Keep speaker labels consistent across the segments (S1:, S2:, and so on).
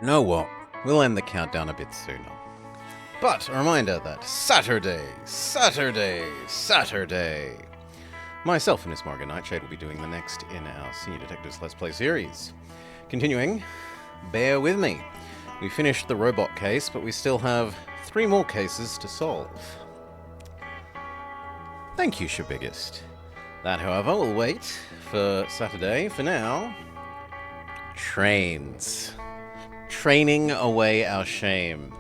S1: You know what? We'll end the countdown a bit sooner. But a reminder that Saturday. Myself and Miss Morgan Nightshade will be doing the next in our Senior Detectives Let's Play series. Continuing, bear with me. We finished the robot case, but we still have 3 more cases to solve. Thank you, Shabiggest. That, however, will wait for Saturday. For now, trains. Training away our shame.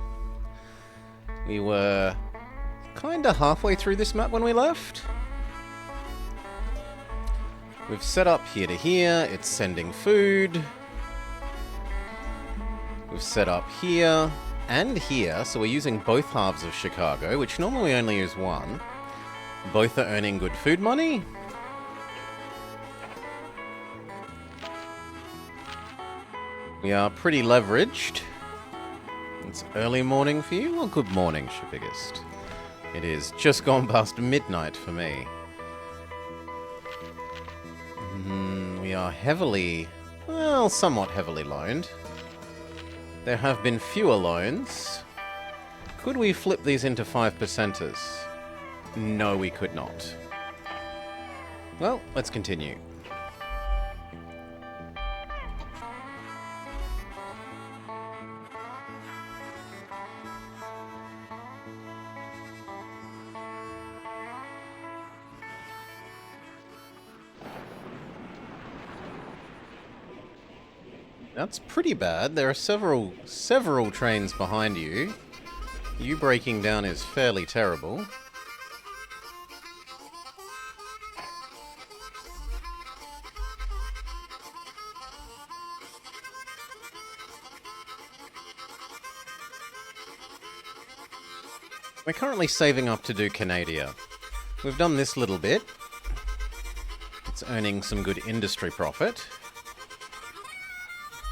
S1: We were kinda halfway through this map when we left. We've set up here to here, it's sending food. We've set up here and here, so we're using both halves of Chicago, which normally we only use one. Both are earning good food money. We are pretty leveraged. It's early morning for you? Well, good morning, Shabiggest. It is just gone past midnight for me. We are heavily, well, somewhat heavily loaned. There have been fewer loans. Could we flip these into 5%ers? No, we could not. Well, let's continue. That's pretty bad. There are several trains behind you. You breaking down is fairly terrible. We're currently saving up to do Canada. We've done this little bit. It's earning some good industry profit.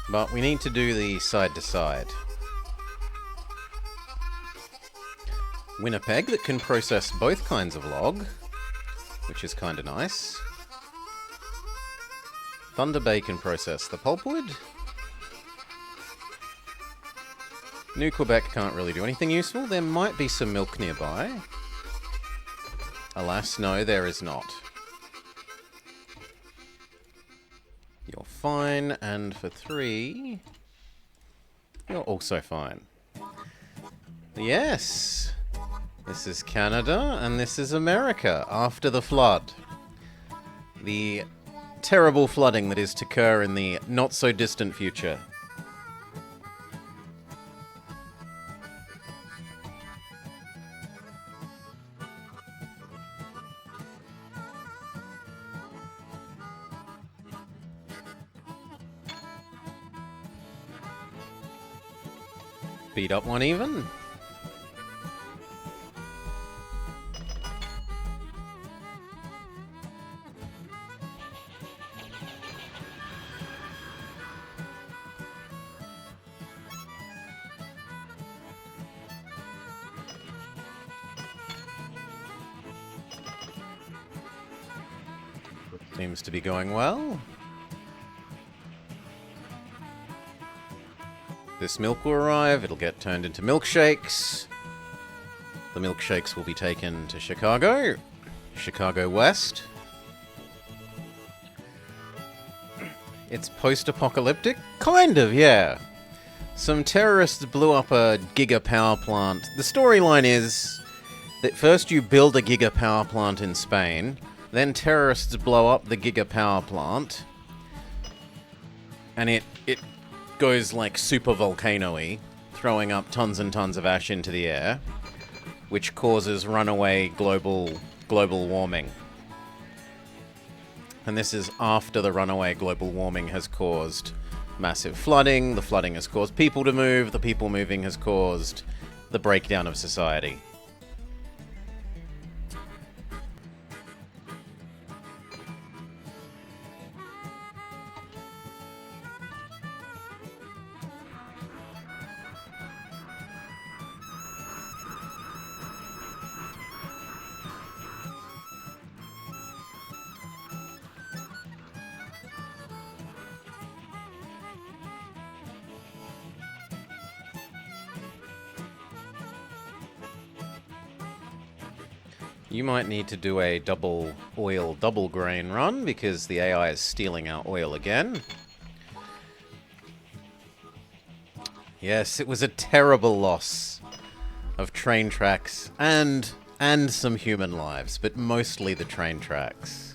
S1: But we need to do the side-to-side. Winnipeg that can process both kinds of log, which is kind of nice. Thunder Bay can process the pulpwood. New Quebec can't really do anything useful. There might be some milk nearby. Alas, no, there is not. You're fine, and for 3, you're also fine. Yes! This is Canada, and this is America, after the flood. The terrible flooding that is to occur in the not-so-distant future. Beat up one even. Seems to be going well. This milk will arrive, it'll get turned into milkshakes. The milkshakes will be taken to Chicago. Chicago West. It's post-apocalyptic? Kind of, yeah. Some terrorists blew up a giga power plant. The storyline is that first you build a giga power plant in Spain, then terrorists blow up the giga power plant, and it goes like super volcano-y, throwing up tons and tons of ash into the air, which causes runaway global warming. And this is after the runaway global warming has caused massive flooding. The flooding has caused people to move. The people moving has caused the breakdown of society. You might need to do a double oil, double grain run because the AI is stealing our oil again. Yes, it was a terrible loss of train tracks and some human lives, but mostly the train tracks.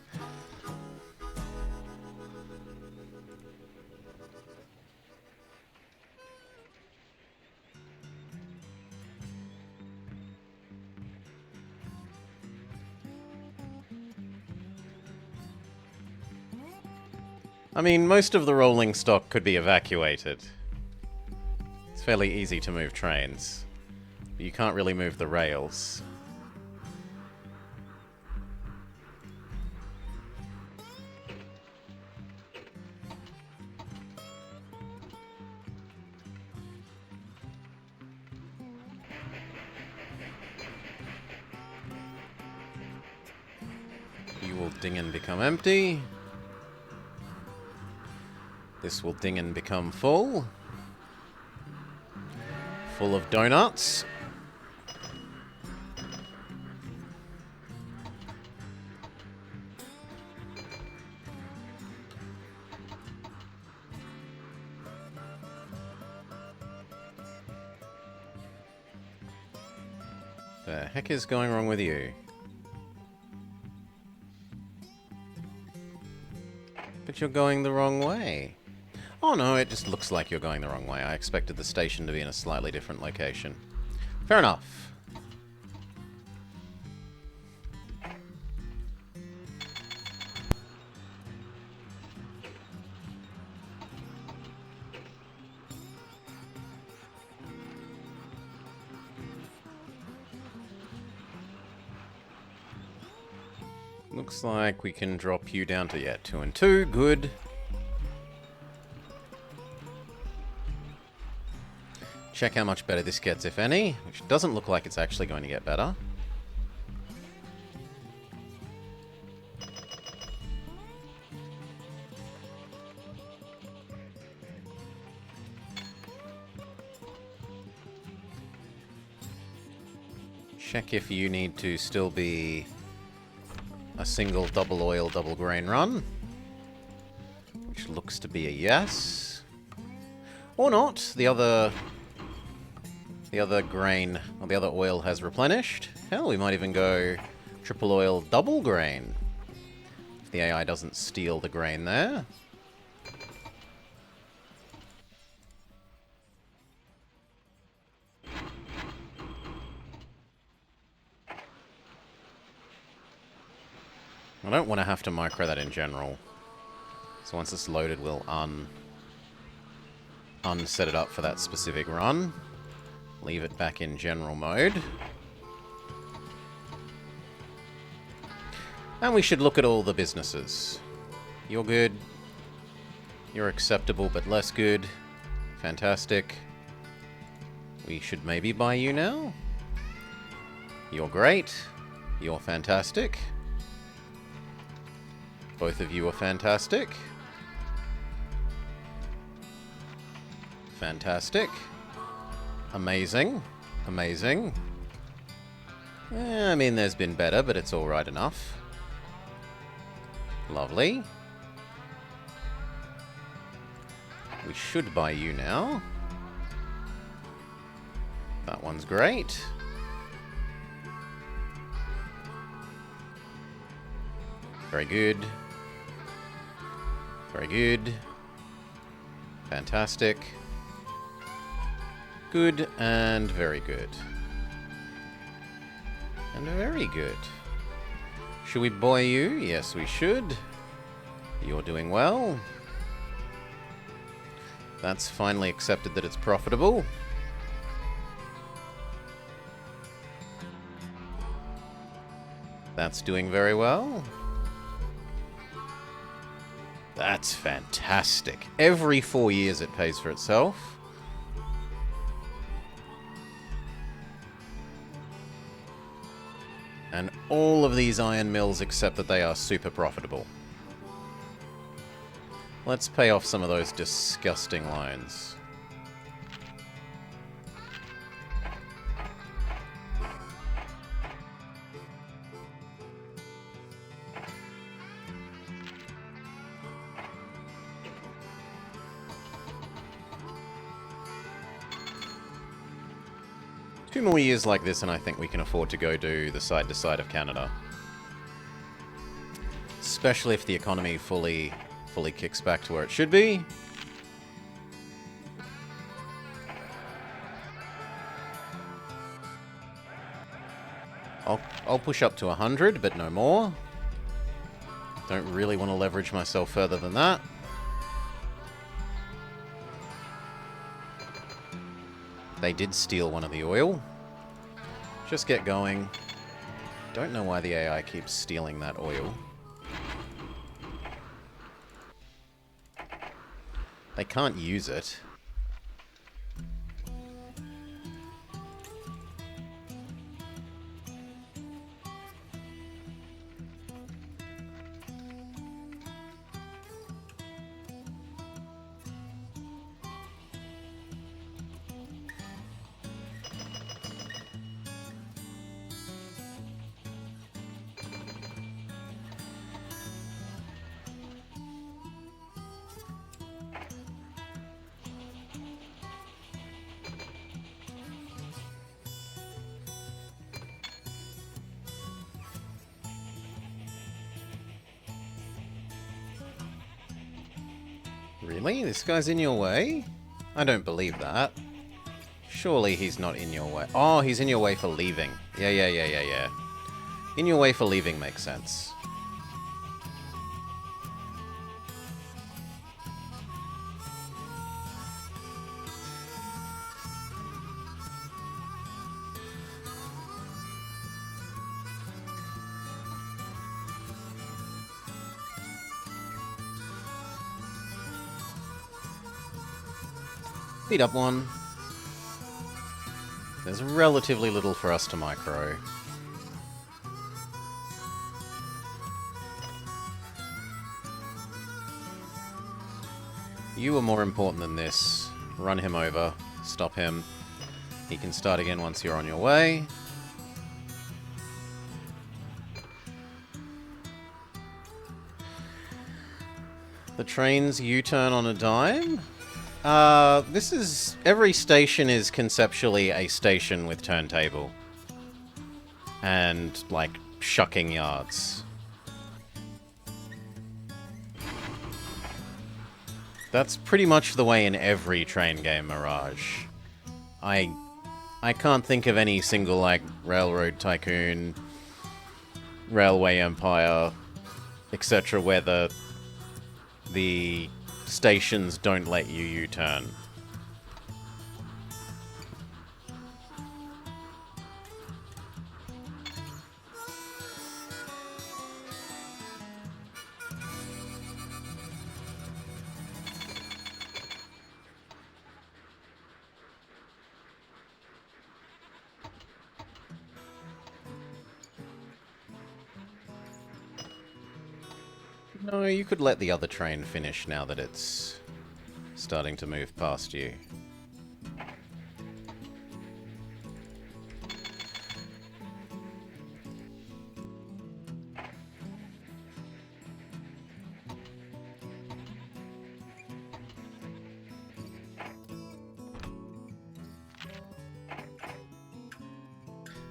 S1: I mean, most of the rolling stock could be evacuated. It's fairly easy to move trains. But you can't really move the rails. You will ding and become empty. This will ding and become full. Full of donuts. The heck is going wrong with you? But you're going the wrong way. Oh no, it just looks like you're going the wrong way. I expected the station to be in a slightly different location. Fair enough. Looks like we can drop you down to, yeah, 2 and 2. Good. Check how much better this gets, if any, which doesn't look like it's actually going to get better. Check if you need to still be a single double oil, double grain run, which looks to be a yes. Or not. The other grain, or the other oil has replenished. Hell, we might even go triple oil, double grain. If the AI doesn't steal the grain there. I don't want to have to micro that in general. So once it's loaded, we'll unset it up for that specific run. Leave it back in general mode. And we should look at all the businesses. You're good. You're acceptable but less good. Fantastic. We should maybe buy you now. You're great. You're fantastic. Both of you are fantastic. Fantastic. Amazing. Amazing. I mean, there's been better, but it's alright enough. Lovely. We should buy you now. That one's great. Very good. Very good. Fantastic. Good and very good. And very good. Should we buy you? Yes, we should. You're doing well. That's finally accepted that it's profitable. That's doing very well. That's fantastic. Every 4 years it pays for itself. And all of these iron mills accept that they are super profitable. Let's pay off some of those disgusting loans. Two more years like this and I think we can afford to go do the side-to-side of Canada. Especially if the economy fully kicks back to where it should be. I'll push up to 100, but no more. Don't really want to leverage myself further than that. They did steal one of the oil. Just get going. Don't know why the AI keeps stealing that oil. They can't use it. Really? This guy's in your way? I don't believe that. Surely he's not in your way. Oh, he's in your way for leaving. Yeah. In your way for leaving makes sense. Beat up one. There's relatively little for us to micro. You are more important than this. Run him over. Stop him. He can start again once you're on your way. The trains U-turn on a dime? This is... Every station is conceptually a station with turntable. And, like, shucking yards. That's pretty much the way in every train game, Mirage. I can't think of any single, like, Railroad Tycoon, Railway Empire, etc. where the stations don't let you U-turn. No, you could let the other train finish now that it's starting to move past you.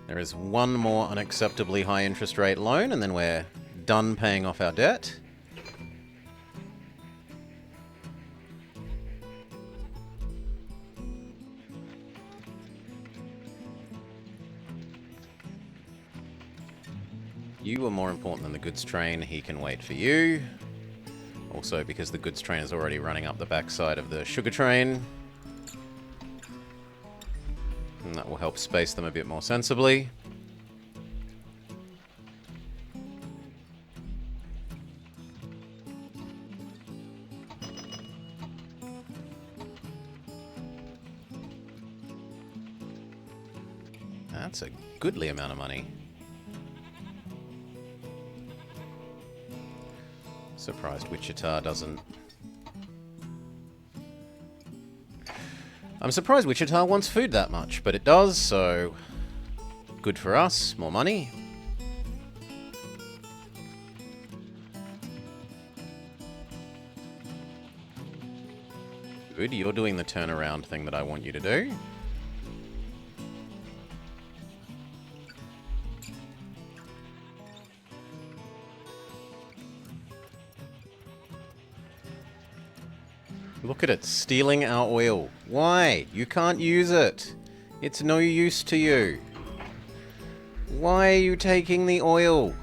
S1: There is one more unacceptably high interest rate loan, and then we're done paying off our debt. You are more important than the goods train. He can wait for you. Also, because the goods train is already running up the backside of the sugar train. And that will help space them a bit more sensibly. That's a goodly amount of money. Surprised Wichita doesn't... I'm surprised Wichita wants food that much, but it does, so... Good for us, more money. Good, you're doing the turnaround thing that I want you to do. Look at it, stealing our oil. Why? You can't use it. It's no use to you. Why are you taking the oil?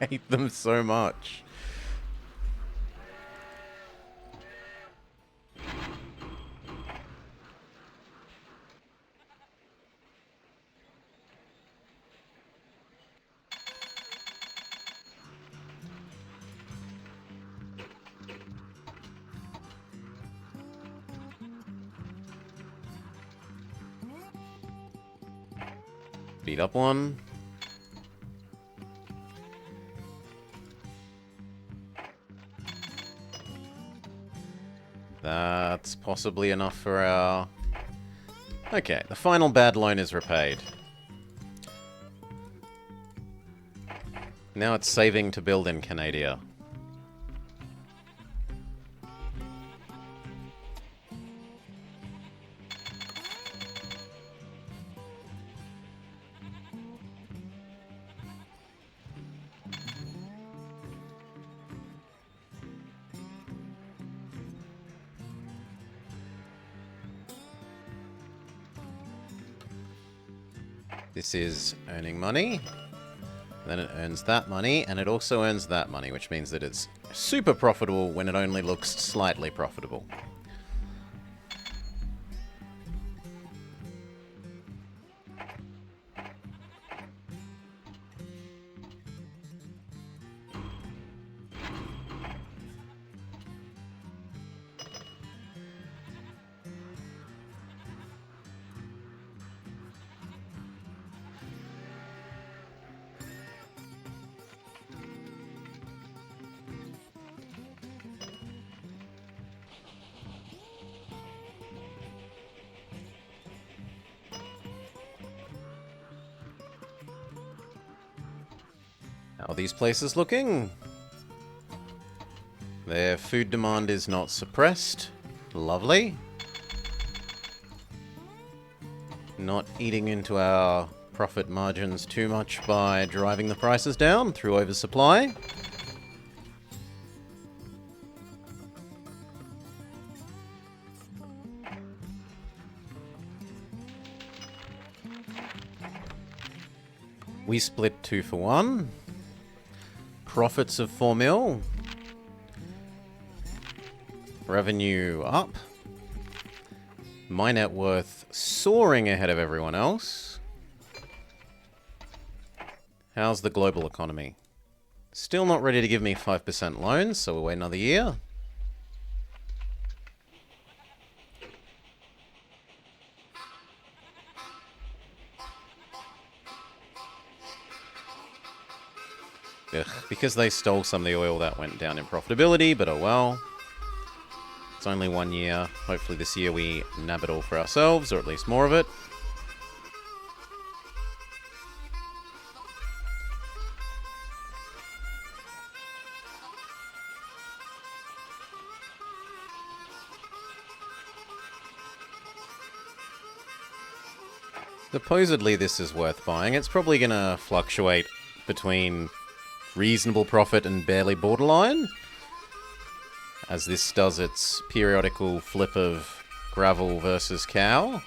S1: I hate them so much. Beat up one. That's possibly enough for our... Okay, the final bad loan is repaid. Now it's saving to build in Canada. This is earning money, then it earns that money, and it also earns that money, which means that it's super profitable when it only looks slightly profitable. How are these places looking? Their food demand is not suppressed. Lovely. Not eating into our profit margins too much by driving the prices down through oversupply. We split 2 for 1. Profits of 4 mil. Revenue up. My net worth soaring ahead of everyone else. How's the global economy? Still not ready to give me 5% loans, so we'll wait another year. Ugh, because they stole some of the oil, that went down in profitability, but oh well. It's only 1 year. Hopefully this year we nab it all for ourselves, or at least more of it. Supposedly this is worth buying. It's probably going to fluctuate between reasonable profit and barely borderline, as this does its periodical flip of gravel versus cow.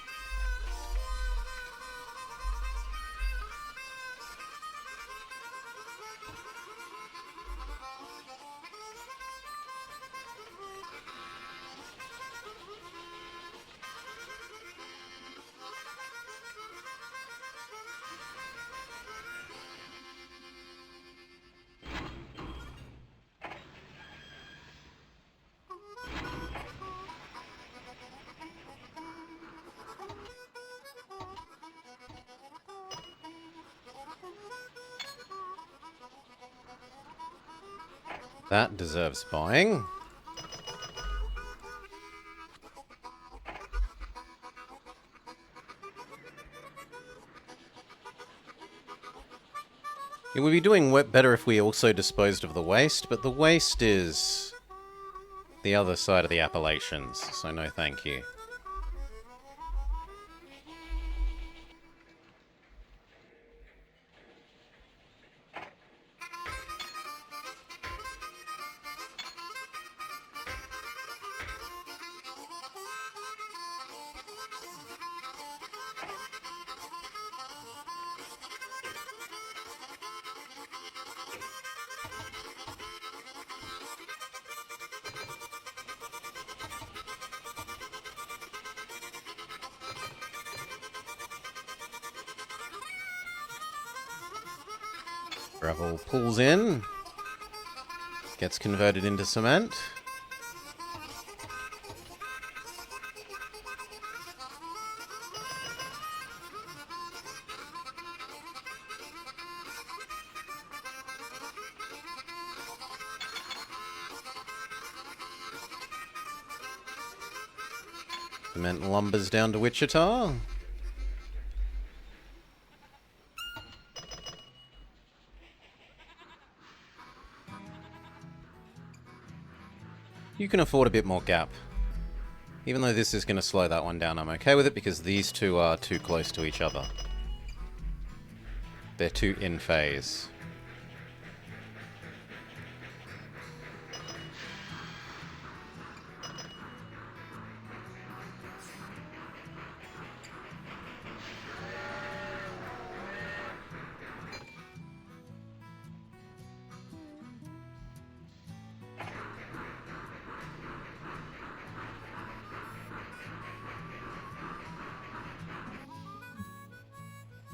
S1: That deserves buying. It would be doing better if we also disposed of the waste, but the waste is the other side of the Appalachians, so no thank you. Gravel pulls in, gets converted into cement. Cement lumbers down to Wichita. You can afford a bit more gap. Even though this is going to slow that one down, I'm okay with it because these two are too close to each other. They're too in phase.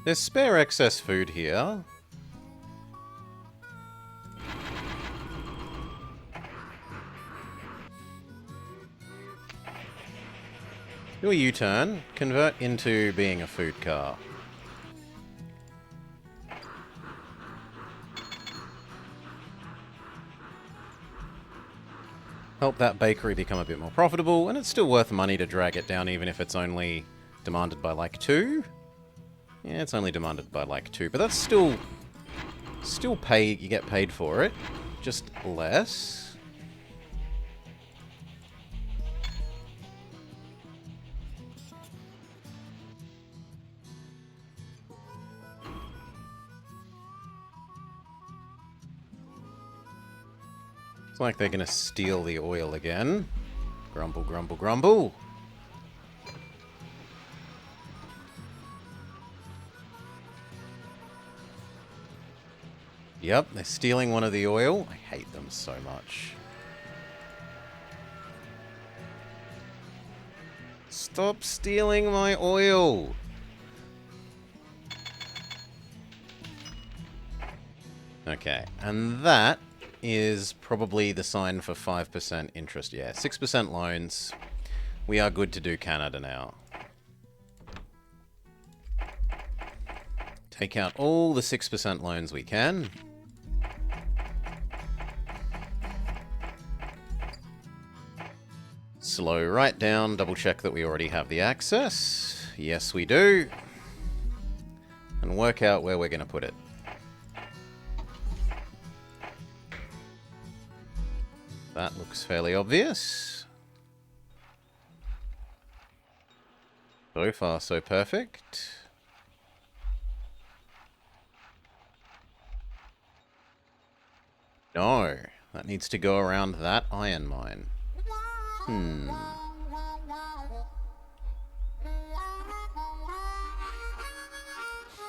S1: There's spare excess food here. Do a U-turn, convert into being a food car. Help that bakery become a bit more profitable, and it's still worth money to drag it down even if it's only demanded by like 2. Yeah, it's only demanded by like 2, but that's still pay, you get paid for it, just less. It's like they're gonna steal the oil again. Grumble, grumble, grumble. Yep, they're stealing one of the oil. I hate them so much. Stop stealing my oil! Okay, and that is probably the sign for 5% interest. Yeah, 6% loans. We are good to do Canada now. Take out all the 6% loans we can. Slow right down, double check that we already have the access. Yes, we do. And work out where we're going to put it. That looks fairly obvious. So far, so perfect. No, that needs to go around that iron mine.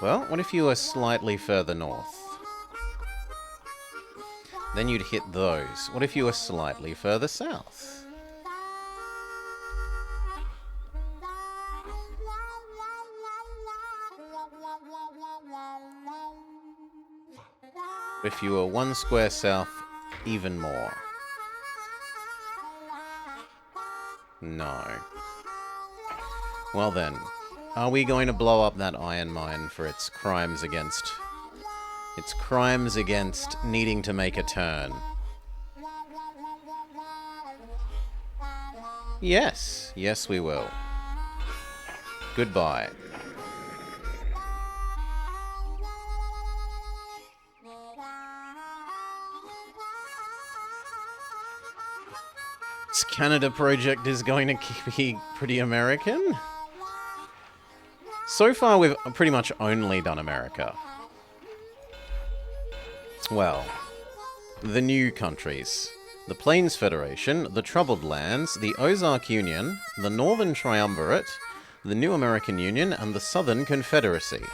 S1: Well, what if you were slightly further north? Then you'd hit those. What if you were slightly further south? If you were 1 square south, even more. No. Well then, are we going to blow up that iron mine for its crimes against... its crimes against needing to make a turn? Yes. Yes, we will. Goodbye. This Canada project is going to be pretty American. So far, we've pretty much only done America. Well, the new countries. The Plains Federation, the Troubled Lands, the Ozark Union, the Northern Triumvirate, the New American Union, and the Southern Confederacy.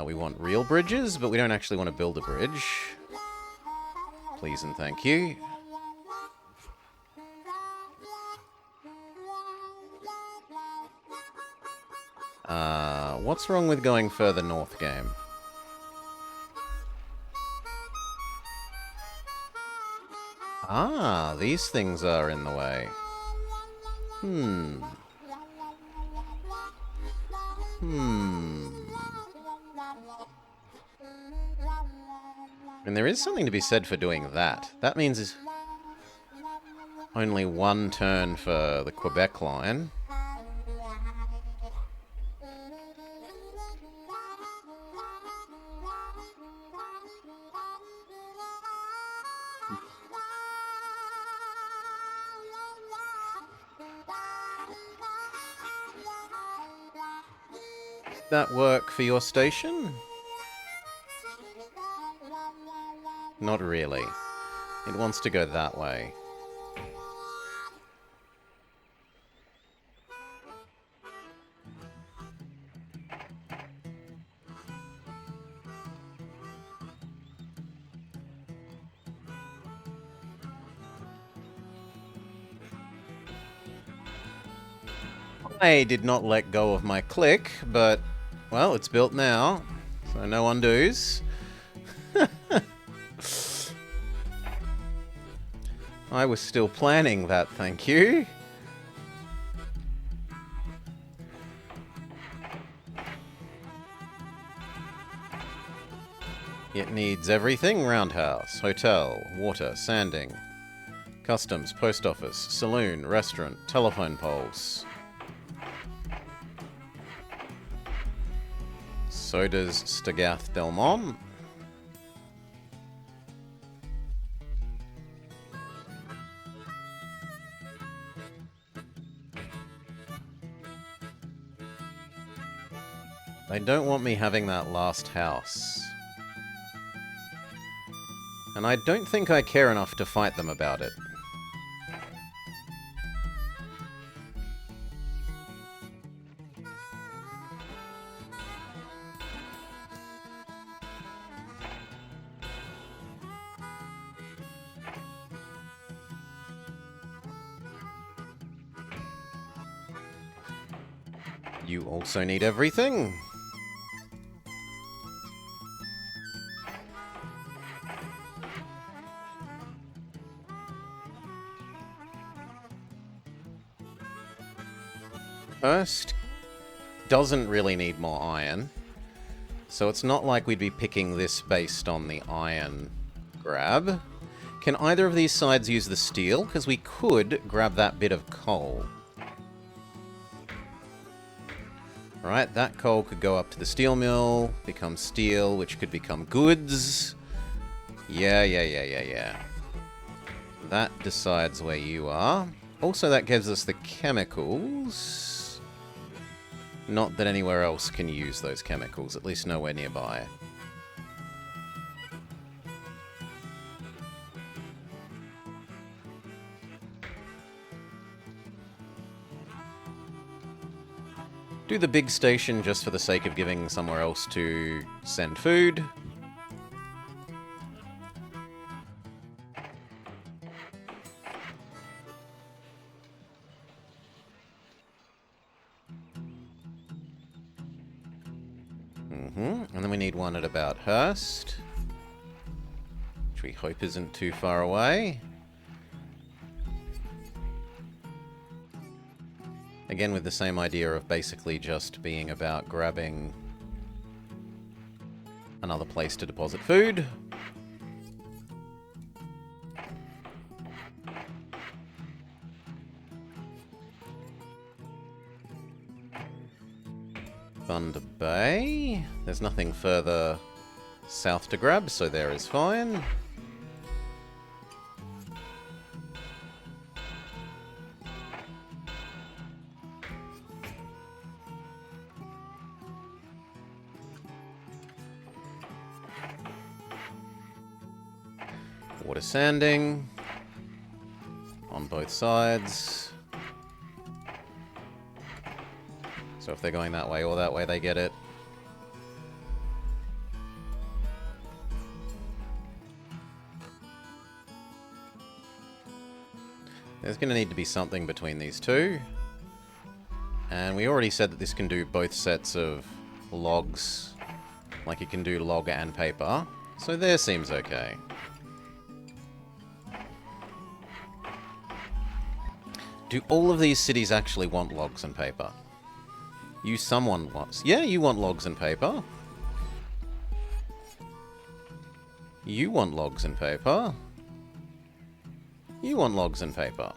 S1: We want real bridges, but we don't actually want to build a bridge. Please and thank you. What's wrong with going further north, game? Ah, these things are in the way. And there is something to be said for doing that. That means only 1 turn for the Quebec line. That work for your station? Not really. It wants to go that way. I did not let go of my click, but, well, it's built now, so no undos. I was still planning that, thank you. It needs everything: roundhouse, hotel, water, sanding, customs, post office, saloon, restaurant, telephone poles. So does Stagath Delmont. They don't want me having that last house. And I don't think I care enough to fight them about it. You also need everything. First doesn't really need more iron, so it's not like we'd be picking this based on the iron grab. Can either of these sides use the steel? Because we could grab that bit of coal. Right, that coal could go up to the steel mill, become steel, which could become goods. Yeah. That decides where you are. Also, that gives us the chemicals. Not that anywhere else can use those chemicals, at least nowhere nearby. Do the big station just for the sake of giving somewhere else to send food. And then we need one at about Hurst, which we hope isn't too far away. Again, with the same idea of basically just being about grabbing another place to deposit food. Thunder Bay. There's nothing further south to grab, so there is fine. Water sanding on both sides. So if they're going that way or that way, they get it. There's going to need to be something between these two. And we already said that this can do both sets of logs. Like it can do log and paper. So there seems okay. Do all of these cities actually want logs and paper? Someone wants... Yeah, you want logs and paper. You want logs and paper. You want logs and paper.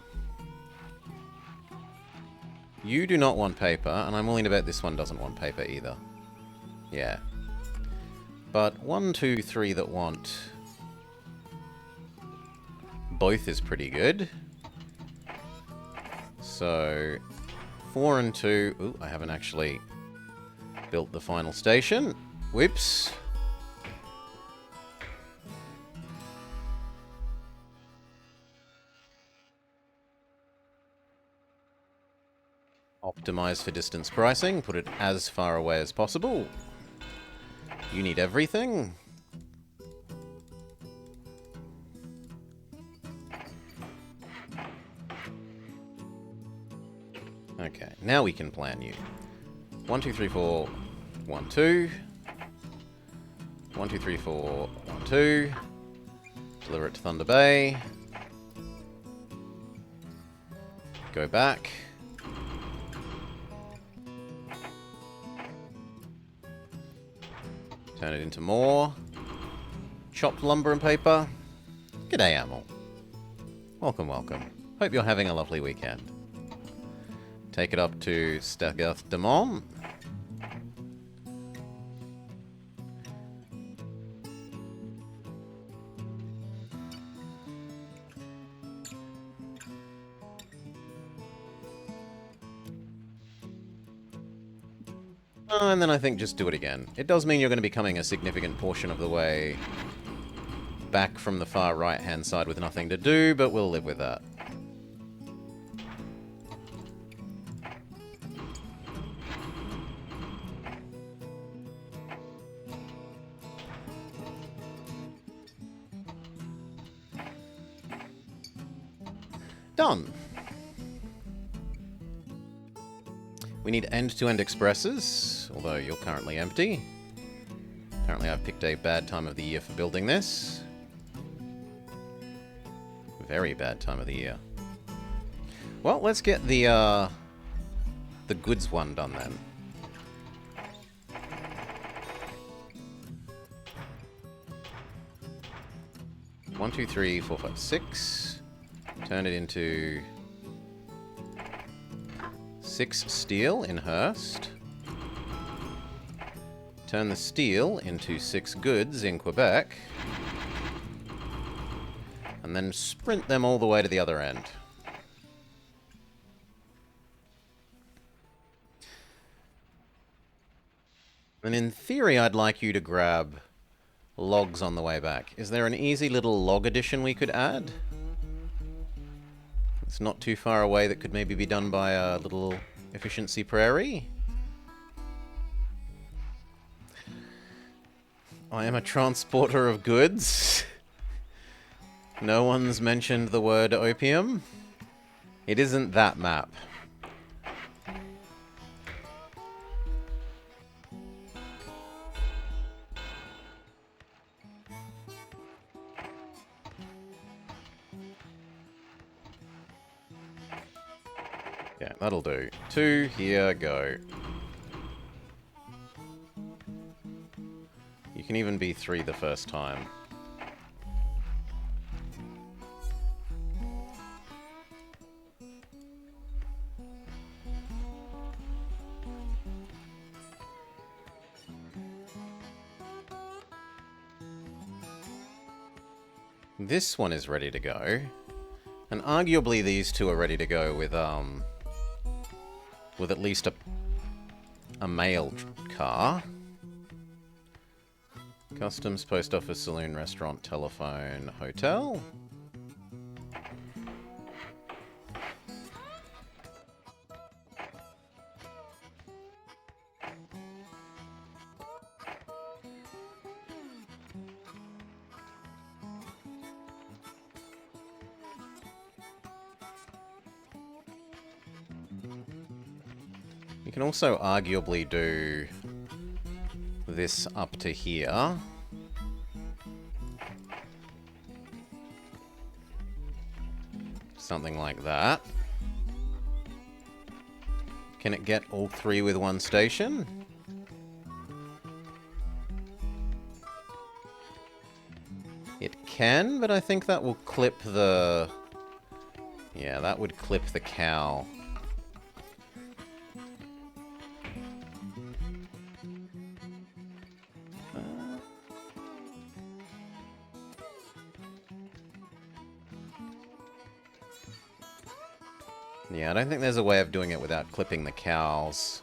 S1: You do not want paper, and I'm willing to bet this one doesn't want paper either. Yeah. But 1, 2, 3 that want both is pretty good. So 4 and 2... Ooh, I haven't actually built the final station. Whoops. Optimize for distance pricing. Put it as far away as possible. You need everything. Okay, now we can plan you. 1, 2, 3, 4, 1, 2. 1, 2, 3, 4, 1, 2. Deliver it to Thunder Bay. Go back. Turn it into more. Chopped lumber and paper. G'day, Amel. Welcome, welcome. Hope you're having a lovely weekend. Take it up to Stagarth de Mont. And then I think just do it again. It does mean you're going to be coming a significant portion of the way back from the far right-hand side with nothing to do, but we'll live with that. Done. We need end-to-end expresses, although you're currently empty. Apparently I've picked a bad time of the year for building this. Very bad time of the year. Well, let's get the goods one done then. One, 2, 3, 4, 5, 6. Turn it into 6 steel in Hurst. Turn the steel into 6 goods in Quebec. And then sprint them all the way to the other end. And in theory, I'd like you to grab logs on the way back. Is there an easy little log addition we could add? It's not too far away that could maybe be done by a little efficiency prairie. I am a transporter of goods. No one's mentioned the word opium. It isn't that map. Yeah, that'll do. 2, here, go. You can even be 3 the first time. This one is ready to go. And arguably these two are ready to go with at least a mail car. Customs, post office, saloon, restaurant, telephone, hotel. You can also arguably do this up to here. Something like that. Can it get all 3 with one station? It can, but I think that will clip the... Yeah, that would clip the cow. Yeah, I don't think there's a way of doing it without clipping the cows.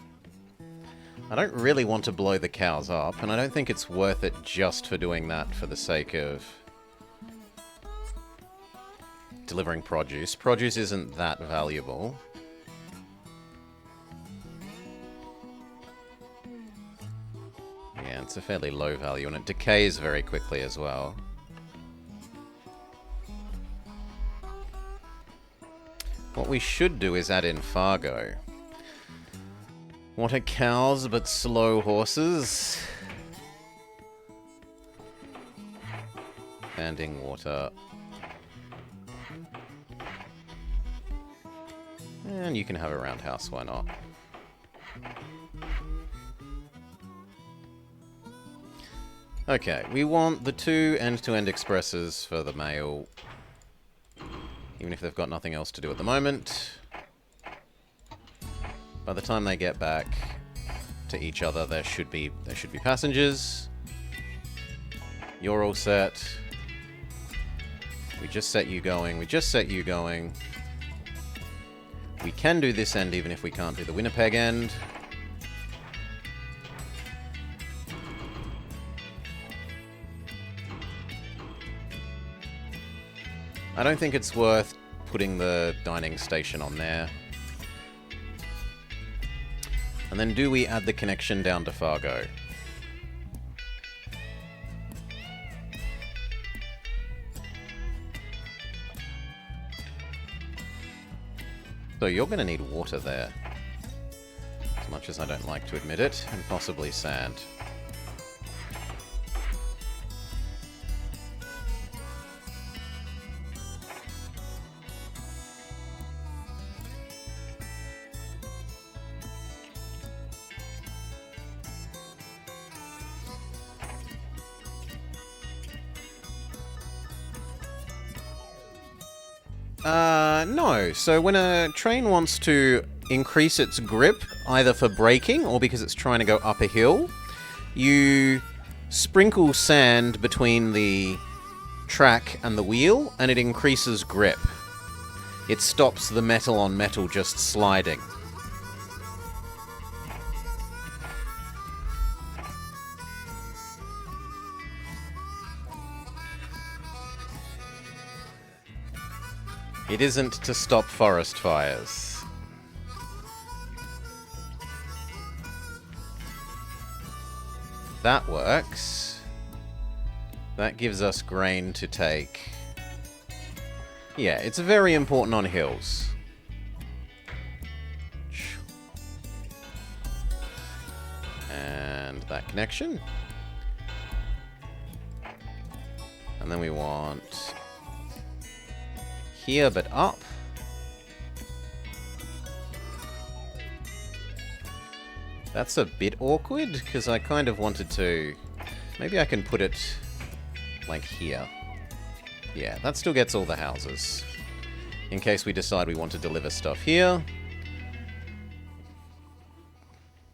S1: I don't really want to blow the cows up, and I don't think it's worth it just for doing that for the sake of delivering produce. Produce isn't that valuable. Yeah, it's a fairly low value, and it decays very quickly as well. What we should do is add in Fargo. What are cows but slow horses? Standing water. And you can have a roundhouse, why not? Okay, we want the 2 end-to-end expresses for the mail. Even if they've got nothing else to do at the moment. By the time they get back to each other, there should be passengers. You're all set. We just set you going. We just set you going. We can do this end even if we can't do the Winnipeg end. I don't think it's worth putting the dining station on there. And then do we add the connection down to Fargo? So you're going to need water there. As much as I don't like to admit it, and possibly sand. No. So when a train wants to increase its grip, either for braking or because it's trying to go up a hill, you sprinkle sand between the track and the wheel, and it increases grip. It stops the metal on metal just sliding. It isn't to stop forest fires. That works. That gives us grain to take. Yeah, it's very important on hills. And that connection. And then we want here, but up. That's a bit awkward, because I kind of wanted to... Maybe I can put it like here. Yeah, that still gets all the houses. In case we decide we want to deliver stuff here.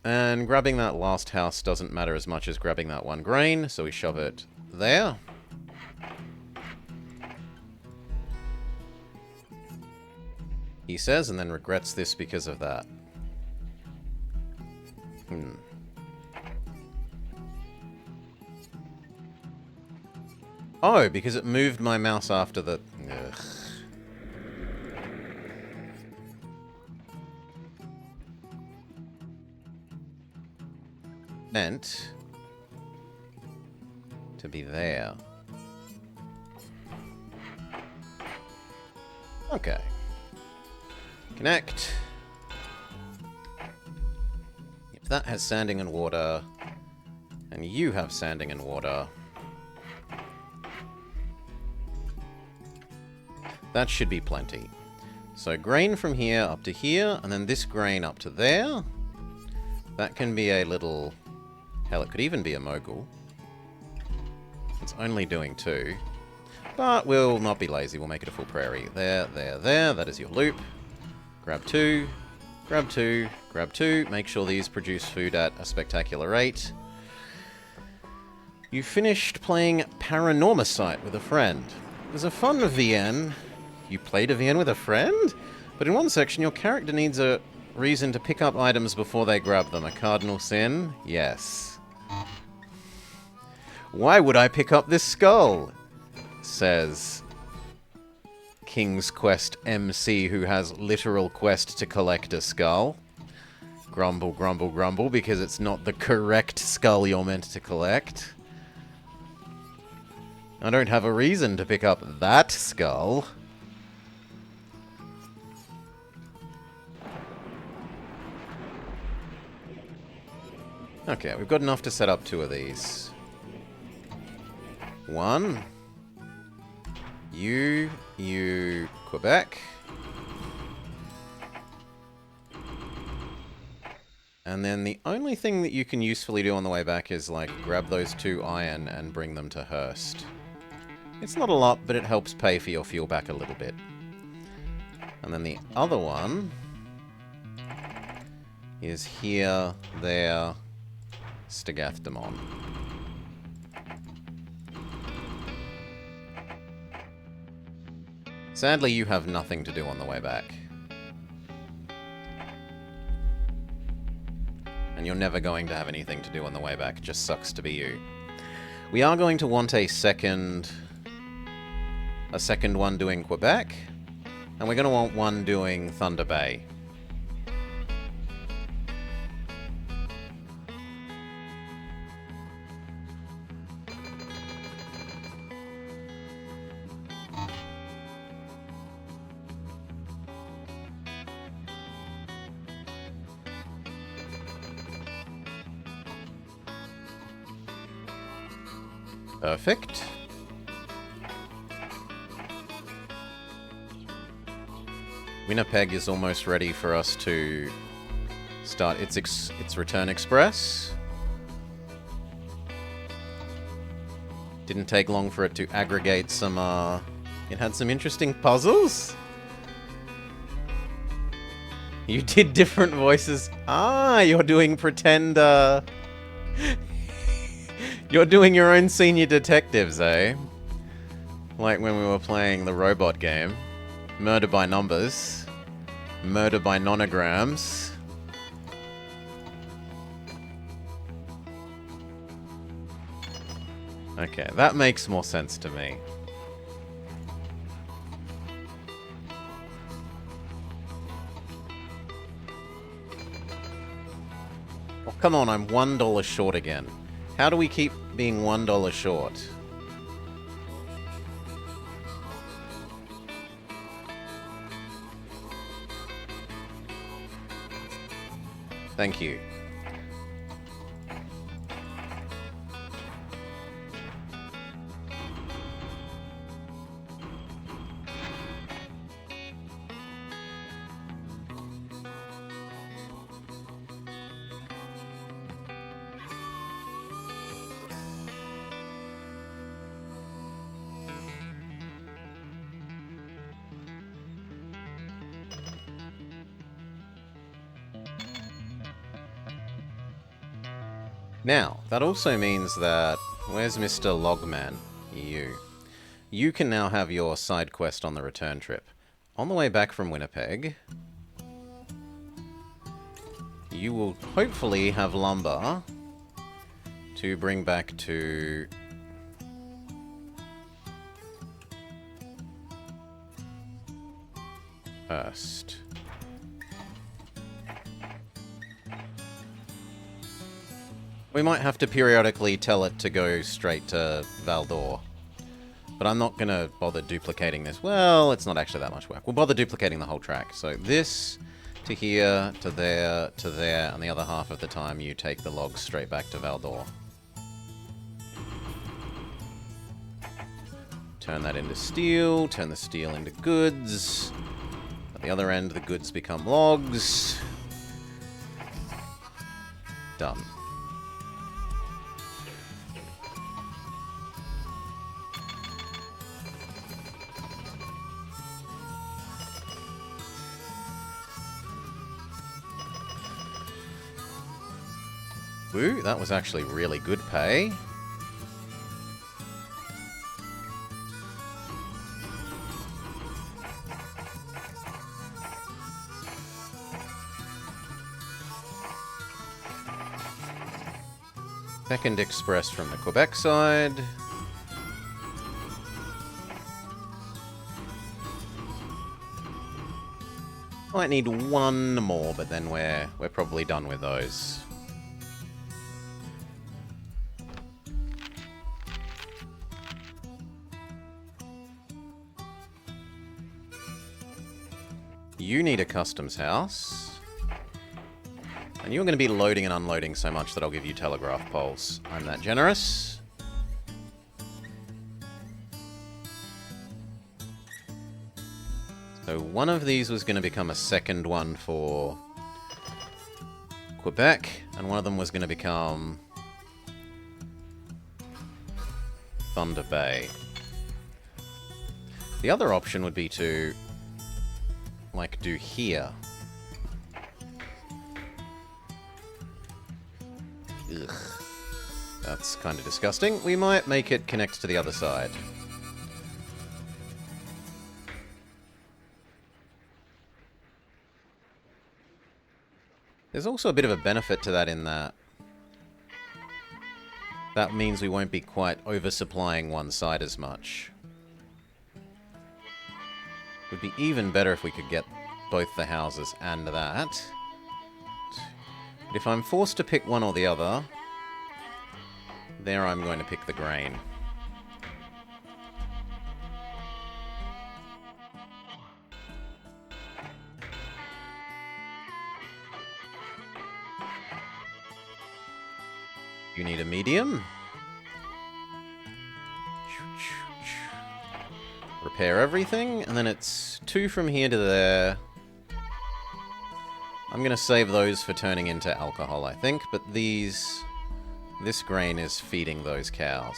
S1: And grabbing that last house doesn't matter as much as grabbing that one grain, so we shove it there. He says, and then regrets this because of that. Oh, because it moved my mouse after the... Ugh. Meant to be there. Okay. Connect. If that has sanding and water, and you have sanding and water, that should be plenty. So grain from here up to here, and then this grain up to there. That can be a little... Hell, it could even be a mogul. It's only doing 2. But we'll not be lazy, we'll make it a full prairie. There, there, there, that is your loop. Grab 2, grab 2, grab 2. Make sure these produce food at a spectacular rate. You finished playing Paranormicite with a friend. It was a fun VN. You played a VN with a friend? But in one section, your character needs a reason to pick up items before they grab them. A cardinal sin? Yes. Why would I pick up this skull? Says King's Quest MC, who has literal quest to collect a skull. Grumble, grumble, grumble, because it's not the correct skull you're meant to collect. I don't have a reason to pick up that skull. Okay, we've got enough to set up 2 of these. 1. You, Quebec. And then the only thing that you can usefully do on the way back is, like, grab those 2 iron and bring them to Hearst. It's not a lot, but it helps pay for your fuel back a little bit. And then the other one is here, there, Stagathdomon. Sadly, you have nothing to do on the way back. And you're never going to have anything to do on the way back. It just sucks to be you. We are going to want a second one doing Quebec. And we're going to want one doing Thunder Bay. Perfect. Winnipeg is almost ready for us to start its return express. Didn't take long for it to aggregate some, it had some interesting puzzles. You did different voices. Ah, you're doing pretend, You're doing your own senior detectives, eh? Like when we were playing the robot game. Murder by numbers. Murder by nonograms. Okay, that makes more sense to me. come on, I'm $1 short again. How do we keep being $1 short? Thank you. Now, that also means that... Where's Mr. Logman? You. You can now have your side quest on the return trip. On the way back from Winnipeg, you will hopefully have lumber to bring back to... First. We might have to periodically tell it to go straight to Valdor. But I'm not going to bother duplicating this. Well, it's not actually that much work. We'll bother duplicating the whole track. So this to here, to there, and the other half of the time you take the logs straight back to Valdor. Turn that into steel, turn the steel into goods. At the other end, the goods become logs. Done. Woo, that was actually really good pay. Second express from the Quebec side. Might need one more, but then we're probably done with those. You need a customs house. And you're going to be loading and unloading so much that I'll give you telegraph poles. I'm that generous. So one of these was going to become a second one for Quebec, and one of them was going to become Thunder Bay. The other option would be to like do here. Ugh. That's kind of disgusting. We might make it connect to the other side. There's also a bit of a benefit to that in that that means we won't be quite oversupplying one side as much. Would be even better if we could get both the houses and that. But if I'm forced to pick one or the other, there I'm going to pick the grain. You need a medium. Repair everything, and then it's 2 from here to there. I'm going to save those for turning into alcohol, I think, but this grain is feeding those cows.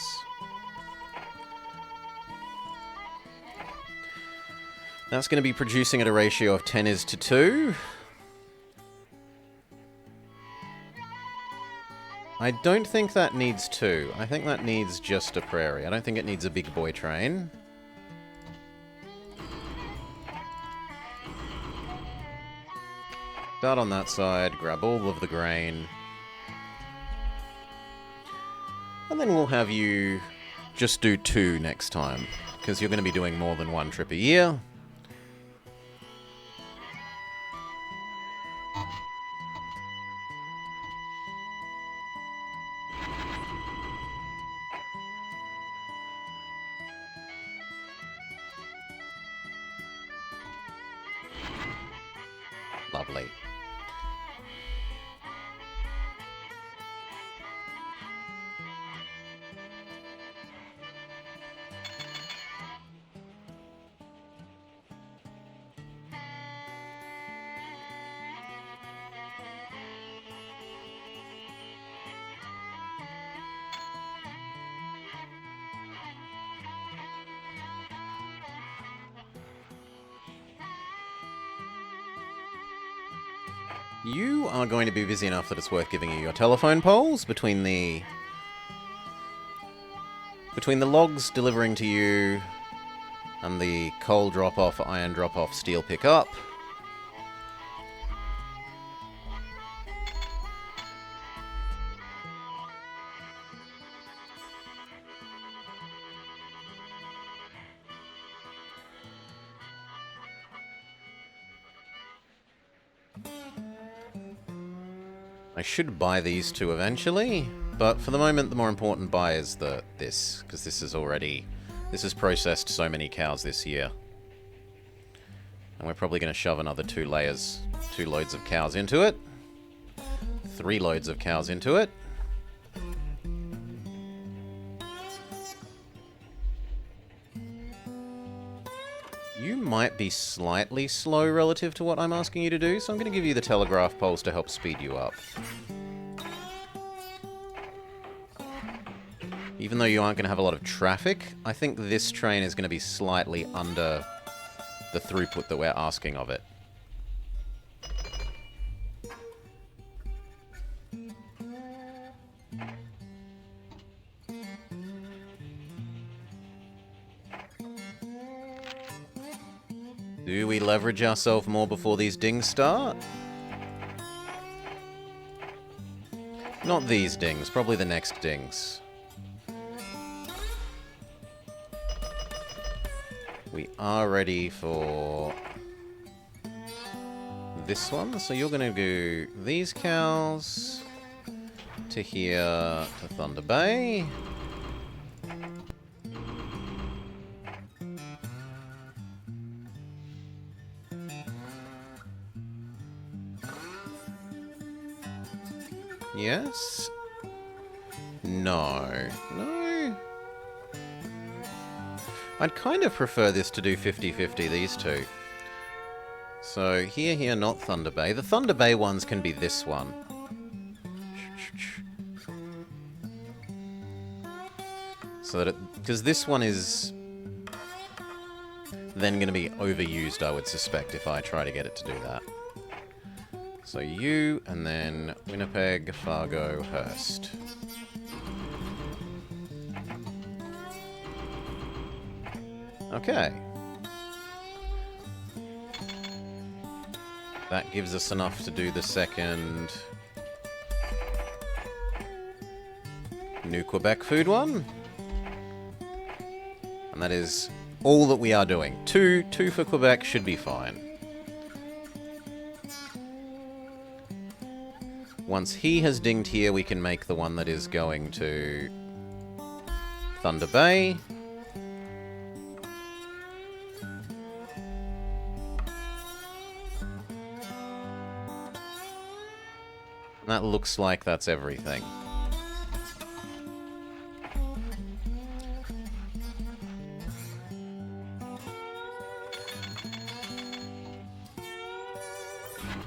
S1: That's going to be producing at a ratio of 10:2. I don't think that needs 2. I think that needs just a prairie. I don't think it needs a big boy train. Start on that side, grab all of the grain. And then we'll have you just do 2 next time, because you're going to be doing more than 1 trip a year. Lovely. You are going to be busy enough that it's worth giving you your telephone poles between the logs delivering to you and the coal drop-off, iron drop-off, steel pick-up. I should buy these two eventually, but for the moment the more important buy is this, because this has processed so many cows this year. And we're probably going to shove another 2 loads of cows into it. 3 loads of cows into it. You might be slightly slow relative to what I'm asking you to do, so I'm going to give you the telegraph poles to help speed you up. Even though you aren't going to have a lot of traffic, I think this train is going to be slightly under the throughput that we're asking of it. Do we leverage ourselves more before these dings start? Not these dings, probably the next dings. We are ready for this one, so you're going to do these cows to here to Thunder Bay. Yes? No. No. I'd kind of prefer this to do 50-50, these two. So, here, not Thunder Bay. The Thunder Bay ones can be this one. So that it... because this one is then going to be overused, I would suspect, if I try to get it to do that. So you, and then Winnipeg, Fargo, Hearst. Okay. That gives us enough to do the second New Quebec food one. And that is all that we are doing. Two for Quebec should be fine. Once he has dinged here, we can make the one that is going to Thunder Bay. That looks like that's everything.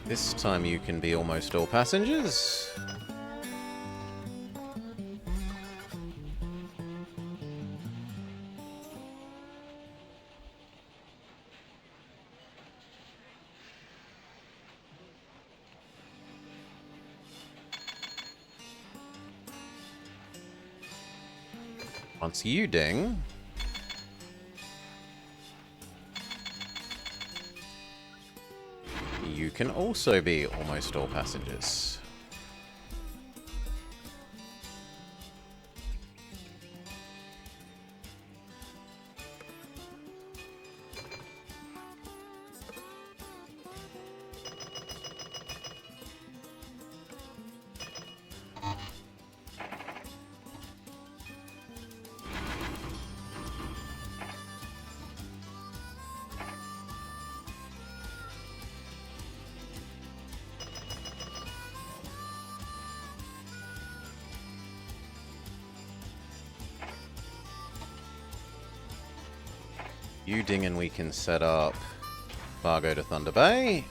S1: This time you can be almost all passengers. Once you ding, you can also be almost all passengers. You ding and we can set up Fargo to Thunder Bay.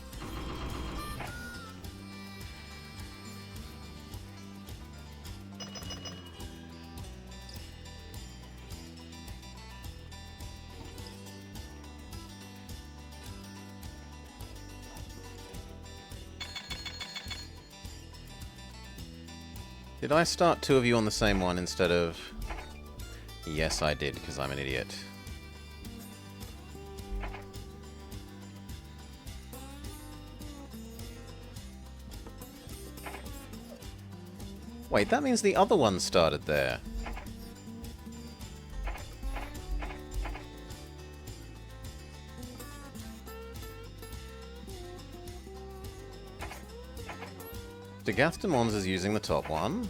S1: Did I start two of you on the same one instead of... Yes, I did, because I'm an idiot. Wait, that means the other one started there. Degath Mons is using the top one.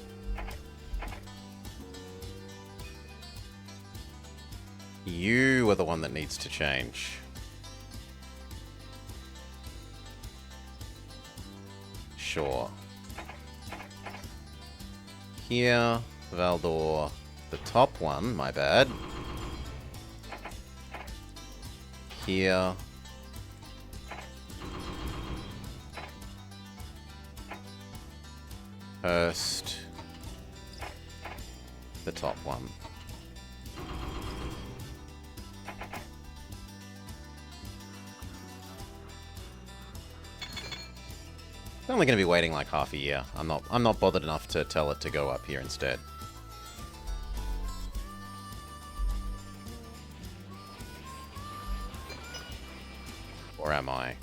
S1: You are the one that needs to change. Sure. Here, Valdor, the top one, my bad. Here. Hurst, the top one. I'm only going to be waiting like half a year. I'm not bothered enough to tell it to go up here instead. Or am I?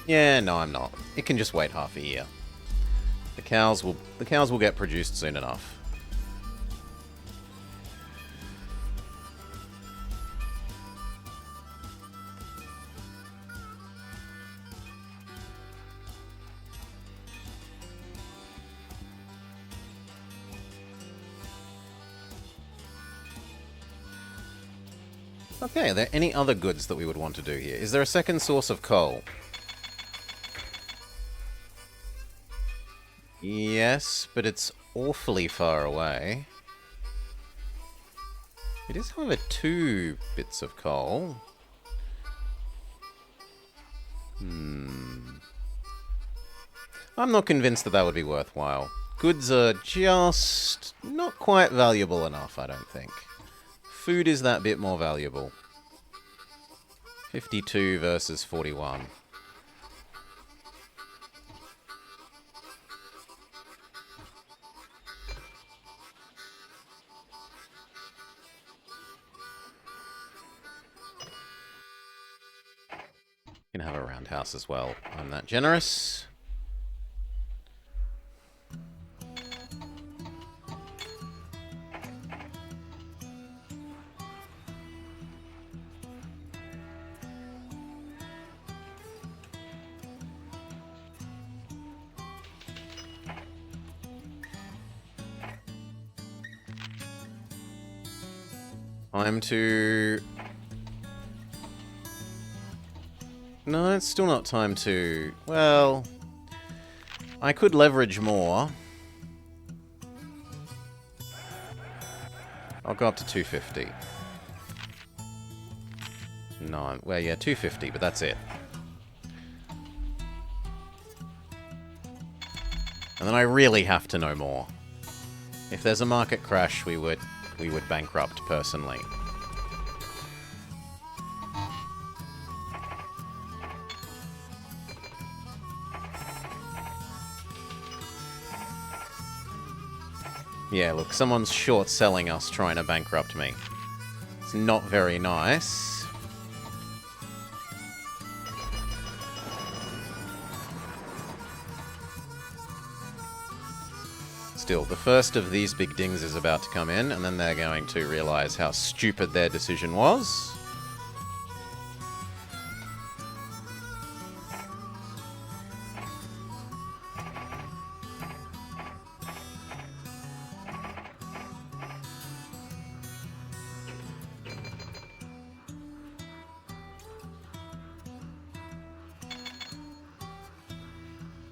S1: Yeah, no, I'm not. It can just wait half a year. The cows will get produced soon enough. Okay, are there any other goods that we would want to do here? Is there a second source of coal? Yes, but it's awfully far away. It is, however, 2 bits of coal. I'm not convinced that that would be worthwhile. Goods are just not quite valuable enough, I don't think. Food is that bit more valuable. 52 versus 41. You can have a roundhouse as well. I'm that generous. Time to... No, it's still not time to... Well... I could leverage more. I'll go up to 250. No, well, yeah, 250, but that's it. And then I really have to know more. If there's a market crash, we would bankrupt personally. Yeah, look, someone's short-selling us trying to bankrupt me. It's not very nice. Still, the first of these big dings is about to come in, and then they're going to realize how stupid their decision was.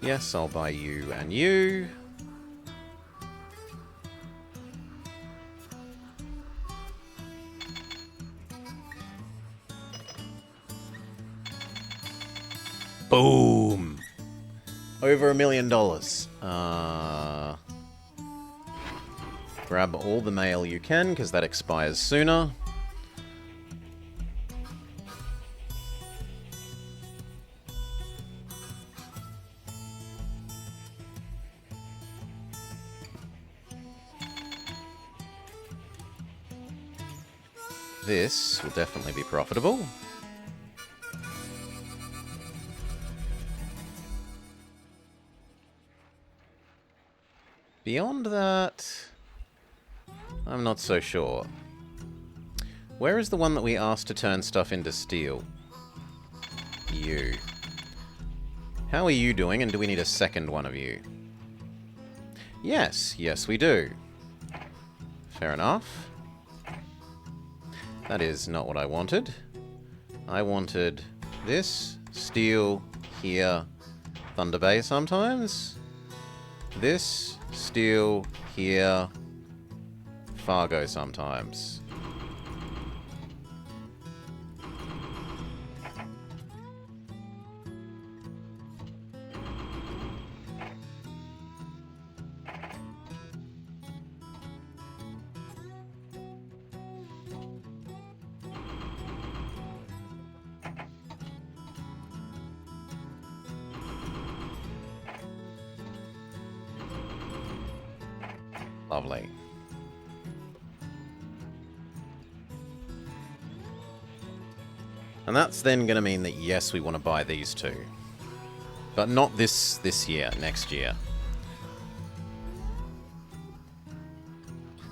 S1: Yes, I'll buy you and you. Boom! Over $1 million. Grab all the mail you can, because that expires sooner. This will definitely be profitable. Beyond that, I'm not so sure. Where is the one that we asked to turn stuff into steel? You. How are you doing, and do we need a second one of you? Yes, yes we do. Fair enough. That is not what I wanted. I wanted this, steel, here, Thunder Bay sometimes. This, steel, here, Fargo sometimes. Lovely. And that's then going to mean that, yes, we want to buy these two. But not this year, next year.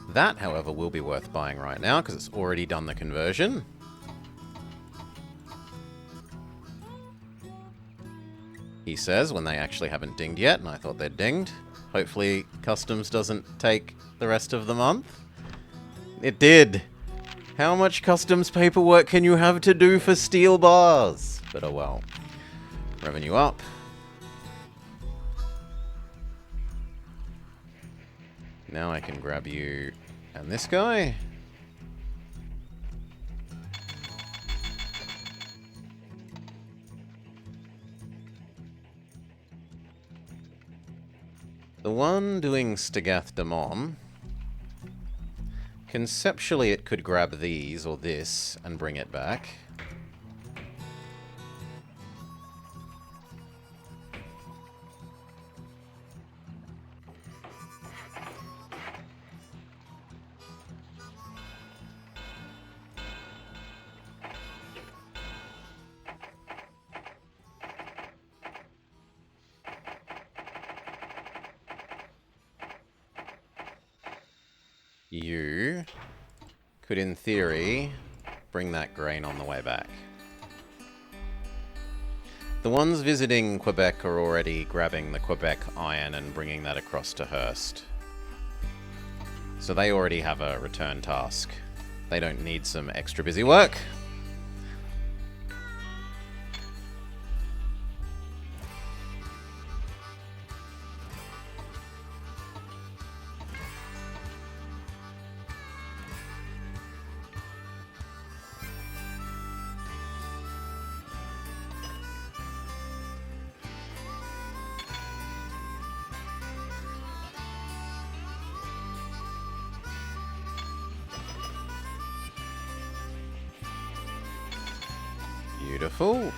S1: That, however, will be worth buying right now, because it's already done the conversion. He says, when they actually haven't dinged yet, and I thought they'd dinged. Hopefully, customs doesn't take the rest of the month. It did! How much customs paperwork can you have to do for steel bars? But oh well. Revenue up. Now I can grab you and this guy. The one doing Stagath Demon, conceptually it could grab these or this and bring it back. You could, in theory, bring that grain on the way back. The ones visiting Quebec are already grabbing the Quebec iron and bringing that across to Hearst. So they already have a return task. They don't need some extra busy work. Beautiful.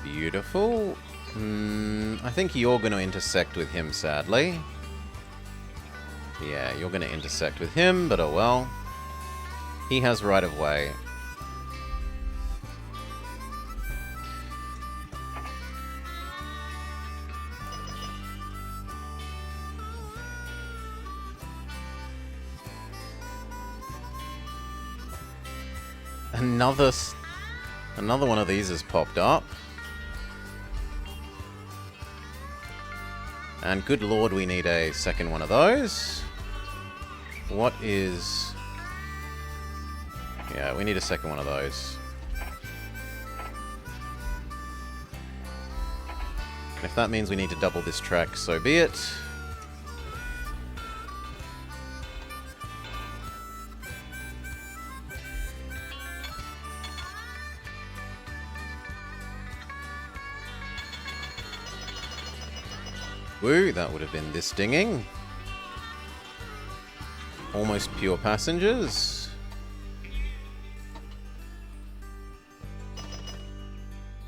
S1: Beautiful. I think you're going to intersect with him, sadly. Yeah, you're going to intersect with him, but oh well. He has right of way. Another one of these has popped up. And good lord, we need a second one of those. What is... Yeah, we need a second one of those. If that means we need to double this track, so be it. Woo, that would have been this dinging. Almost pure passengers.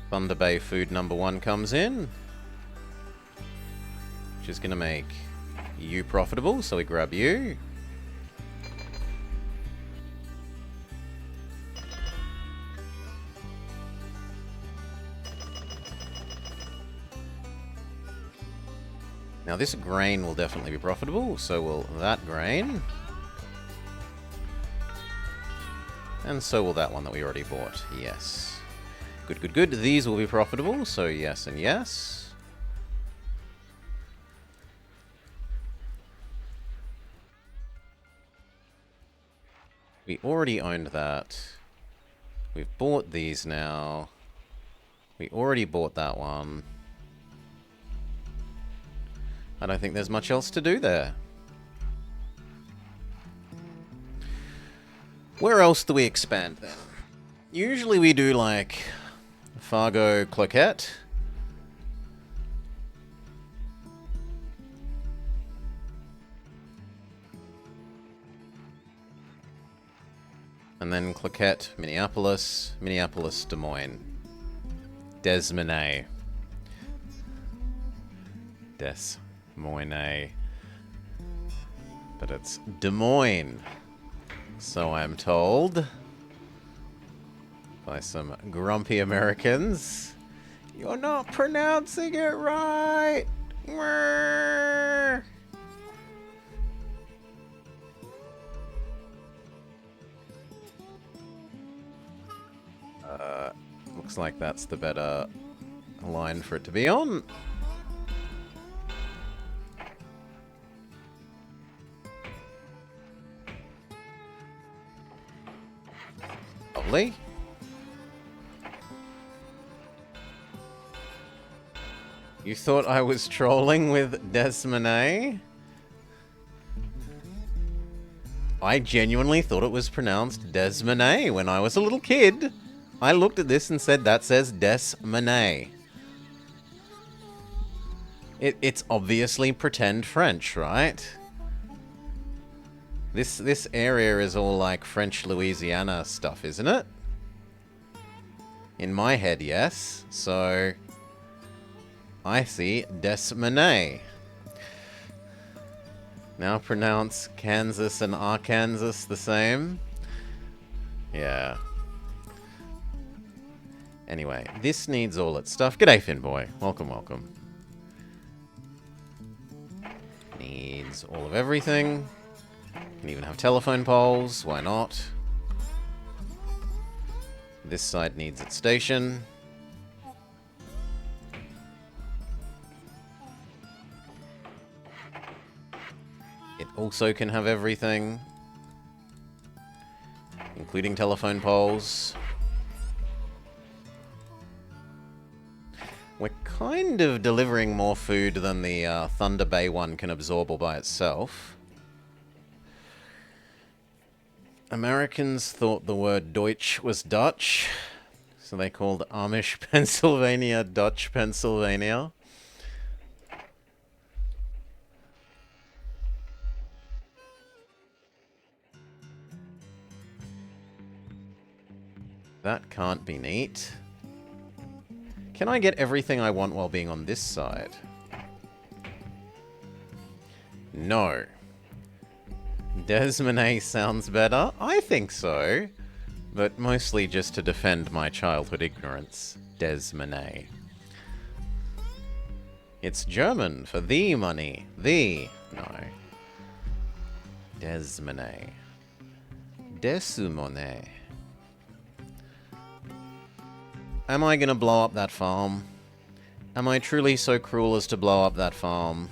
S1: Thunder Bay food number 1 comes in. Which is going to make you profitable, so we grab you. Now this grain will definitely be profitable, so will that grain. And so will that one that we already bought, yes. Good, good, good. These will be profitable, so yes and yes. We already owned that. We've bought these now. We already bought that one. I don't think there's much else to do there. Where else do we expand then? Usually we do like Fargo Cloquet. And then Cloquet, Minneapolis, Minneapolis, Des Moines. Des Moines. Des Moines. But it's Des Moines. So I'm told. By some grumpy Americans. You're not pronouncing it right! Looks like that's the better line for it to be on. Lovely. You thought I was trolling with Des Moines? I genuinely thought it was pronounced Des Moines when I was a little kid. I looked at this and said, that says Des Moines. It's obviously pretend French, right? This area is all like French Louisiana stuff, isn't it? In my head, yes. So I see Des Moines. Now pronounce Kansas and Arkansas the same. Yeah. Anyway, this needs all its stuff. G'day, Finboy. Welcome, welcome. Needs all of everything. Can even have telephone poles. Why not? This side needs its station. It also can have everything, including telephone poles. We're kind of delivering more food than the Thunder Bay one can absorb all by itself. Americans thought the word Deutsch was Dutch, so they called Amish Pennsylvania Dutch Pennsylvania. That can't be neat. Can I get everything I want while being on this side? No. Des Moines sounds better? I think so. But mostly just to defend my childhood ignorance. Des Moines. It's German for the money. The. No. Des Moines. Desumone. Am I gonna blow up that farm? Am I truly so cruel as to blow up that farm?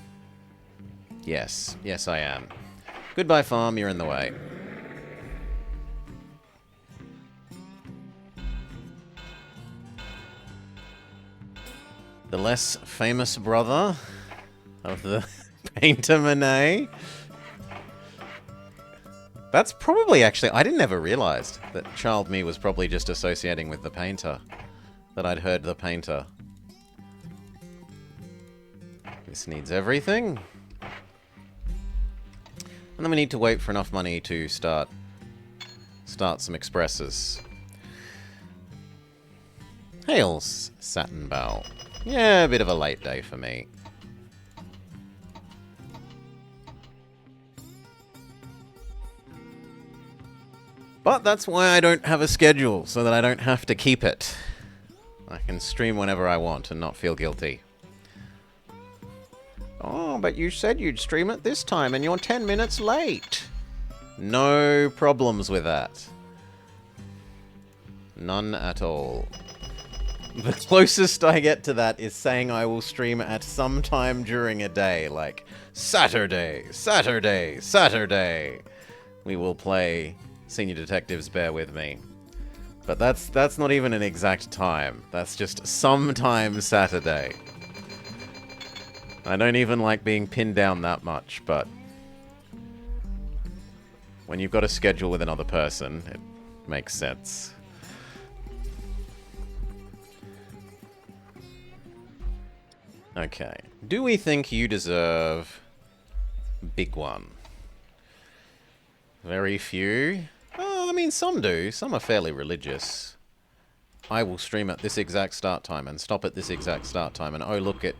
S1: Yes. Yes, I am. Goodbye, farm. You're in the way. The less famous brother of the painter Monet. That's probably actually... I didn't ever realize that Child Me was probably just associating with the painter. That I'd heard the painter. This needs everything. And then we need to wait for enough money to start some expresses. Hails, Satin Bow. Yeah, a bit of a late day for me. But that's why I don't have a schedule, so that I don't have to keep it. I can stream whenever I want and not feel guilty. Oh, but you said you'd stream it this time and you're 10 minutes late. No problems with that. None at all. The closest I get to that is saying I will stream at some time during a day, like Saturday, Saturday, Saturday. We will play Senior Detectives, bear with me. But that's not even an exact time. That's just sometime Saturday. I don't even like being pinned down that much, but when you've got a schedule with another person, it makes sense. Okay. Do we think you deserve big one? Very few. Oh, I mean, some do. Some are fairly religious. I will stream at this exact start time and stop at this exact start time. And oh, look, it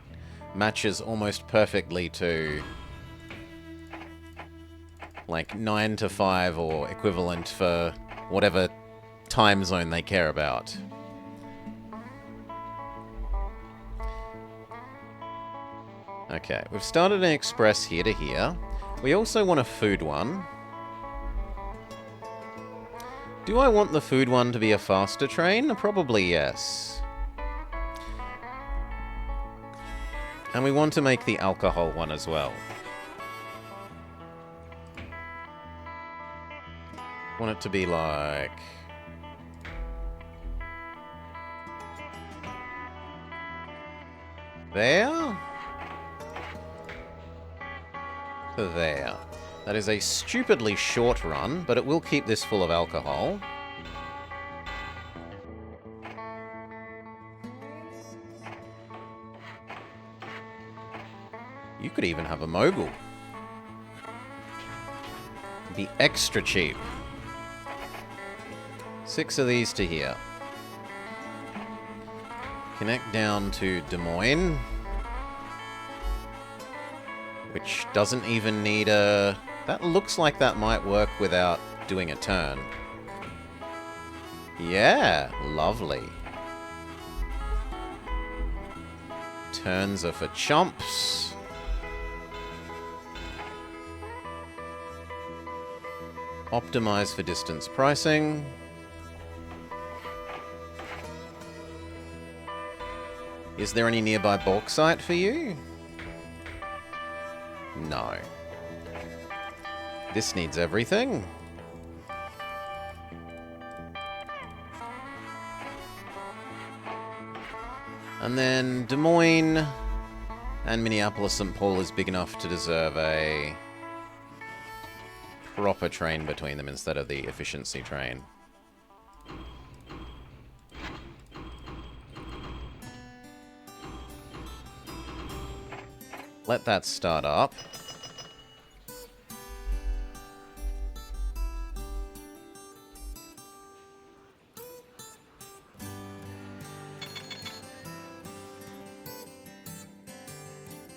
S1: matches almost perfectly to like 9 to 5 or equivalent for whatever time zone they care about. Okay, we've started an express here to here. We also want a food one. Do I want the food one to be a faster train? Probably yes. And we want to make the alcohol one as well. Want it to be like... there? There. That is a stupidly short run, but it will keep this full of alcohol. You could even have a mogul. Be extra cheap. 6 of these to here. Connect down to Des Moines. Which doesn't even need a... That looks like that might work without doing a turn. Yeah, lovely. Turns are for chumps. Optimize for distance pricing. Is there any nearby bauxite for you? No. This needs everything. And then Des Moines and Minneapolis-St. Paul is big enough to deserve a proper train between them instead of the efficiency train. Let that start up.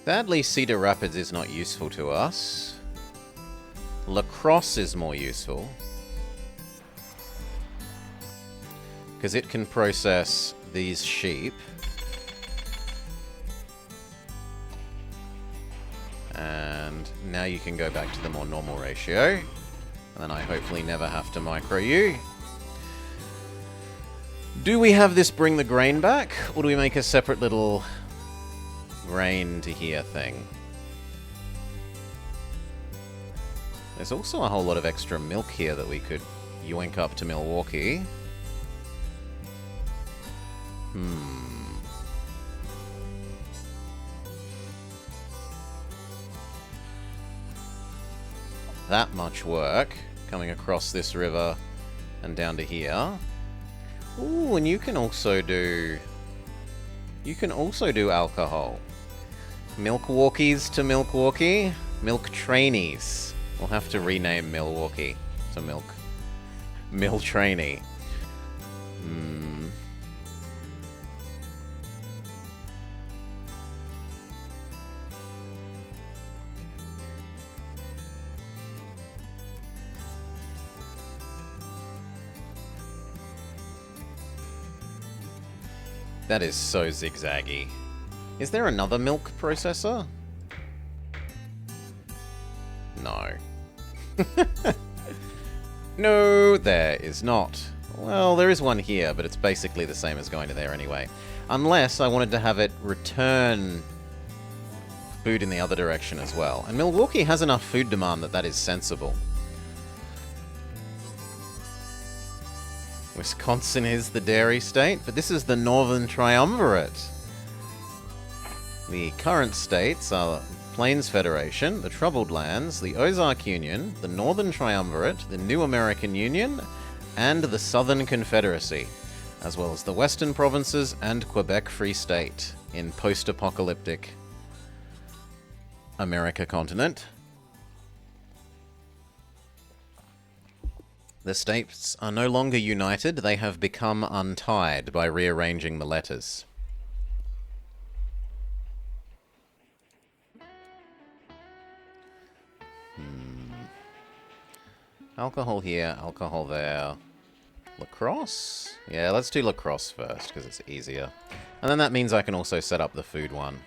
S1: Sadly, Cedar Rapids is not useful to us. La Crosse is more useful. Because it can process these sheep. And now you can go back to the more normal ratio. And then I hopefully never have to micro you. Do we have this bring the grain back? Or do we make a separate little grain to here thing? There's also a whole lot of extra milk here that we could yoink up to Milwaukee. that much work coming across this river and down to here. Ooh, and you can also do alcohol. Milwaukee's to Milwaukee. Milk Trainees. We'll have to rename Milwaukee to Mill Trainee. That is so zigzaggy. Is there another milk processor? No. No, there is not. Well, there is one here, but it's basically the same as going to there anyway. Unless I wanted to have it return food in the other direction as well. And Milwaukee has enough food demand that is sensible. Wisconsin is the dairy state, but this is the Northern Triumvirate. The current states are Plains Federation, the Troubled Lands, the Ozark Union, the Northern Triumvirate, the New American Union, and the Southern Confederacy, as well as the Western Provinces and Quebec Free State in post-apocalyptic America continent. The states are no longer united, they have become untied by rearranging the letters. Alcohol here, alcohol there. Lacrosse? Yeah, let's do lacrosse first, because it's easier. And then that means I can also set up the food one.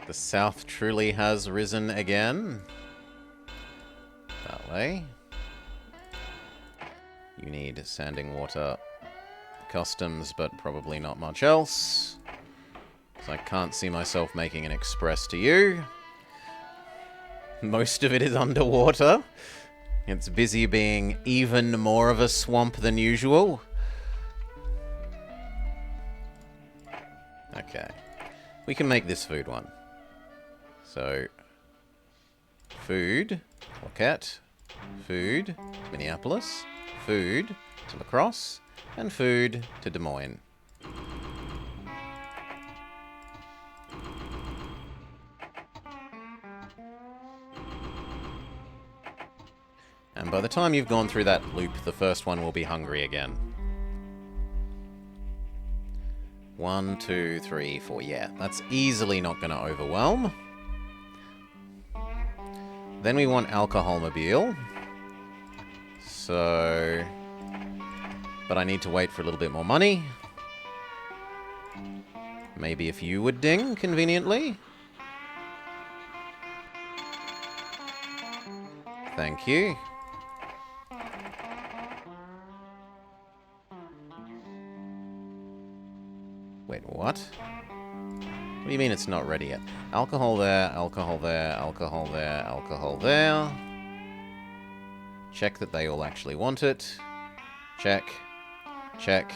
S1: The South truly has risen again. That way. You need sanding water, customs, but probably not much else. So I can't see myself making an express to you. Most of it is underwater. It's busy being even more of a swamp than usual. Okay. We can make this food one. So, food, Roquette, food, Minneapolis, food to La Crosse, and food to Des Moines. And by the time you've gone through that loop, the first one will be hungry again. 1, 2, 3, 4. Yeah, that's easily not going to overwhelm. Then we want Alcoholmobile. So... But I need to wait for a little bit more money. Maybe if you would ding, conveniently. Thank you. Wait, what? What do you mean it's not ready yet? Alcohol there, alcohol there, alcohol there, alcohol there. Check that they all actually want it. Check. Check.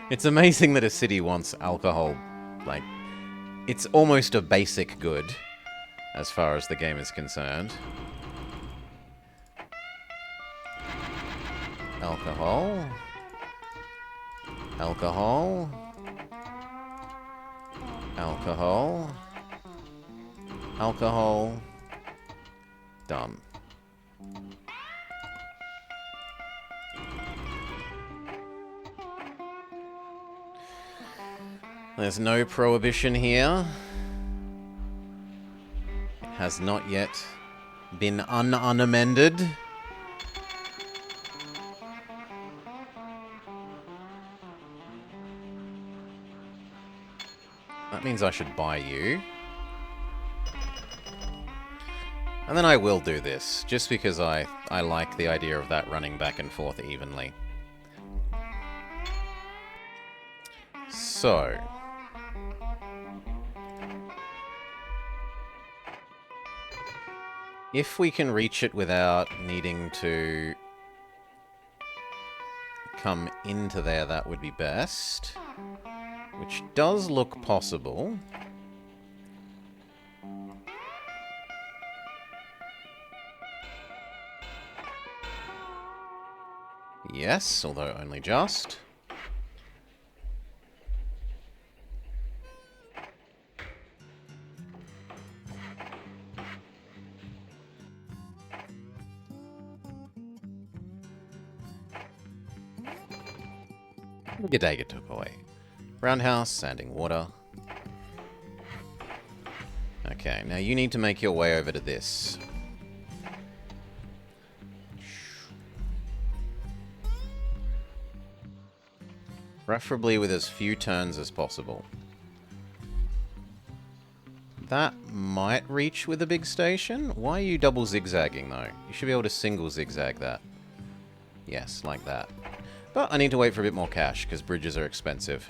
S1: It's amazing that a city wants alcohol. Like, it's almost a basic good, as far as the game is concerned. Alcohol. Alcohol. Alcohol. Alcohol. Done. There's no prohibition here. It has not yet been unamended. That means I should buy you. And then I will do this, just because I like the idea of that running back and forth evenly. So... if we can reach it without needing to come into there, that would be best. which does look possible. Yes, although only just. G'day, took away. Roundhouse, sanding water. Okay, now you need to make your way over to this. Preferably with as few turns as possible. That might reach with a big station. Why are you double zigzagging though? You should be able to single zigzag that. Yes, like that. But I need to wait for a bit more cash, because bridges are expensive.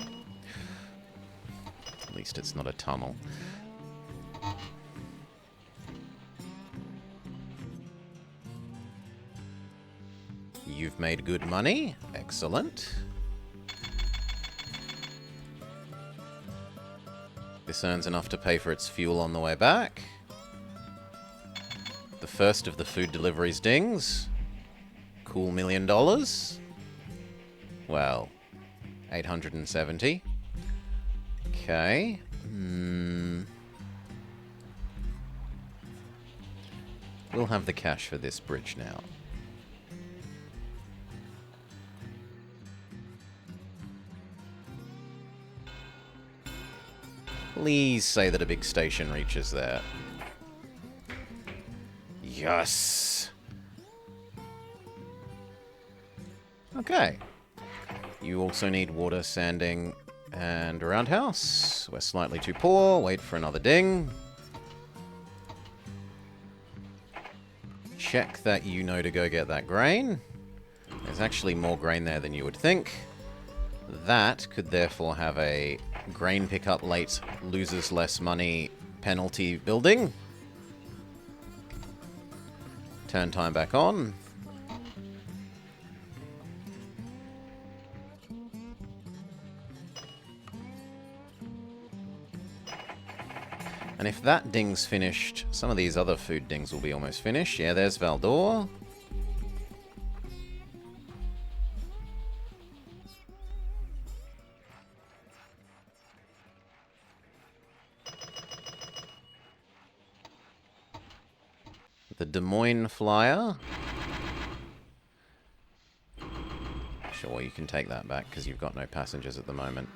S1: At least it's not a tunnel. You've made good money. Excellent. This earns enough to pay for its fuel on the way back. The first of the food deliveries dings. Cool $1 million. Well, 870. Okay. We'll have the cash for this bridge now. Please say that a big station reaches there. Yes! Okay. You also need water, sanding, and a roundhouse. We're slightly too poor. Wait for another ding. Check that you know to go get that grain. There's actually more grain there than you would think. That could therefore have a grain pickup late, loses less money penalty building. Turn time back on. And if that ding's finished, some of these other food dings will be almost finished. Yeah, there's Valdor. The Des Moines Flyer. Sure, you can take that back because you've got no passengers at the moment.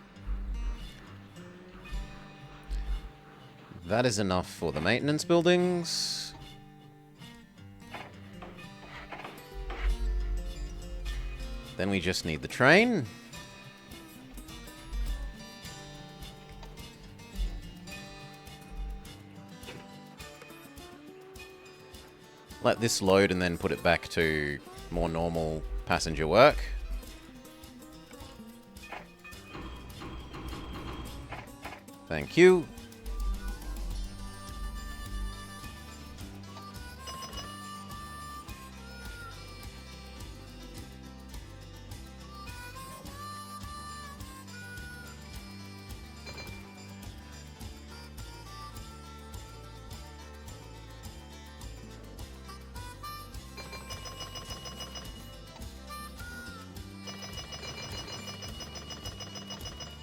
S1: That is enough for the maintenance buildings. Then we just need the train. Let this load and then put it back to more normal passenger work. Thank you.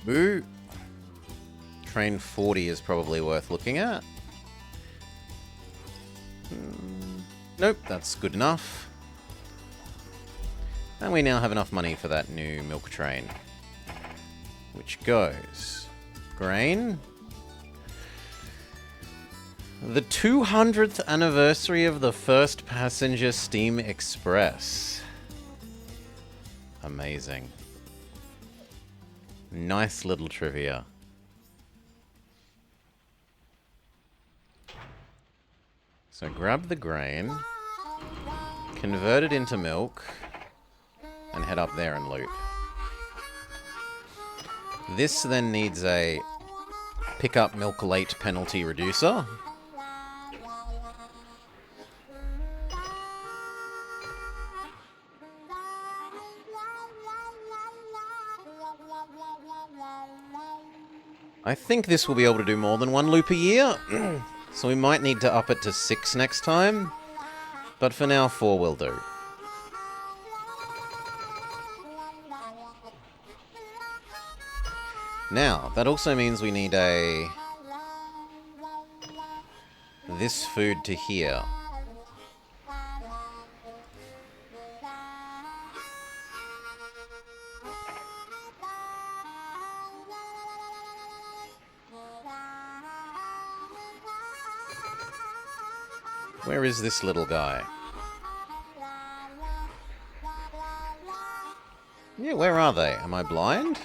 S1: Boo. Train 40 is probably worth looking at. Nope, that's good enough. And we now have enough money for that new milk train. Which goes... grain. The 200th anniversary of the first passenger steam express. Amazing. Nice little trivia. So grab the grain, convert it into milk, and head up there and loop. This then needs a pick up milk late penalty reducer. I think this will be able to do more than 1 loop a year, so we might need to up it to 6 next time, but for now 4 will do. Now, that also means we need this food to here. Where is this little guy? Yeah, where are they? Am I blind?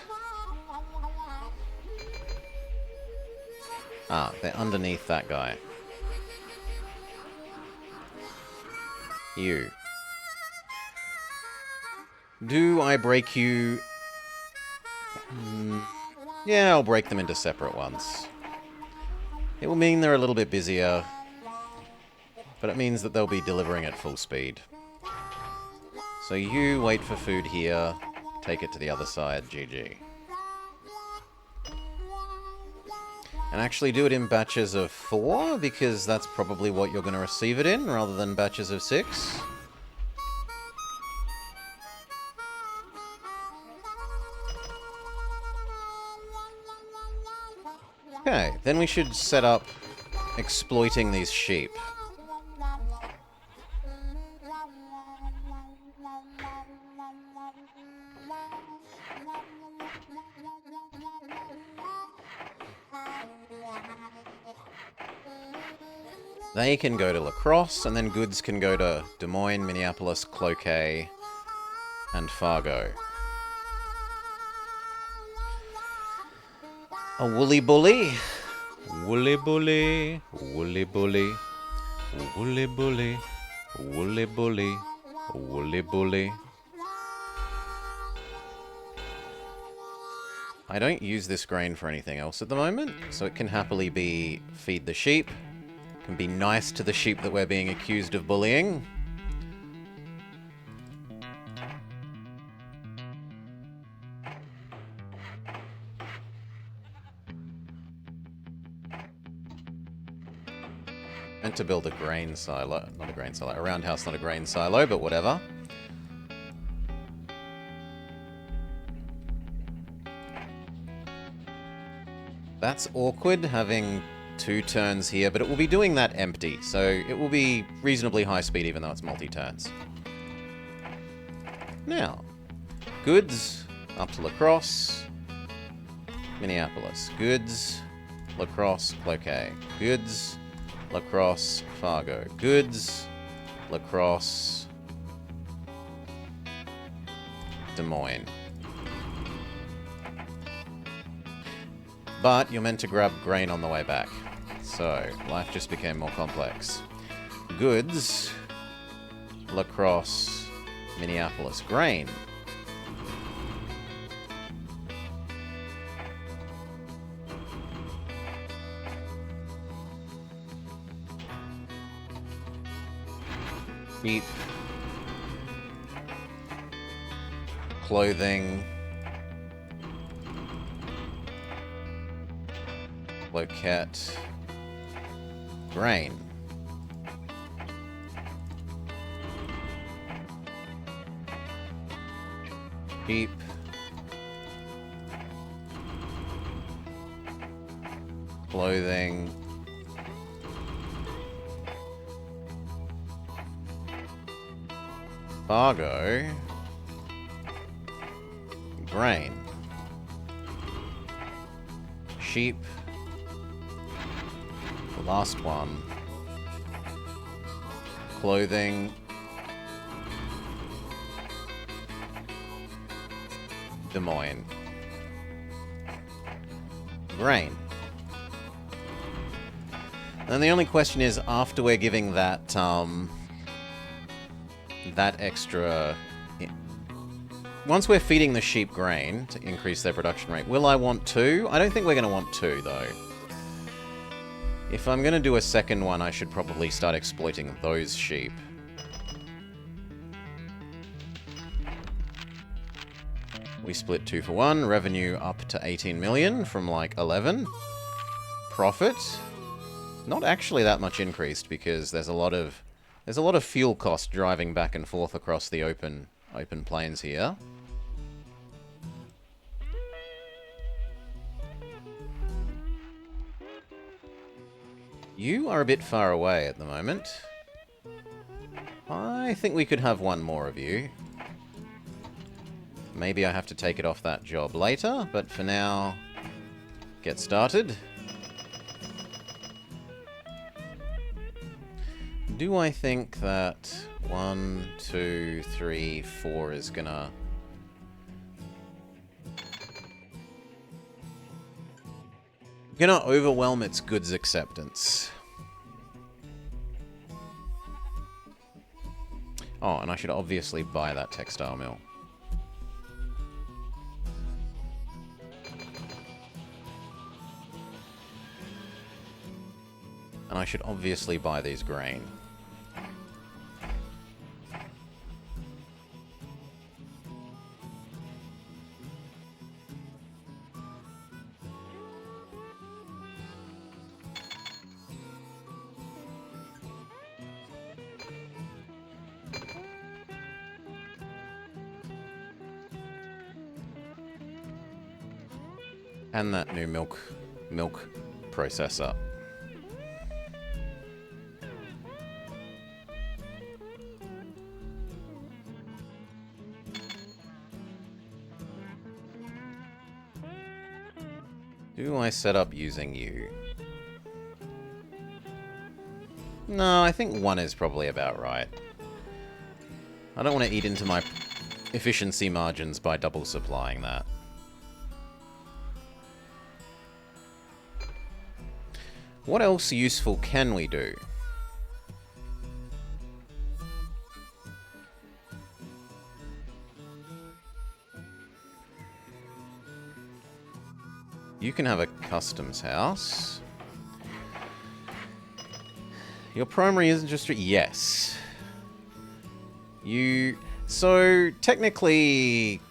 S1: Ah, they're underneath that guy. You. Do I break you? Yeah, I'll break them into separate ones. It will mean they're a little bit busier, but it means that they'll be delivering at full speed. So you wait for food here, take it to the other side, GG. And actually do it in batches of 4, because that's probably what you're going to receive it in, rather than batches of 6. Okay, then we should set up exploiting these sheep. They can go to La Crosse, and then goods can go to Des Moines, Minneapolis, Cloquet, and Fargo. A woolly bully. Woolly bully. Woolly bully. Woolly bully. Woolly bully. Woolly bully. I don't use this grain for anything else at the moment, so it can happily be feed the sheep. Can be nice to the sheep that we're being accused of bullying. Meant to build a grain silo. Not a grain silo. A roundhouse, not a grain silo, but whatever. That's awkward, having 2 turns here, but it will be doing that empty, so it will be reasonably high speed even though it's multi-turns. Now, goods, up to La Crosse, Minneapolis. Goods, La Crosse, Cloquet. Goods, La Crosse, Fargo. Goods, La Crosse, Des Moines. But you're meant to grab grain on the way back. So, life just became more complex. Goods, La Crosse, Minneapolis. Grain. Sheep. Clothing. Loquette. Grain. Sheep. Clothing. Fargo. Grain. Sheep. The last one. Clothing. Des Moines. Grain. And the only question is, after we're giving that, that extra... Once we're feeding the sheep grain to increase their production rate, will I want 2? I don't think we're going to want 2, though. If I'm going to do a second one, I should probably start exploiting those sheep. We split 2 for 1. Revenue up to 18 million from like 11. Profit, not actually that much increased because there's a lot of fuel cost driving back and forth across the open plains here. You are a bit far away at the moment. I think we could have one more of you. Maybe I have to take it off that job later, but for now, get started. Do I think that 1, 2, 3, 4 is gonna... gonna overwhelm its goods acceptance? Oh, and I should obviously buy that textile mill. And I should obviously buy these grain. And that new milk processor. Do I set up using you? No, I think 1 is probably about right. I don't want to eat into my efficiency margins by double supplying that. What else useful can we do? You can have a customs house. Your primary industry, yes. You... So, technically...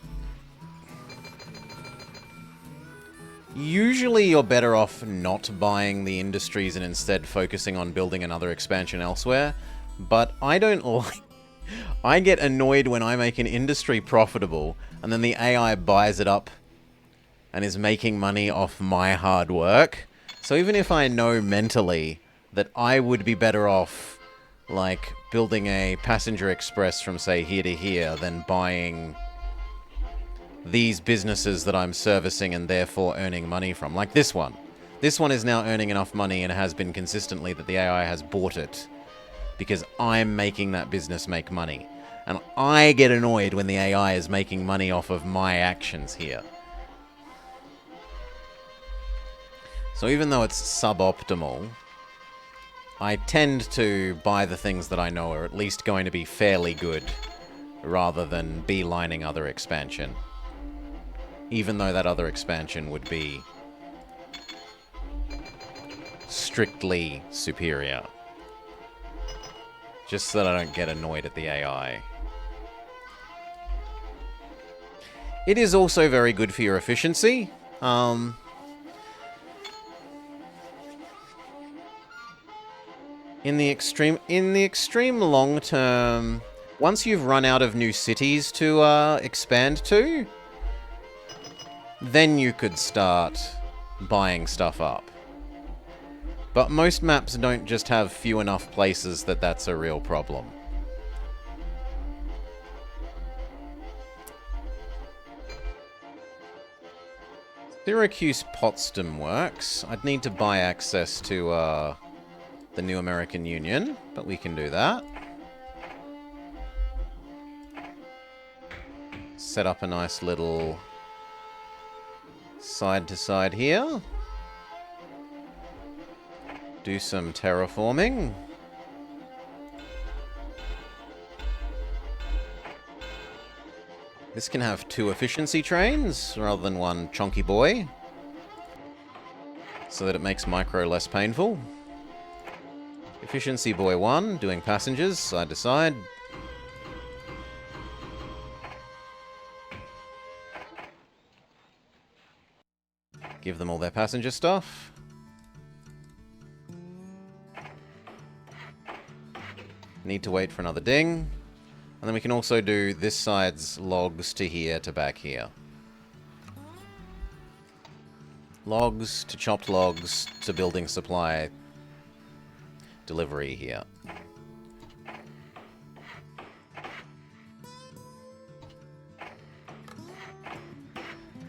S1: Usually you're better off not buying the industries and instead focusing on building another expansion elsewhere. But I don't like... I get annoyed when I make an industry profitable and then the AI buys it up and is making money off my hard work. So even if I know mentally that I would be better off, like, building a passenger express from, say, here to here than buying these businesses that I'm servicing and therefore earning money from. Like this one. This one is now earning enough money and has been consistently that the AI has bought it because I'm making that business make money. And I get annoyed when the AI is making money off of my actions here. So even though it's suboptimal, I tend to buy the things that I know are at least going to be fairly good rather than beelining other expansion. Even though that other expansion would be strictly superior. Just so that I don't get annoyed at the AI. It is also very good for your efficiency. In the extreme long term, once you've run out of new cities to expand to, then you could start buying stuff up. But most maps don't just have few enough places that that's a real problem. Syracuse Potsdam works. I'd need to buy access to the New American Union, but we can do that. Set up a nice little side to side here. Do some terraforming. This can have 2 efficiency trains rather than one chunky boy, so that it makes micro less painful. Efficiency boy 1, doing passengers, side to side. Give them all their passenger stuff. Need to wait for another ding. And then we can also do this side's logs to here to back here. Logs to chopped logs to building supply delivery here.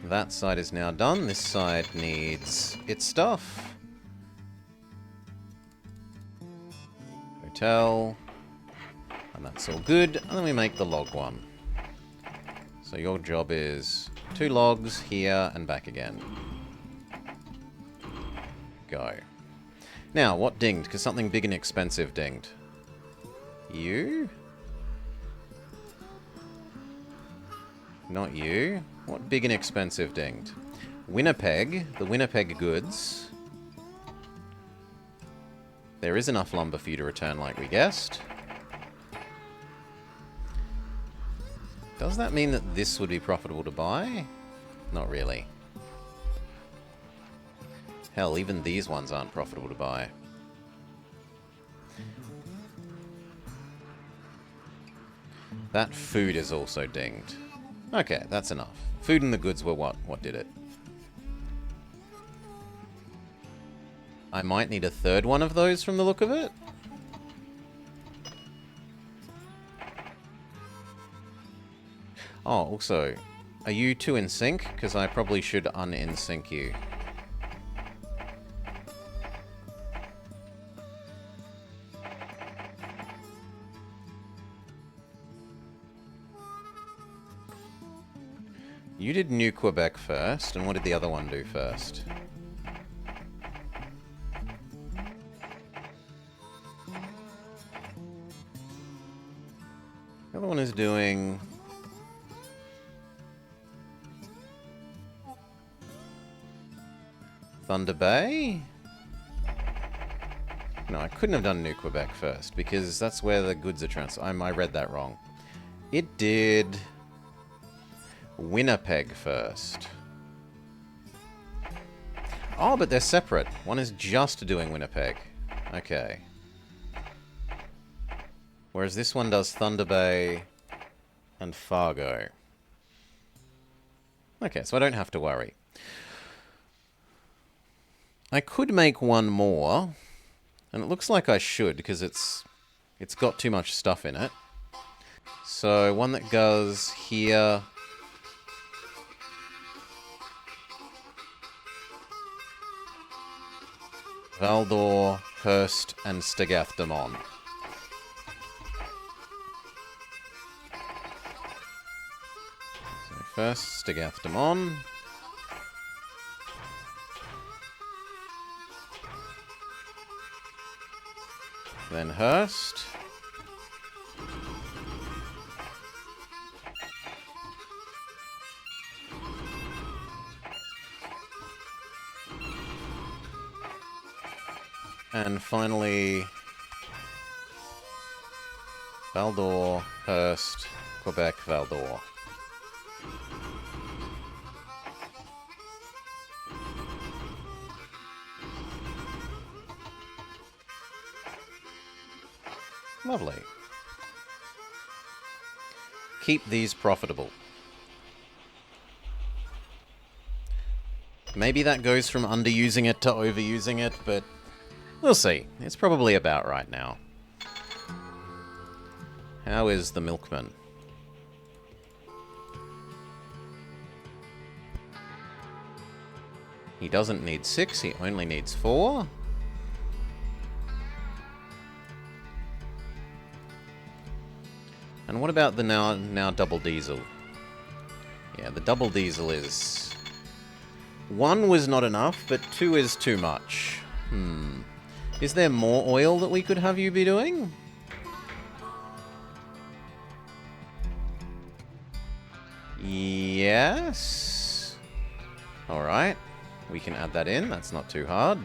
S1: That side is now done. This side needs its stuff. Hotel. And that's all good. And then we make the log one. So your job is 2 logs here and back again. Go. Now, what dinged? Because something big and expensive dinged. You? Not you. What big and expensive dinged? Winnipeg. The Winnipeg goods. There is enough lumber for you to return like we guessed. Does that mean that this would be profitable to buy? Not really. Hell, even these ones aren't profitable to buy. That food is also dinged. Okay, that's enough. Food and the goods were what? What did it? I might need a third one of those from the look of it. Oh, also, are you 2 in sync? Because I probably should un-in sync you. You did New Quebec first, and what did the other one do first? The other one is doing... Thunder Bay? No, I couldn't have done New Quebec first, because that's where the goods are transferred. I read that wrong. It did... Winnipeg first. Oh, but they're separate. One is just doing Winnipeg. Okay. Whereas this one does Thunder Bay and Fargo. Okay, so I don't have to worry. I could make one more, and it looks like I should, because it's got too much stuff in it. So, one that goes here... Valdor, Hurst, and Stagath-Damon. So first, Stagath-Damon. Then Hurst. And finally, Valdor, Hurst, Quebec, Valdor. Lovely. Keep these profitable. Maybe that goes from underusing it to overusing it, but we'll see. It's probably about right now. How is the milkman? He doesn't need 6, he only needs 4. And what about the now double diesel? Yeah, the double diesel is... 1 was not enough, but 2 is too much. Is there more oil that we could have you be doing? Yes. Alright. We can add that in. That's not too hard.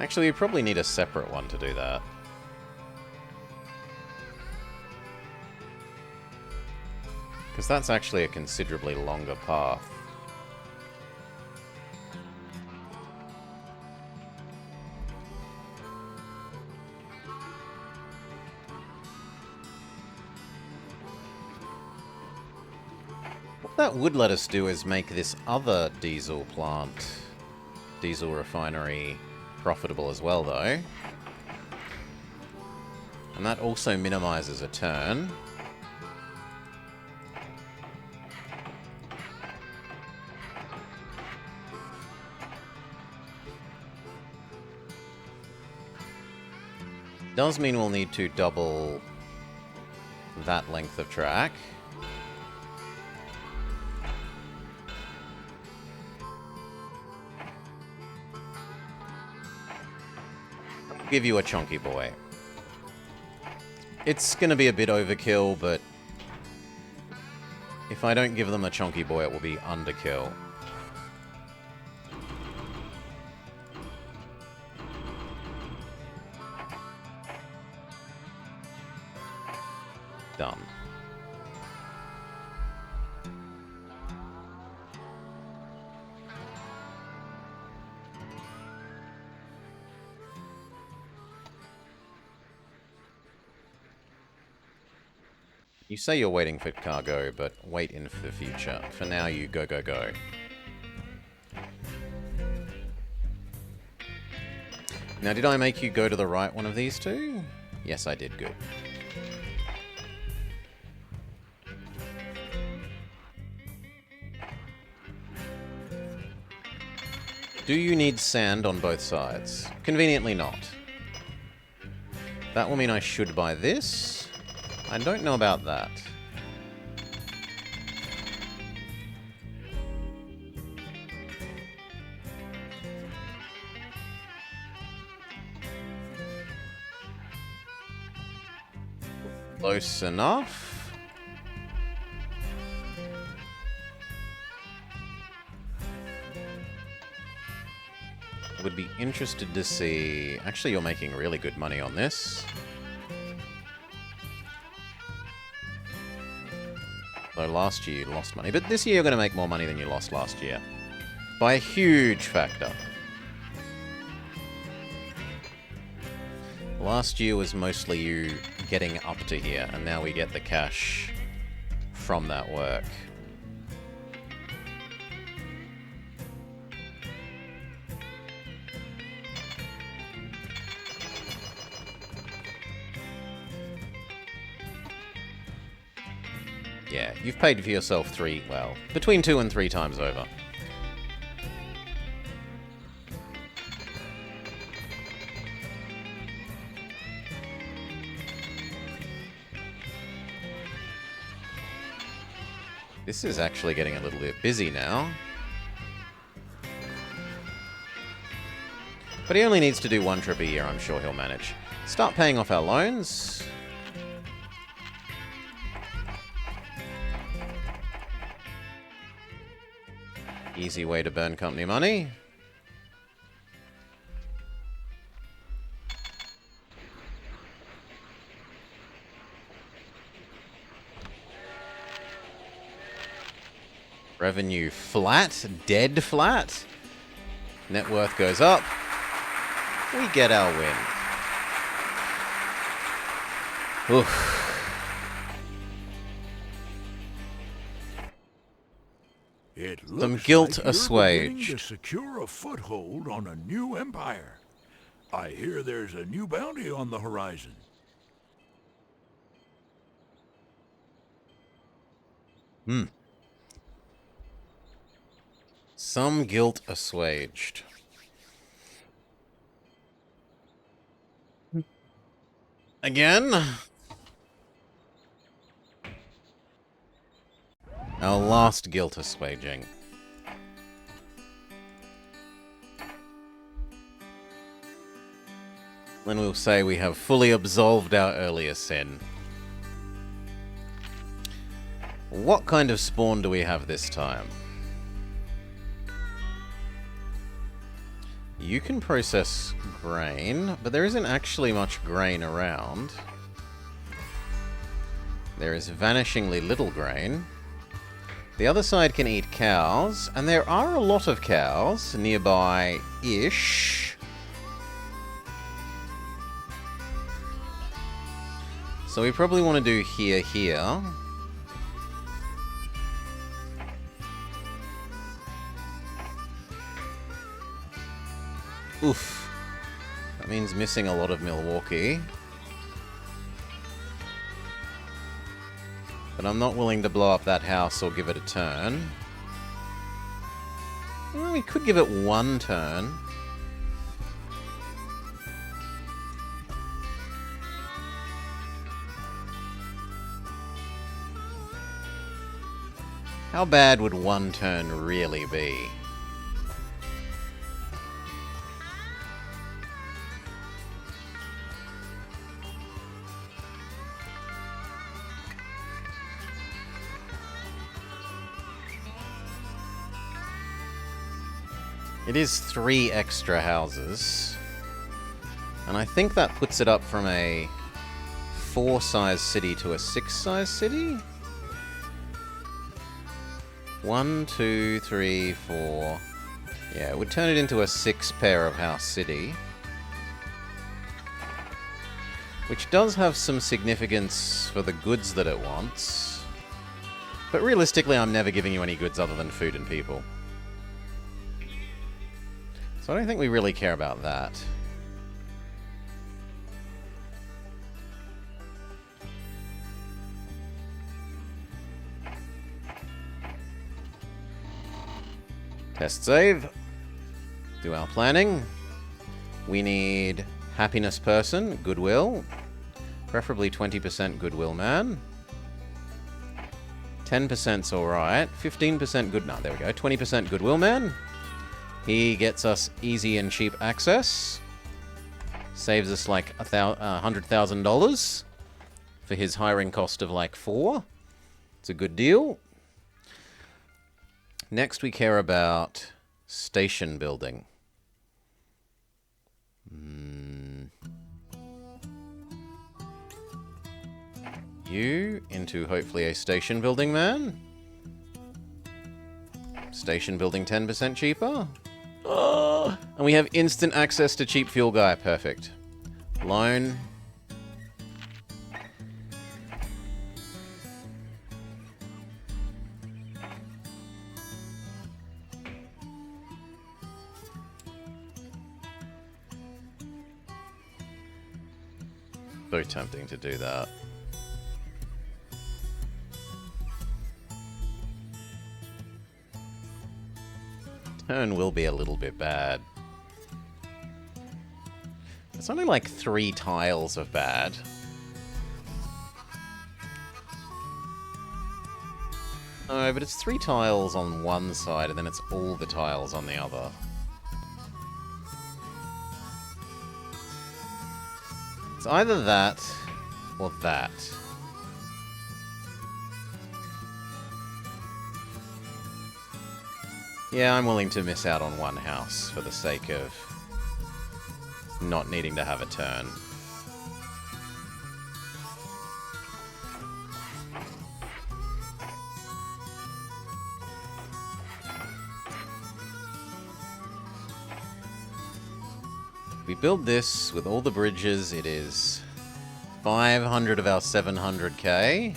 S1: Actually, you probably need a separate one to do that. Because that's actually a considerably longer path. What that would let us do is make this other diesel plant, diesel refinery, profitable as well, though. And that also minimizes a turn. Does mean we'll need to double that length of track. I'll give you a chunky boy. It's gonna be a bit overkill, but if I don't give them a chunky boy, it will be underkill. Done. You say you're waiting for cargo, but wait in for the future. For now, you go, go, go. Now, did I make you go to the right one of these two? Yes, I did. Good. Do you need sand on both sides? Conveniently not. That will mean I should buy this. I don't know about that. Close enough. Would be interested to see... Actually, you're making really good money on this. Though last year you lost money. But this year you're going to make more money than you lost last year. By a huge factor. Last year was mostly you getting up to here, and now we get the cash from that work. Yeah, you've paid for yourself between 2 and 3 times over. This is actually getting a little bit busy now. But he only needs to do 1 trip a year, I'm sure he'll manage. Start paying off our loans. Easy way to burn company money. Revenue flat, dead flat. Net worth goes up. We get our win. Oof.
S2: It looks
S1: Some guilt
S2: like you're
S1: assuaged.
S2: beginning to secure a foothold on a new empire. I hear there's a new bounty on the horizon.
S1: Some guilt assuaged. Again? Our last guilt assuaging. Then we'll say we have fully absolved our earlier sin. What kind of spawn do we have this time? You can process grain, but there isn't actually much grain around. There is vanishingly little grain. The other side can eat cows, and there are a lot of cows nearby-ish. So we probably want to do here. Oof. That means missing a lot of Milwaukee. But I'm not willing to blow up that house or give it a turn. Well, we could give it one turn. How bad would one turn really be? It is 3 extra houses. And I think that puts it up from a 4-size city to a 6-size city? 1, 2, 3, 4. Yeah, it would turn it into a 6-pair of house city. Which does have some significance for the goods that it wants. But realistically, I'm never giving you any goods other than food and people. So I don't think we really care about that. Test save. Do our planning. We need happiness person, goodwill. Preferably 20% goodwill man. 10%'s alright. 15% good... No, there we go. 20% goodwill man. He gets us easy and cheap access. Saves us like $100,000 for his hiring cost of like 4. It's a good deal. Next we care about station building. You into hopefully a station building man. Station building 10% cheaper. And we have instant access to cheap fuel guy. Perfect. Loan. So tempting to do that. Turn will be a little bit bad. It's only like 3 tiles of bad. No, but it's 3 tiles on one side and then it's all the tiles on the other. It's either that or that. Yeah, I'm willing to miss out on one house for the sake of not needing to have a turn. We build this with all the bridges. It is 500 of our 700k.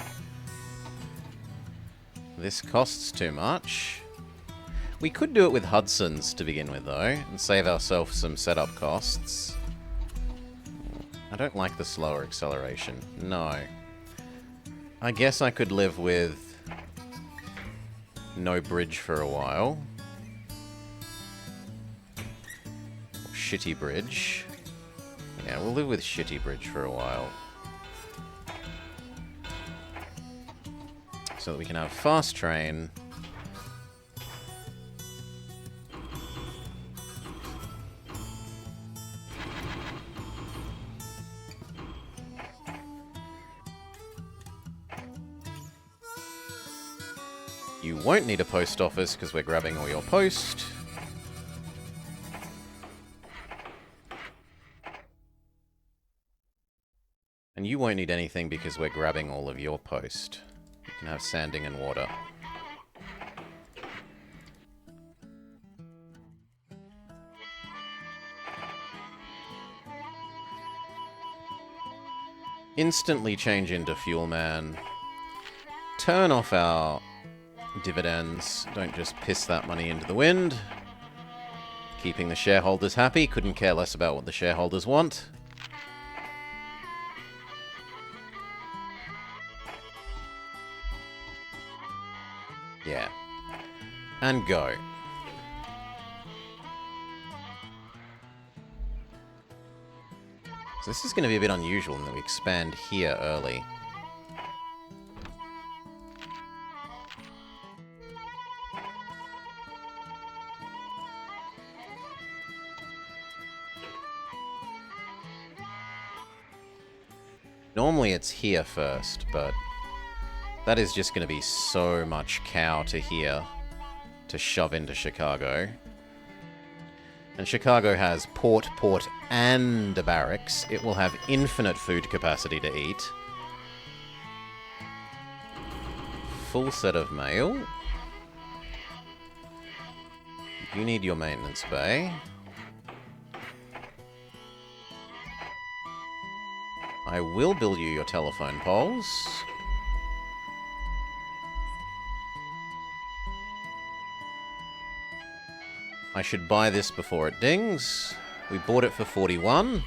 S1: This costs too much. We could do it with Hudson's to begin with, though, and save ourselves some setup costs. I don't like the slower acceleration. No. I guess I could live with no bridge for a while. Or shitty bridge. Yeah, we'll live with shitty bridge for a while. So that we can have fast train. You won't need a post office because we're grabbing all your post. won't need anything because we're grabbing all of your post. You can have sanding and water. Instantly change into Fuel Man. Turn off our dividends. Don't just piss that money into the wind. Keeping the shareholders happy. Couldn't care less about what the shareholders want. Yeah. And go. So this is going to be a bit unusual in that we expand here early. Normally it's here first, but that is just going to be so much cow to here to shove into Chicago. And Chicago has port, and a barracks. It will have infinite food capacity to eat. Full set of mail. You need your maintenance bay. I will build you your telephone poles. I should buy this before it dings. We bought it for 41.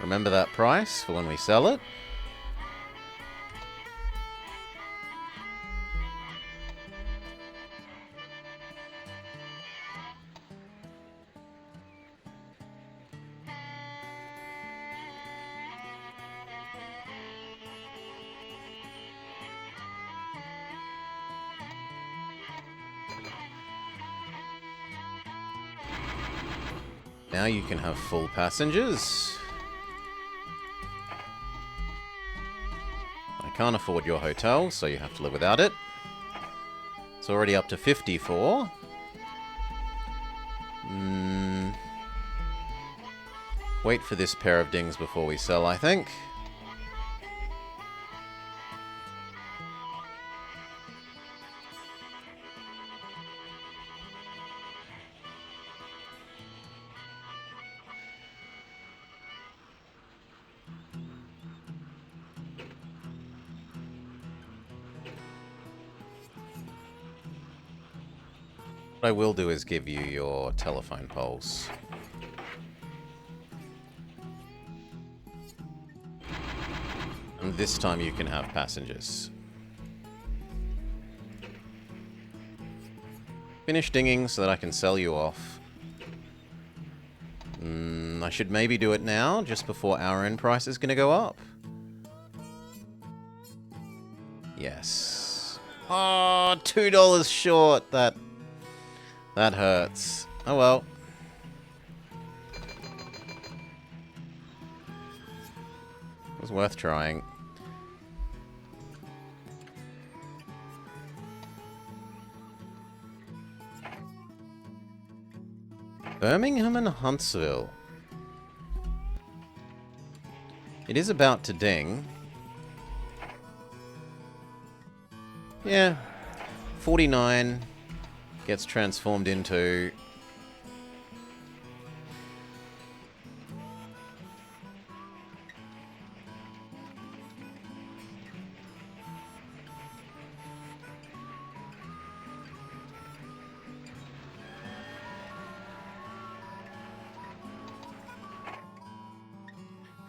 S1: Remember that price for when we sell it. Now you can have full passengers. I can't afford your hotel, so you have to live without it. It's already up to 54. Wait for this pair of dings before we sell, I think. What I will do is give you your telephone poles. And this time you can have passengers. Finish dinging so that I can sell you off. I should maybe do it now, just before our own price is going to go up. Yes. Oh, $2 short. That hurts. Oh well. It was worth trying. Birmingham and Huntsville. It is about to ding. Yeah. 49 gets transformed into...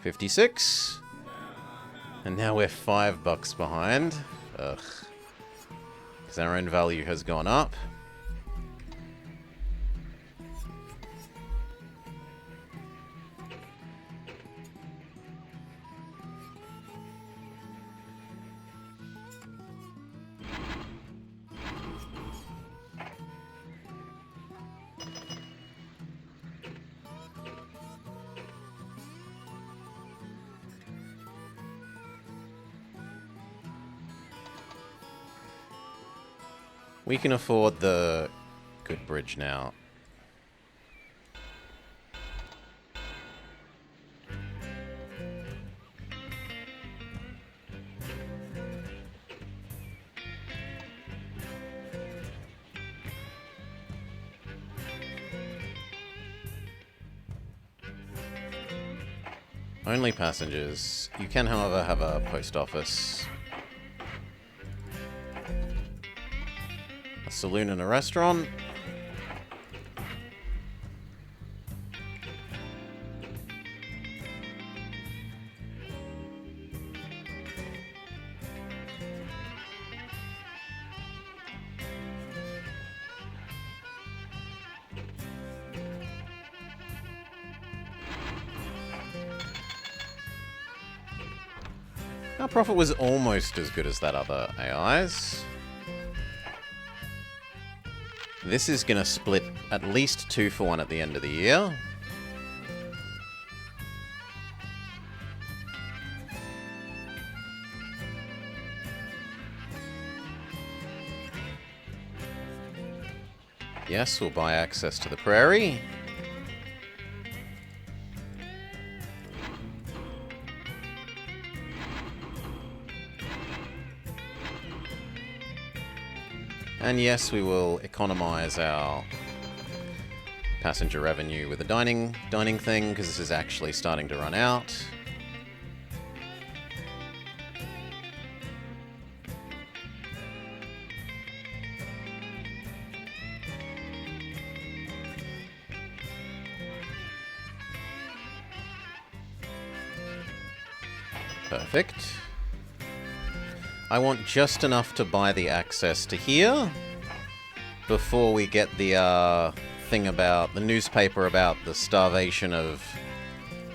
S1: $56. And now we're $5 behind. Ugh. Because our own value has gone up. We can afford the good bridge now. Only passengers. You can, however, have a post office, a saloon and a restaurant. Our profit was almost as good as that other AI's. This is going to split at least 2 for 1 at the end of the year. Yes, we'll buy access to the prairie. And yes, we will economize our passenger revenue with the dining thing, because this is actually starting to run out. Perfect. I want just enough to buy the access to here before we get the thing about the newspaper about the starvation of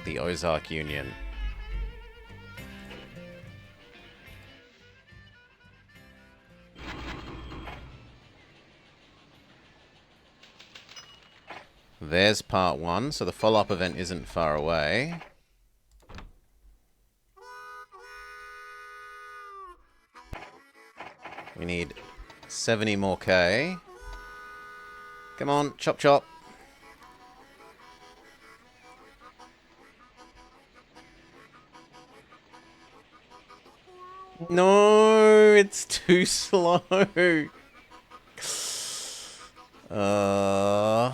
S1: the Ozark Union. There's part 1, so the follow-up event isn't far away. We need 70 more K. Come on, chop chop. No, it's too slow. How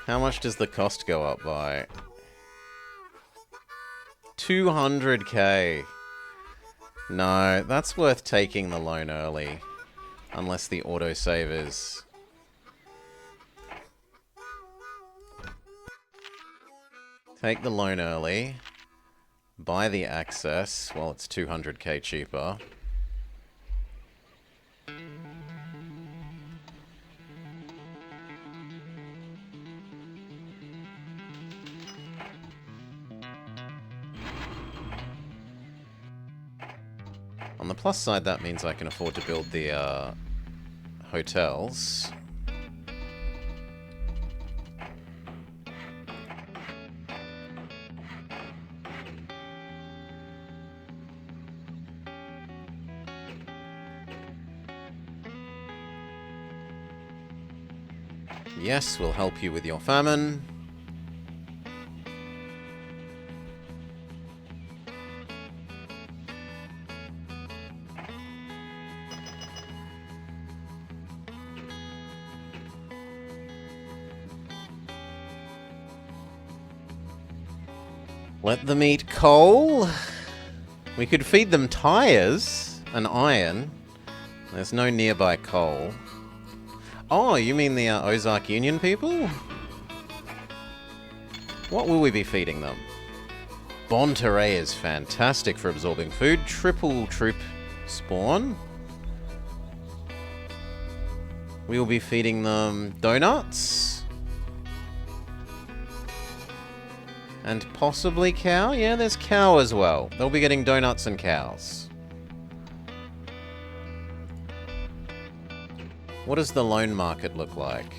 S1: much does the cost go up by? 200K. No, that's worth taking the loan early. Unless the autosave is... Take the loan early. Buy the access while it's 200K cheaper. On the plus side, that means I can afford to build the hotels. Yes, we'll help you with your famine. Let them eat coal. We could feed them tires and iron. There's no nearby coal. Oh, you mean the Ozark Union people? What will we be feeding them? Bonterey is fantastic for absorbing food. Triple troop spawn. We will be feeding them donuts. And possibly cow? Yeah, there's cow as well. They'll be getting donuts and cows. What does the loan market look like?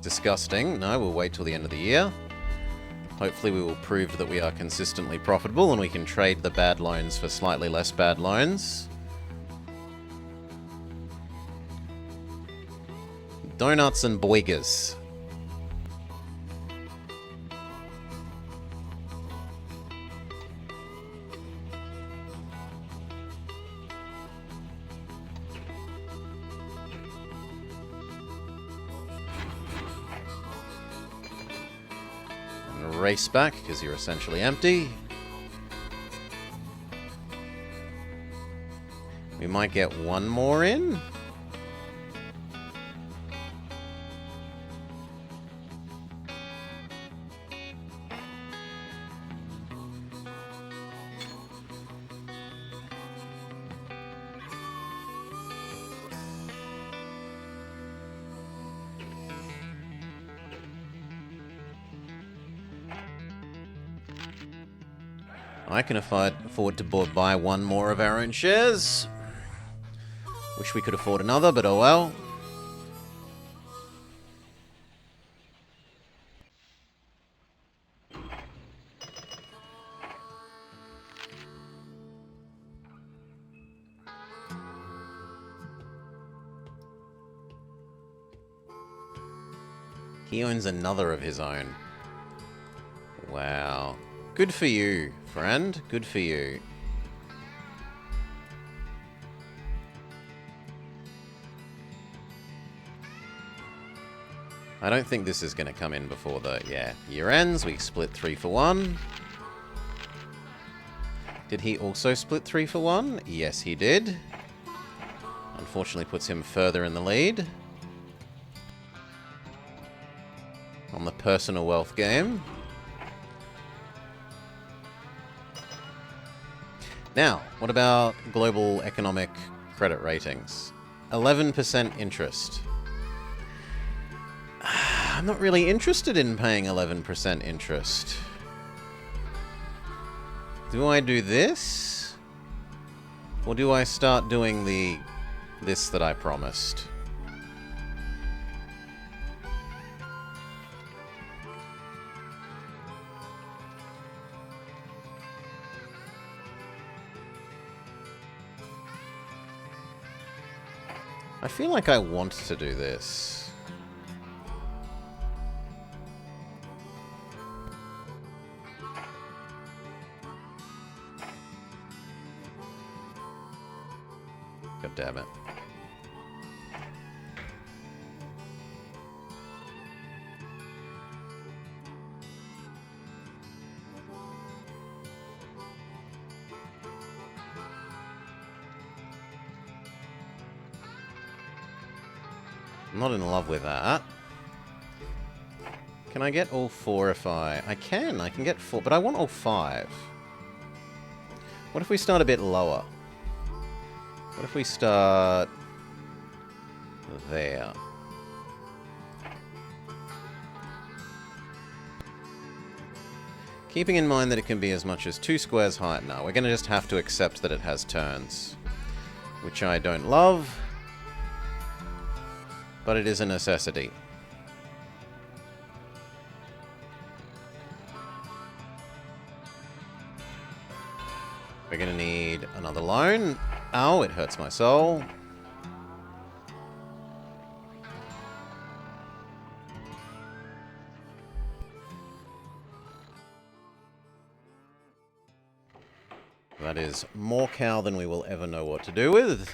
S1: Disgusting. No, we'll wait till the end of the year. Hopefully we will prove that we are consistently profitable and we can trade the bad loans for slightly less bad loans. Donuts and boigas. race back, because you're essentially empty. We might get one more in. I can afford to buy one more of our own shares. Wish we could afford another, but oh well. He owns another of his own. Wow. Good for you, friend. Good for you. I don't think this is going to come in before the, year ends. We split 3 for 1. Did he also split 3 for 1? Yes, he did. Unfortunately puts him further in the lead. On the personal wealth game. Now, what about global economic credit ratings? 11% interest. I'm not really interested in paying 11% interest. Do I do this? Or do I start doing this that I promised? I feel like I want to do this. God damn it. I'm not in love with that. Can I get all 4 if I can get 4, but I want all 5. What if we start a bit lower? What if we start there? Keeping in mind that it can be as much as 2 squares height. No, we're going to just have to accept that it has turns, which I don't love. But it is a necessity. We're going to need another loan. Ow, it hurts my soul. That is more cow than we will ever know what to do with.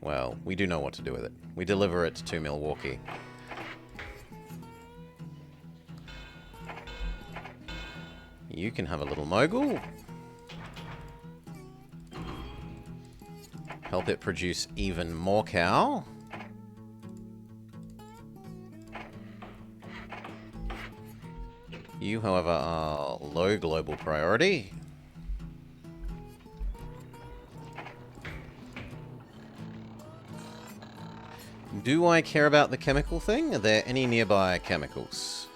S1: Well, we do know what to do with it. We deliver it to Milwaukee. You can have a little mogul. Help it produce even more cow. You, however, are low global priority. Do I care about the chemical thing? Are there any nearby chemicals?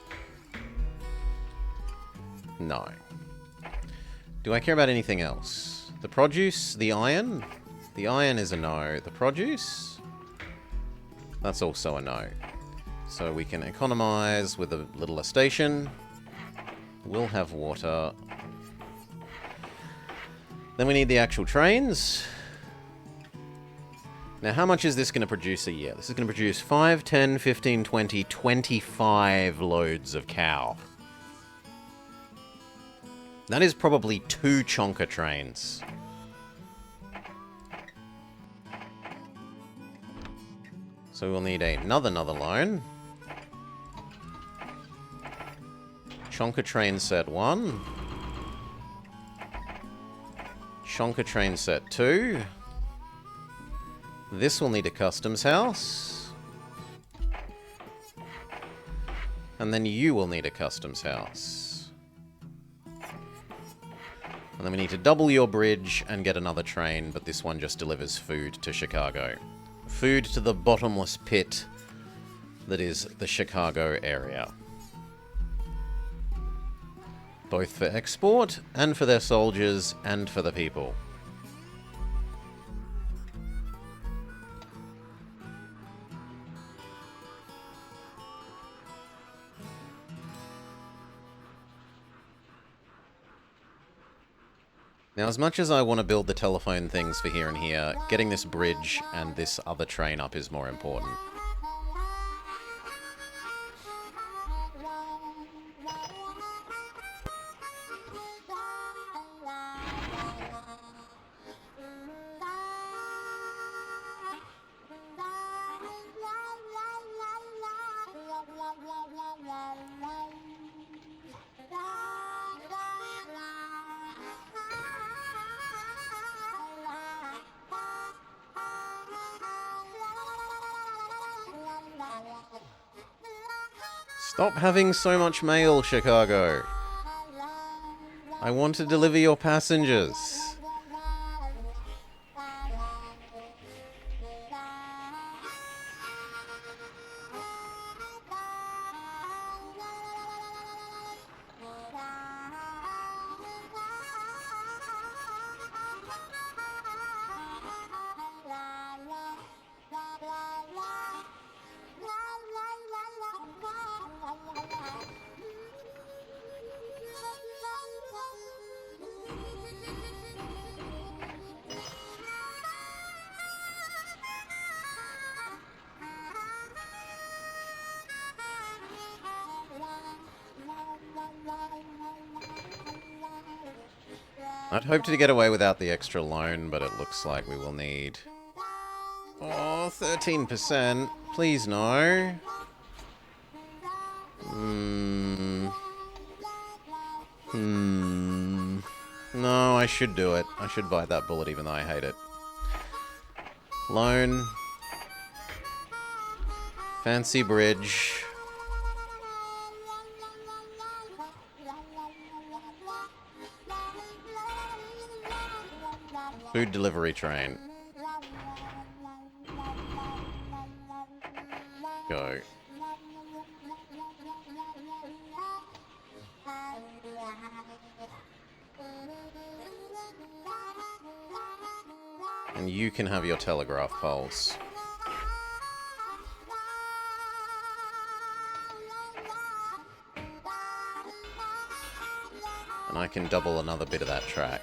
S1: No. Do I care about anything else? The produce? The iron? The iron is a no. The produce? That's also a no. So we can economize with a little station. We'll have water. Then we need the actual trains. Now, how much is this going to produce a year? This is going to produce 5, 10, 15, 20, 25 loads of cow. That is probably 2 chonker trains. So we'll need another loan. Shonka train set 1. Shonka train set 2. This will need a customs house. And then you will need a customs house. And then we need to double your bridge and get another train, but this one just delivers food to Chicago. Food to the bottomless pit that is the Chicago area. Both for export, and for their soldiers, and for the people. Now, as much as I want to build the telephone things for here and here, getting this bridge and this other train up is more important. Stop having so much mail, Chicago. I want to deliver your passengers. I'd hoped to get away without the extra loan, but it looks like we will need... Oh, 13%. Please, no. No, I should do it. I should bite that bullet even though I hate it. Loan. Fancy bridge. Food delivery train. Go. And you can have your telegraph poles. And I can double another bit of that track.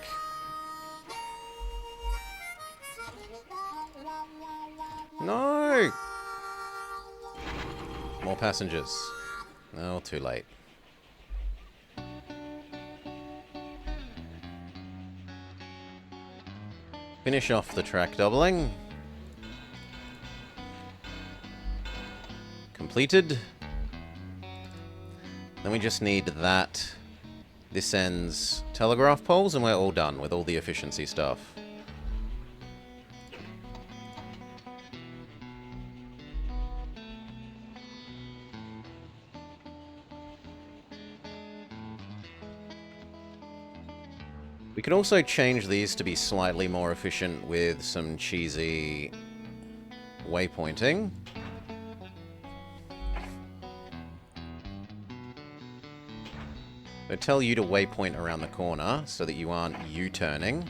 S1: No! More passengers. Oh, too late. Finish off the track doubling. Completed. Then we just need that. This ends telegraph poles and we're all done with all the efficiency stuff. We could also change these to be slightly more efficient with some cheesy waypointing. So tell you to waypoint around the corner so that you aren't U-turning.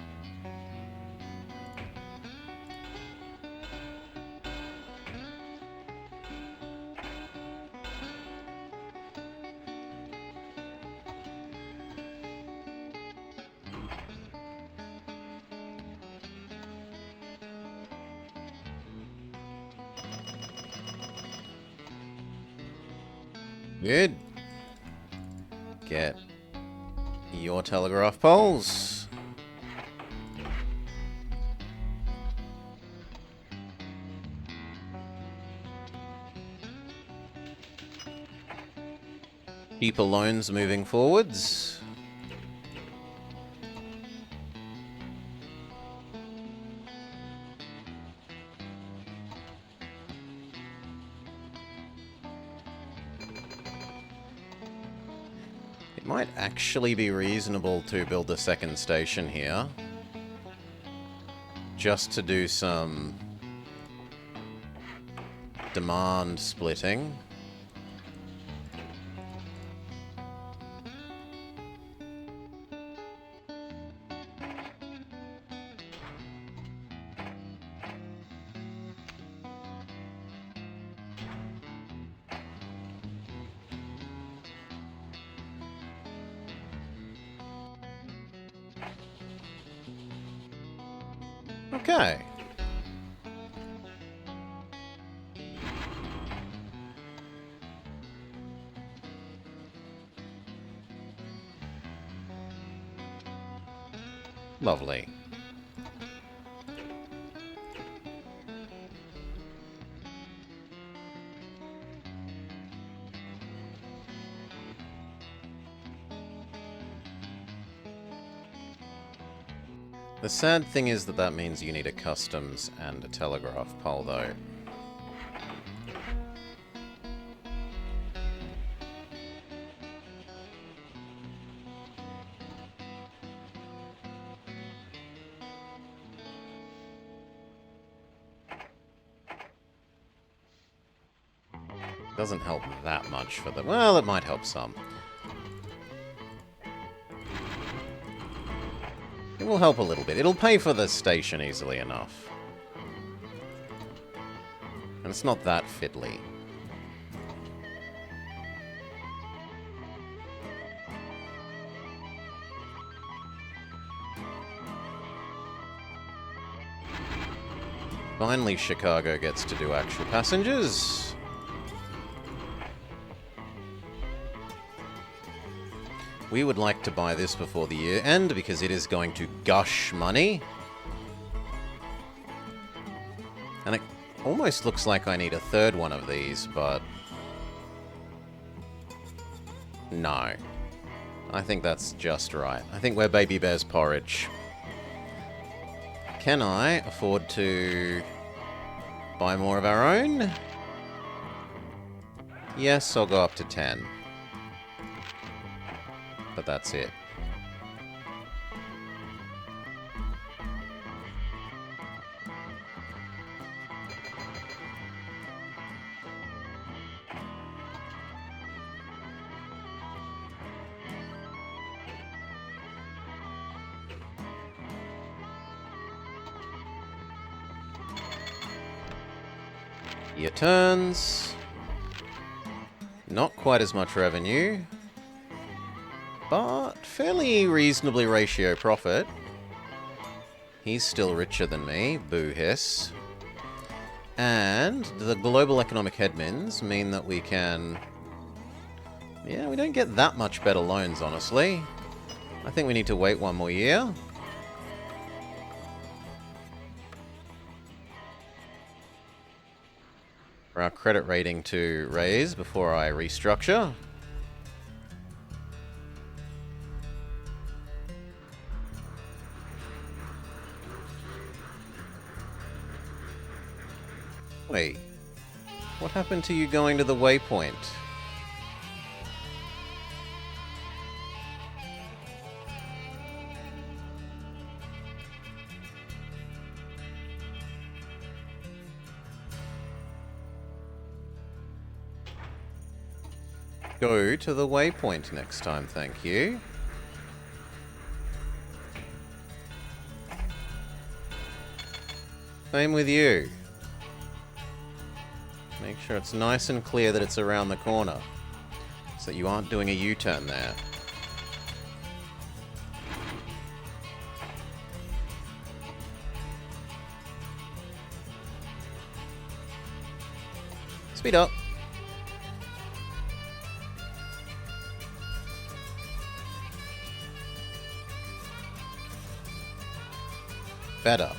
S1: Good. Get your telegraph poles. cheaper loans moving forwards. It might actually be reasonable to build a second station here, just to do some demand splitting. Okay. Lovely. The sad thing is that means you need a customs and a telegraph pole, though. Doesn't help that much for them. Well, it might help some. It will help a little bit. It'll pay for the station easily enough. And it's not that fiddly. Finally, Chicago gets to do actual passengers. We would like to buy this before the year end because it is going to gush money. And it almost looks like I need a third one of these, but no. I think that's just right. I think we're baby bear's porridge. Can I afford to buy more of our own? Yes, I'll go up to 10. But that's it. Year turns. Not quite as much revenue, but fairly reasonably ratio profit. He's still richer than me, boo hiss. And the global economic headwinds mean that we can... Yeah, we don't get that much better loans, honestly. I think we need to wait one more year. For our credit rating to raise before I restructure. Wait, what happened to you going to the waypoint? Go to the waypoint next time, thank you. Same with you. Make sure it's nice and clear that it's around the corner, so that you aren't doing a U-turn there. Speed up. Better.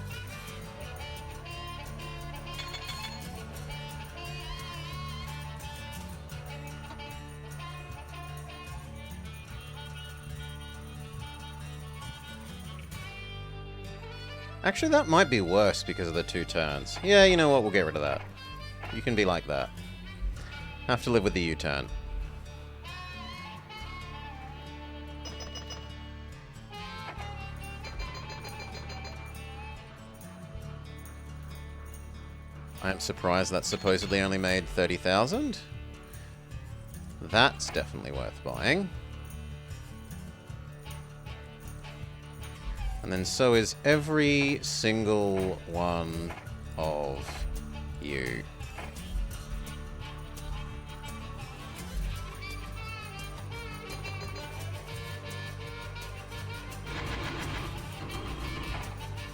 S1: Actually, that might be worse because of the 2 turns. Yeah, you know what? We'll get rid of that. You can be like that. Have to live with the U-turn. I am surprised that supposedly only made 30,000. That's definitely worth buying. And then so is every single one of you.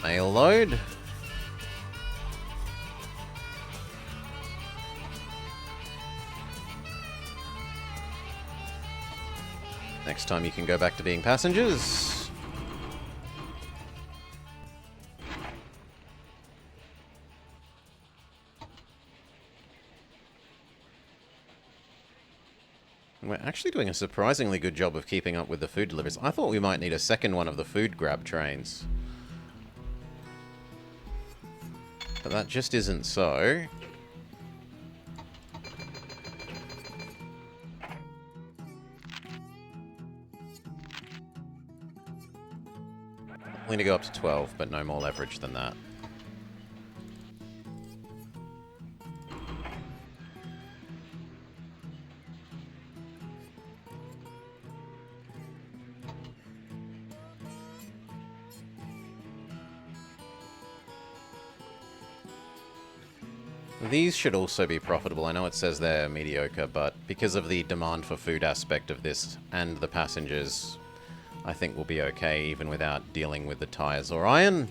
S1: Mail load. Next time you can go back to being passengers. We're actually doing a surprisingly good job of keeping up with the food deliveries. I thought we might need a second one of the food grab trains. But that just isn't so. Only to go up to 12, but no more leverage than that. These should also be profitable. I know it says they're mediocre, but because of the demand for food aspect of this and the passengers, I think we'll be okay even without dealing with the tires or iron.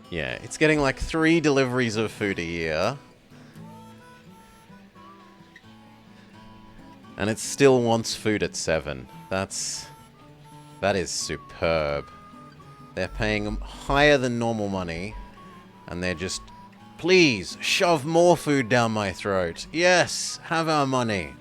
S1: Yeah, it's getting like 3 deliveries of food a year. And it still wants food at 7. That is superb. They're paying higher than normal money. And they're just, please, shove more food down my throat. Yes, have our money.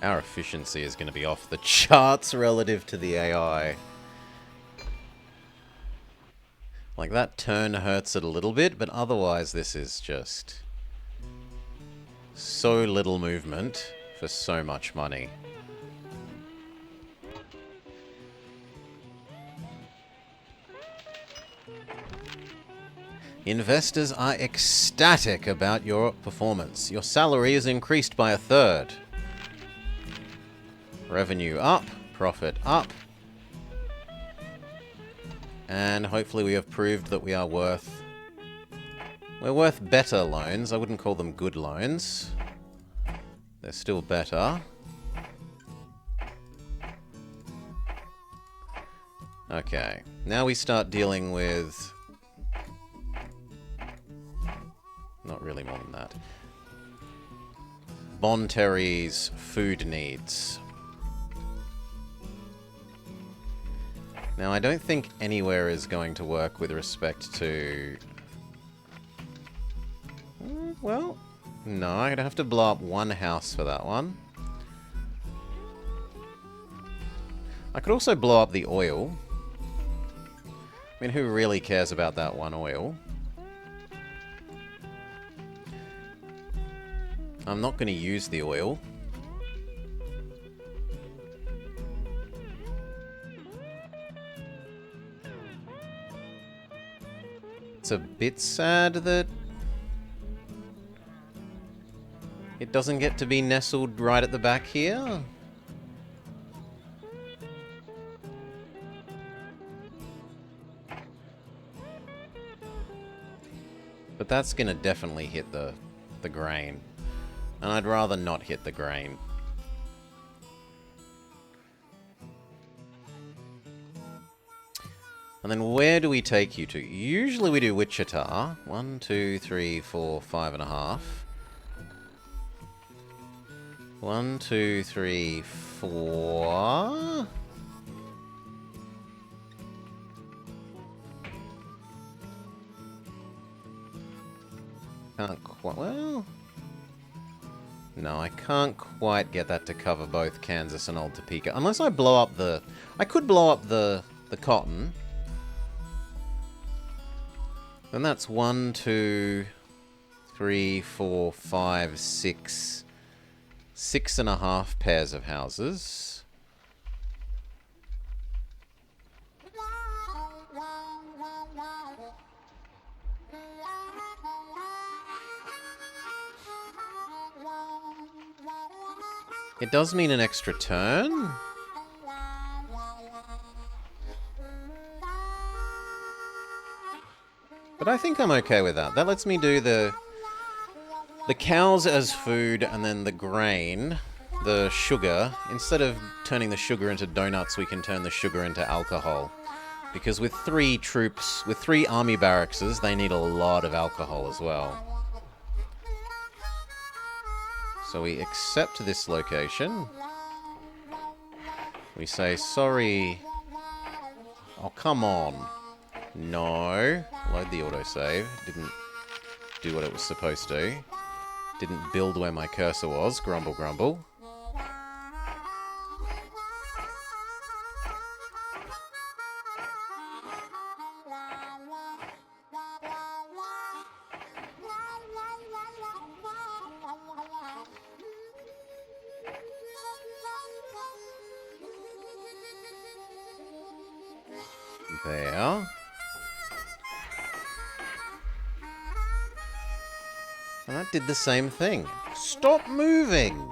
S1: Our efficiency is going to be off the charts relative to the AI. Like, that turn hurts it a little bit, but otherwise this is just so little movement for so much money. Investors are ecstatic about your performance. Your salary is increased by 1/3. Revenue up, profit up. And hopefully we have proved that we are worth... We're worth better loans. I wouldn't call them good loans. They're still better. Okay. Now we start dealing with... Not really more than that. Bonterry's food needs. Now, I don't think anywhere is going to work with respect to... Well, no, I'd have to blow up one house for that one. I could also blow up the oil. I mean, who really cares about that one oil? I'm not going to use the oil. It's a bit sad that it doesn't get to be nestled right at the back here. But that's going to definitely hit the grain. And I'd rather not hit the grain. And then where do we take you to? Usually we do Wichita. 1, 2, 3, 4, 5.5. 1, 2, 3, 4. Can't quite... Well... No, I can't quite get that to cover both Kansas and Old Topeka. Unless I blow up the... I could blow up the cotton. Then that's 1, 2, 3, 4, 5, 6... 6.5 pairs of houses. It does mean an extra turn. But I think I'm okay with that. That lets me do the cows as food and then the grain, the sugar. Instead of turning the sugar into donuts, we can turn the sugar into alcohol. Because with 3 troops, with 3 army barracks, they need a lot of alcohol as well. So we accept this location. We say, sorry. Oh, come on. No. Load the autosave. Didn't do what it was supposed to. Didn't build where my cursor was. Grumble, grumble. There. And that did the same thing. Stop moving!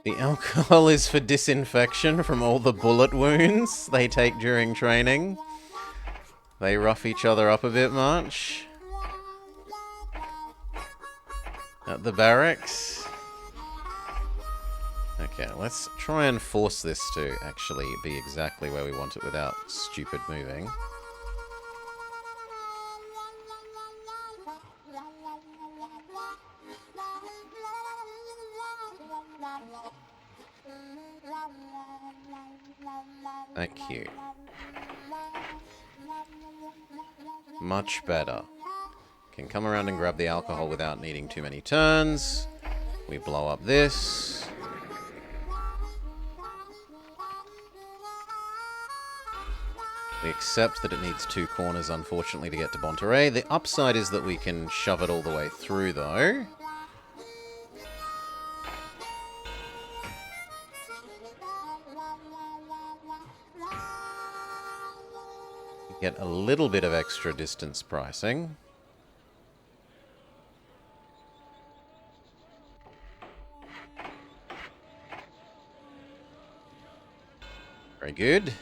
S1: The alcohol is for disinfection from all the bullet wounds they take during training. They rough each other up a bit much. At the barracks. Okay, let's try and force this to actually be exactly where we want it without stupid moving. Thank you. Much better. Can come around and grab the alcohol without needing too many turns. We blow up this. We accept that it needs 2 corners, unfortunately, to get to Monterey. The upside is that we can shove it all the way through, though. Get a little bit of extra distance pricing. Very good.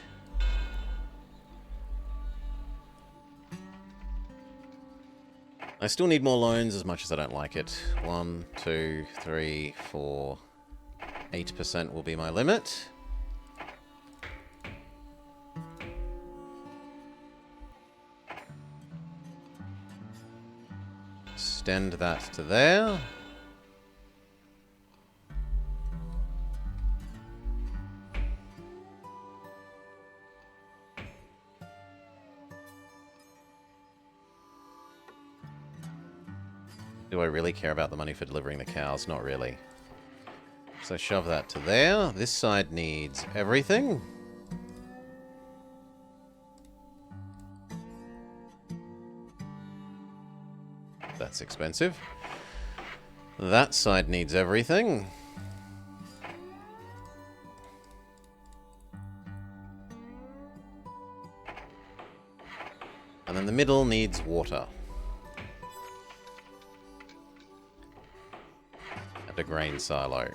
S1: I still need more loans as much as I don't like it. 1, 2, 3, 4... 8% will be my limit. Extend that to there. Do I really care about the money for delivering the cows? Not really. So shove that to there. This side needs everything. That's expensive. That side needs everything. And then the middle needs water. And a grain silo.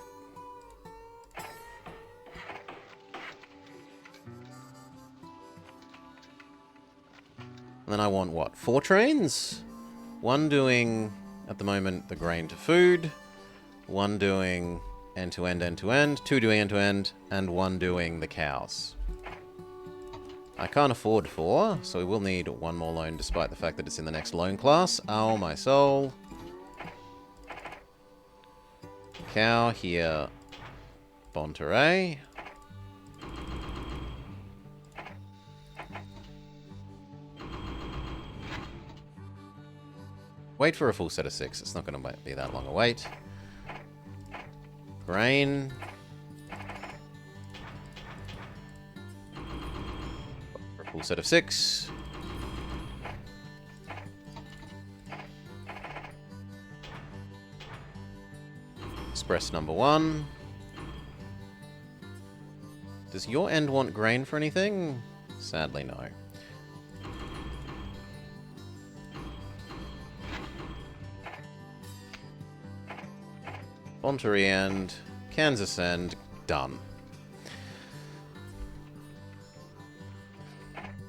S1: then I want, what, 4 trains? One doing, at the moment, the grain to food. One doing end-to-end, end-to-end. 2 doing end-to-end. And 1 doing the cows. I can't afford 4, so we will need 1 more loan despite the fact that it's in the next loan class. Oh, my soul. Cow here. Bonterey. Wait for a full set of 6. It's not going to be that long a wait. Grain. For a full set of 6. Express number 1. Does your end want grain for anything? Sadly, no. Monterey end, Kansas end, done.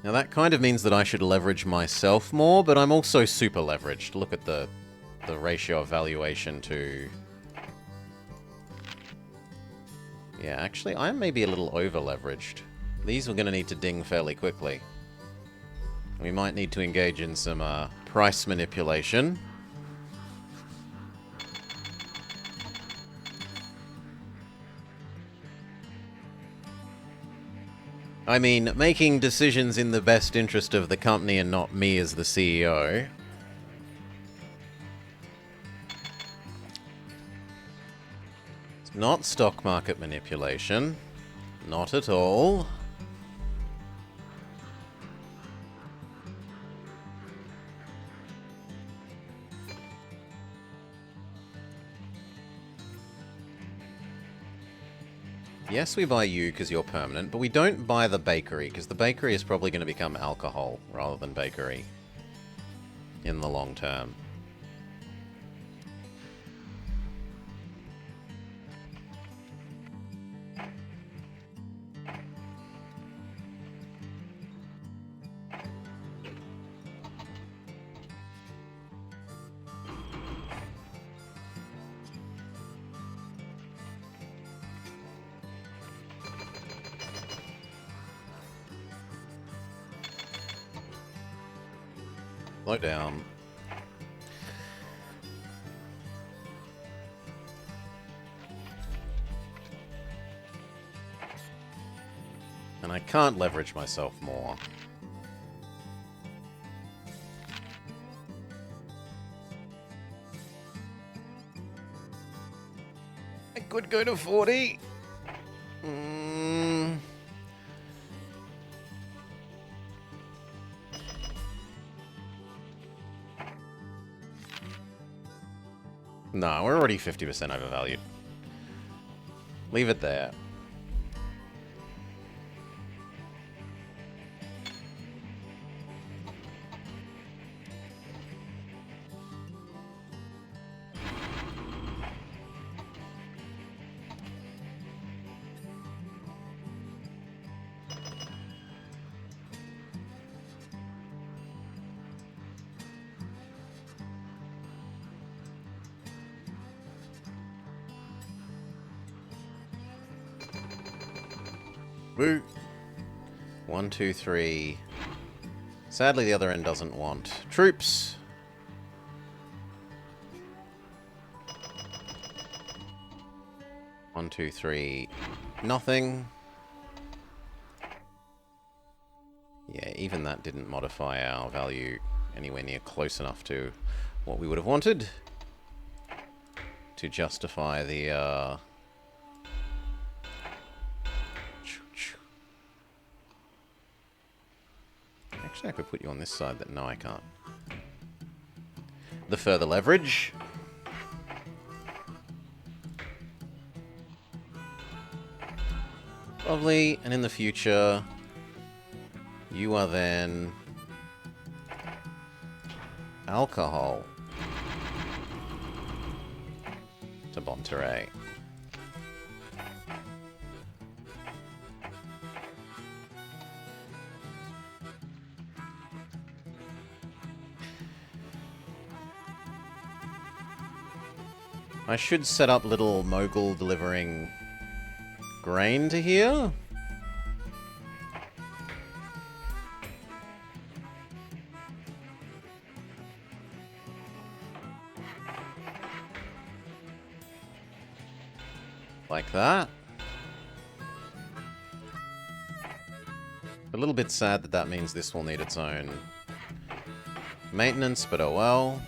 S1: Now that kind of means that I should leverage myself more, but I'm also super leveraged. Look at the ratio of valuation to... Yeah, actually, I am maybe a little over-leveraged. These are going to need to ding fairly quickly. We might need to engage in some price manipulation. I mean, making decisions in the best interest of the company and not me as the CEO. It's not stock market manipulation. Not at all. Yes, we buy you because you're permanent, but we don't buy the bakery, because the bakery is probably going to become alcohol rather than bakery in the long term. Slow down. And I can't leverage myself more. I could go to 40. No, we're already 50% overvalued. Leave it there. Woo. 1, 2, 3. Sadly, the other end doesn't want troops. One, two, three. Nothing. Yeah, even that didn't modify our value anywhere near close enough to what we would have wanted to justify the, Actually, I could put you on this side, but no, I can't. The further leverage. Lovely, and in the future, you are then alcohol to Monterey. I should set up little mogul delivering grain to here. Like that. A little bit sad that that means this will need its own maintenance, but oh well.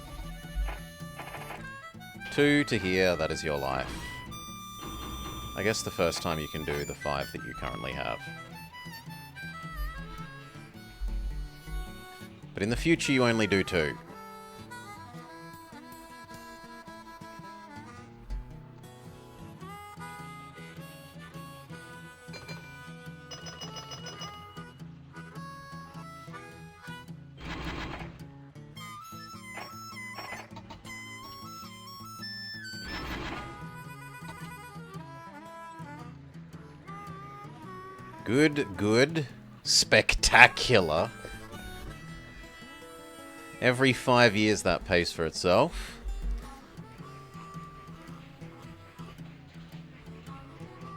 S1: 2 to here, that is your life. I guess the first time you can do the 5 that you currently have. But in the future you only do 2. Good, good. Spectacular. Every 5 years that pays for itself.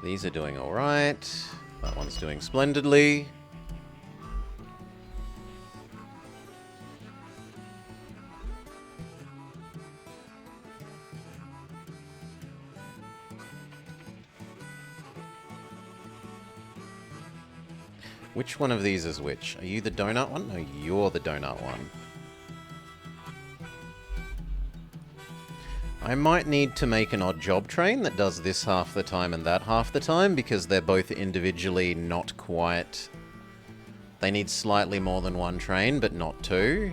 S1: These are doing alright. That one's doing splendidly. Which one of these is which? Are you the donut one? No, you're the donut one. I might need to make an odd job train that does this half the time and that half the time, because they're both individually not quite... They need slightly more than one train, but not 2.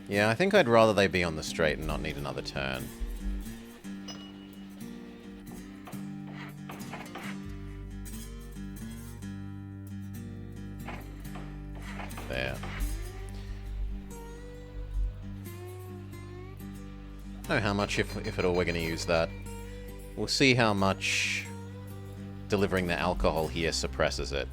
S1: Yeah, I think I'd rather they be on the straight and not need another turn. There. I don't know how much, if at all, we're going to use that. We'll see how much delivering the alcohol here suppresses it.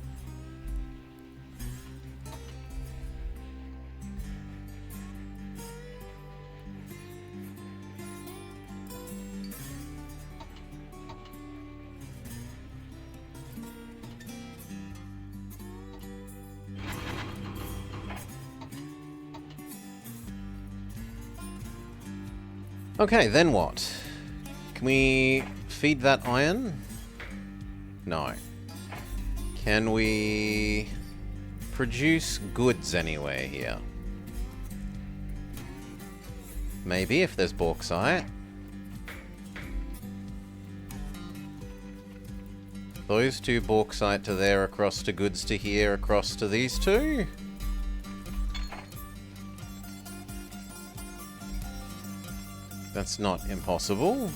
S1: Okay, then what? Can we feed that iron? No. Can we produce goods anywhere here? Maybe, if there's bauxite. Those 2 bauxite to there, across to goods to here, across to these 2. That's not impossible.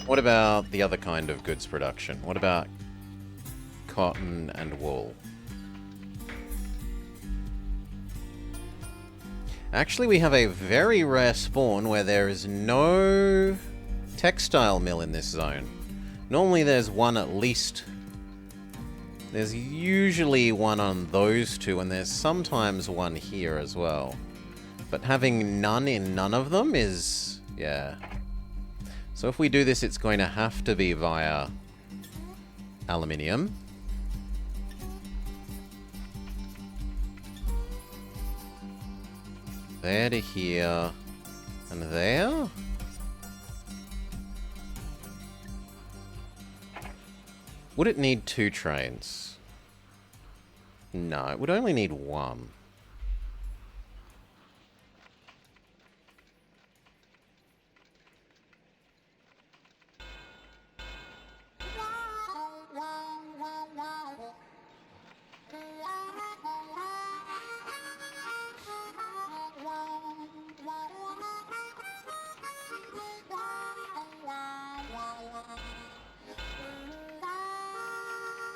S1: What about the other kind of goods production? What about cotton and wool? Actually, we have a very rare spawn where there is no textile mill in this zone. Normally there's one at least. There's usually one on those 2, and there's sometimes one here as well. But having none in none of them is... yeah. So if we do this, it's going to have to be via aluminium. There to here, and there? Would it need 2 trains? No, it would only need 1.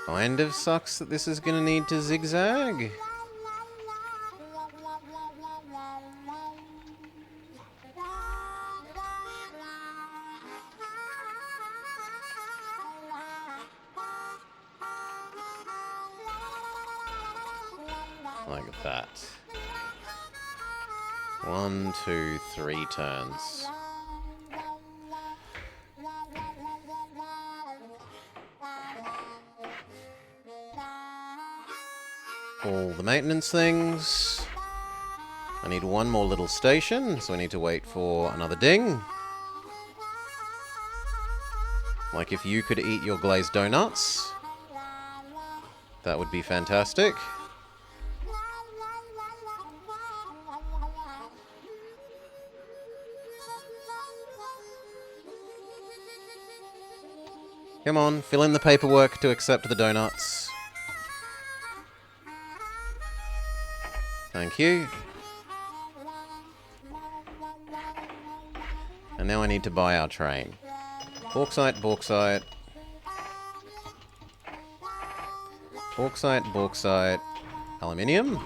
S1: Kind of sucks that this is going to need to zigzag. Like that. 1, 2, 3 turns. All the maintenance things. I need one more little station, so I need to wait for another ding. Like if you could eat your glazed donuts, that would be fantastic. Come on, fill in the paperwork to accept the donuts. Thank you. And now I need to buy our train. Bauxite, bauxite. Bauxite, bauxite. Aluminium.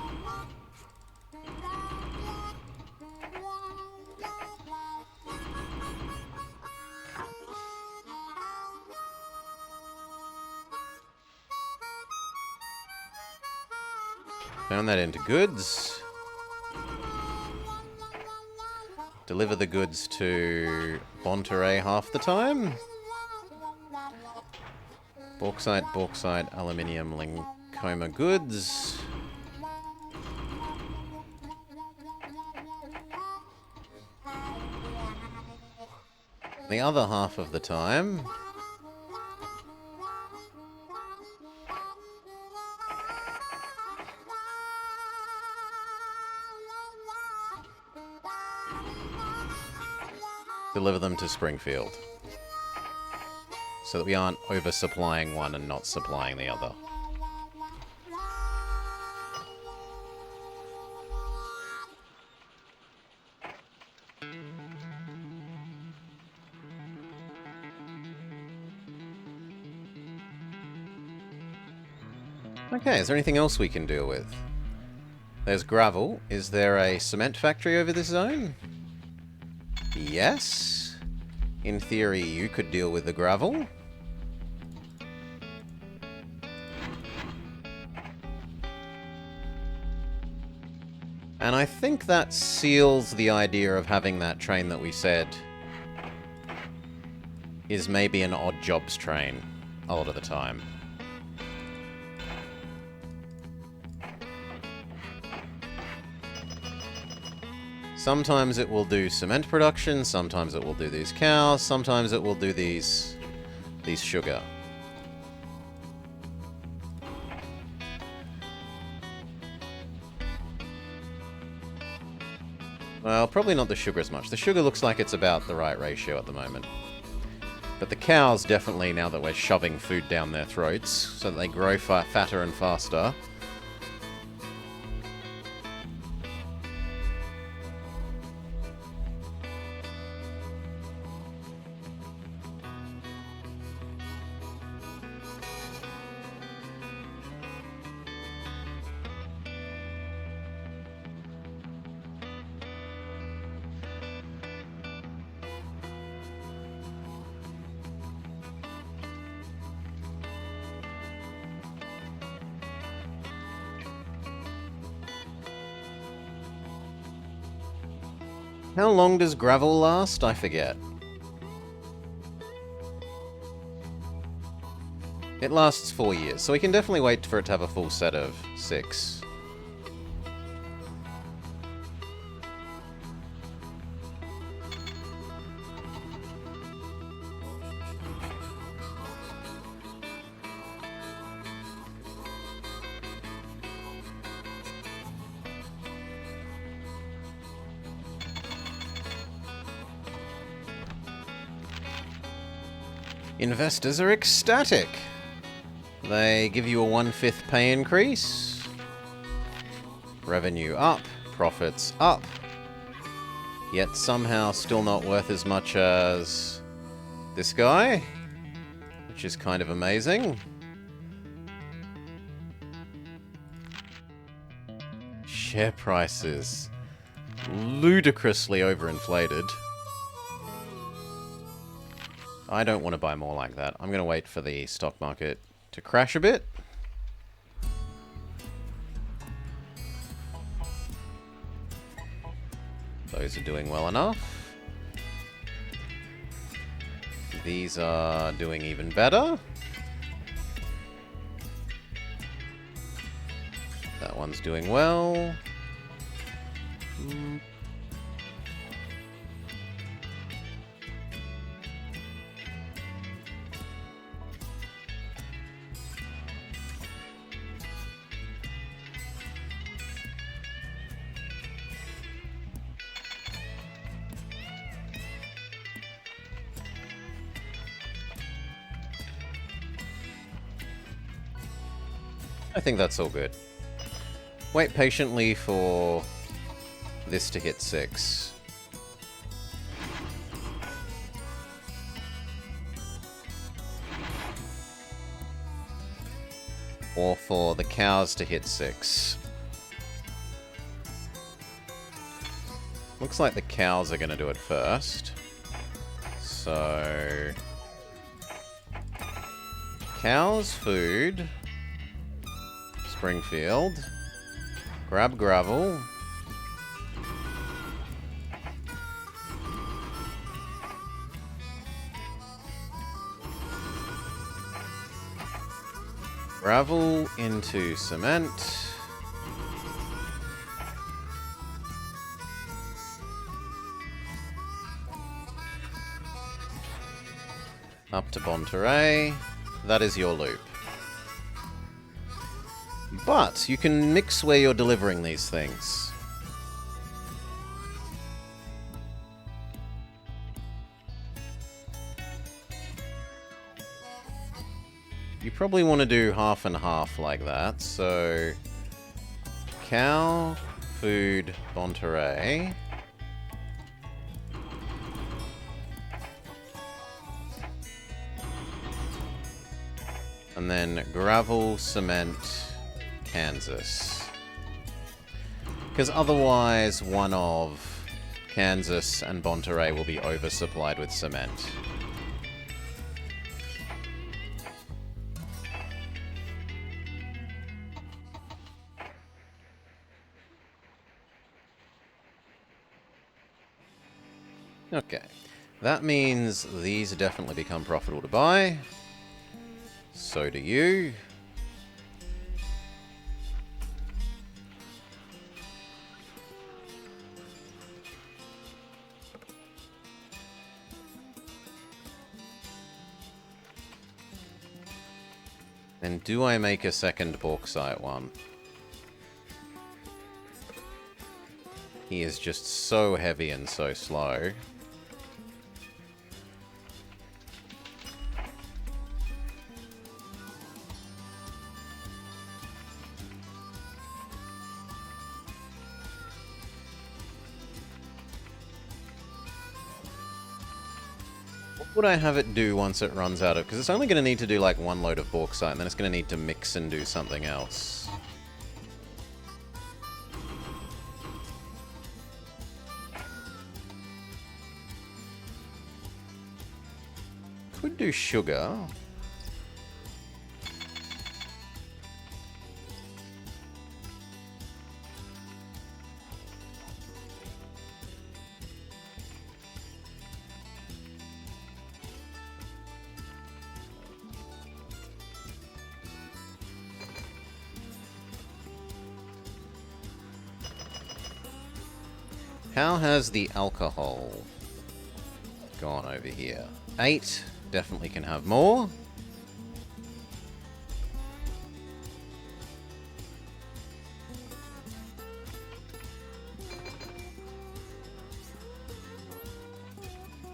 S1: Turn that into goods. Deliver the goods to Monterey half the time. Bauxite, bauxite, aluminium, Lincoma goods. The other half of the time, deliver them to Springfield, so that we aren't oversupplying one and not supplying the other. Okay, is there anything else we can deal with? There's gravel. Is there a cement factory over this zone? Yes. In theory, you could deal with the gravel. And I think that seals the idea of having that train that we said is maybe an odd jobs train a lot of the time. Sometimes it will do cement production, sometimes it will do these cows, sometimes it will do these sugar. Well, probably not the sugar as much. The sugar looks like it's about the right ratio at the moment. But the cows definitely, now that we're shoving food down their throats, so that they grow fatter and faster. How long does gravel last? I forget. It lasts 4 years, so we can definitely wait for it to have a full set of 6. Investors are ecstatic. They give you a 1/5 pay increase. Revenue up, profits up. Yet somehow still not worth as much as this guy, which is kind of amazing. share price is ludicrously overinflated. I don't want to buy more like that. I'm going to wait for the stock market to crash a bit. Those are doing well enough. These are doing even better. That one's doing well. I think that's all good. Wait patiently for this to hit 6. Or for the cows to hit 6. Looks like the cows are going to do it first. So... cows, food... Springfield. Grab gravel. Gravel into cement. Up to Monterey. That is your loop. But you can mix where you're delivering these things. You probably want to do half and half like that. So, cow, food, Monterey. And then gravel, cement, Kansas. Because otherwise one of Kansas and Monterey will be oversupplied with cement. Okay. That means these definitely become profitable to buy. So do you. And do I make a second bauxite one? He is just so heavy and so slow. What would I have it do once it runs out of... because it's only going to need to do like one load of bauxite, and then it's going to need to mix and do something else. Could do sugar. How has the alcohol gone over here? 8. Definitely can have more.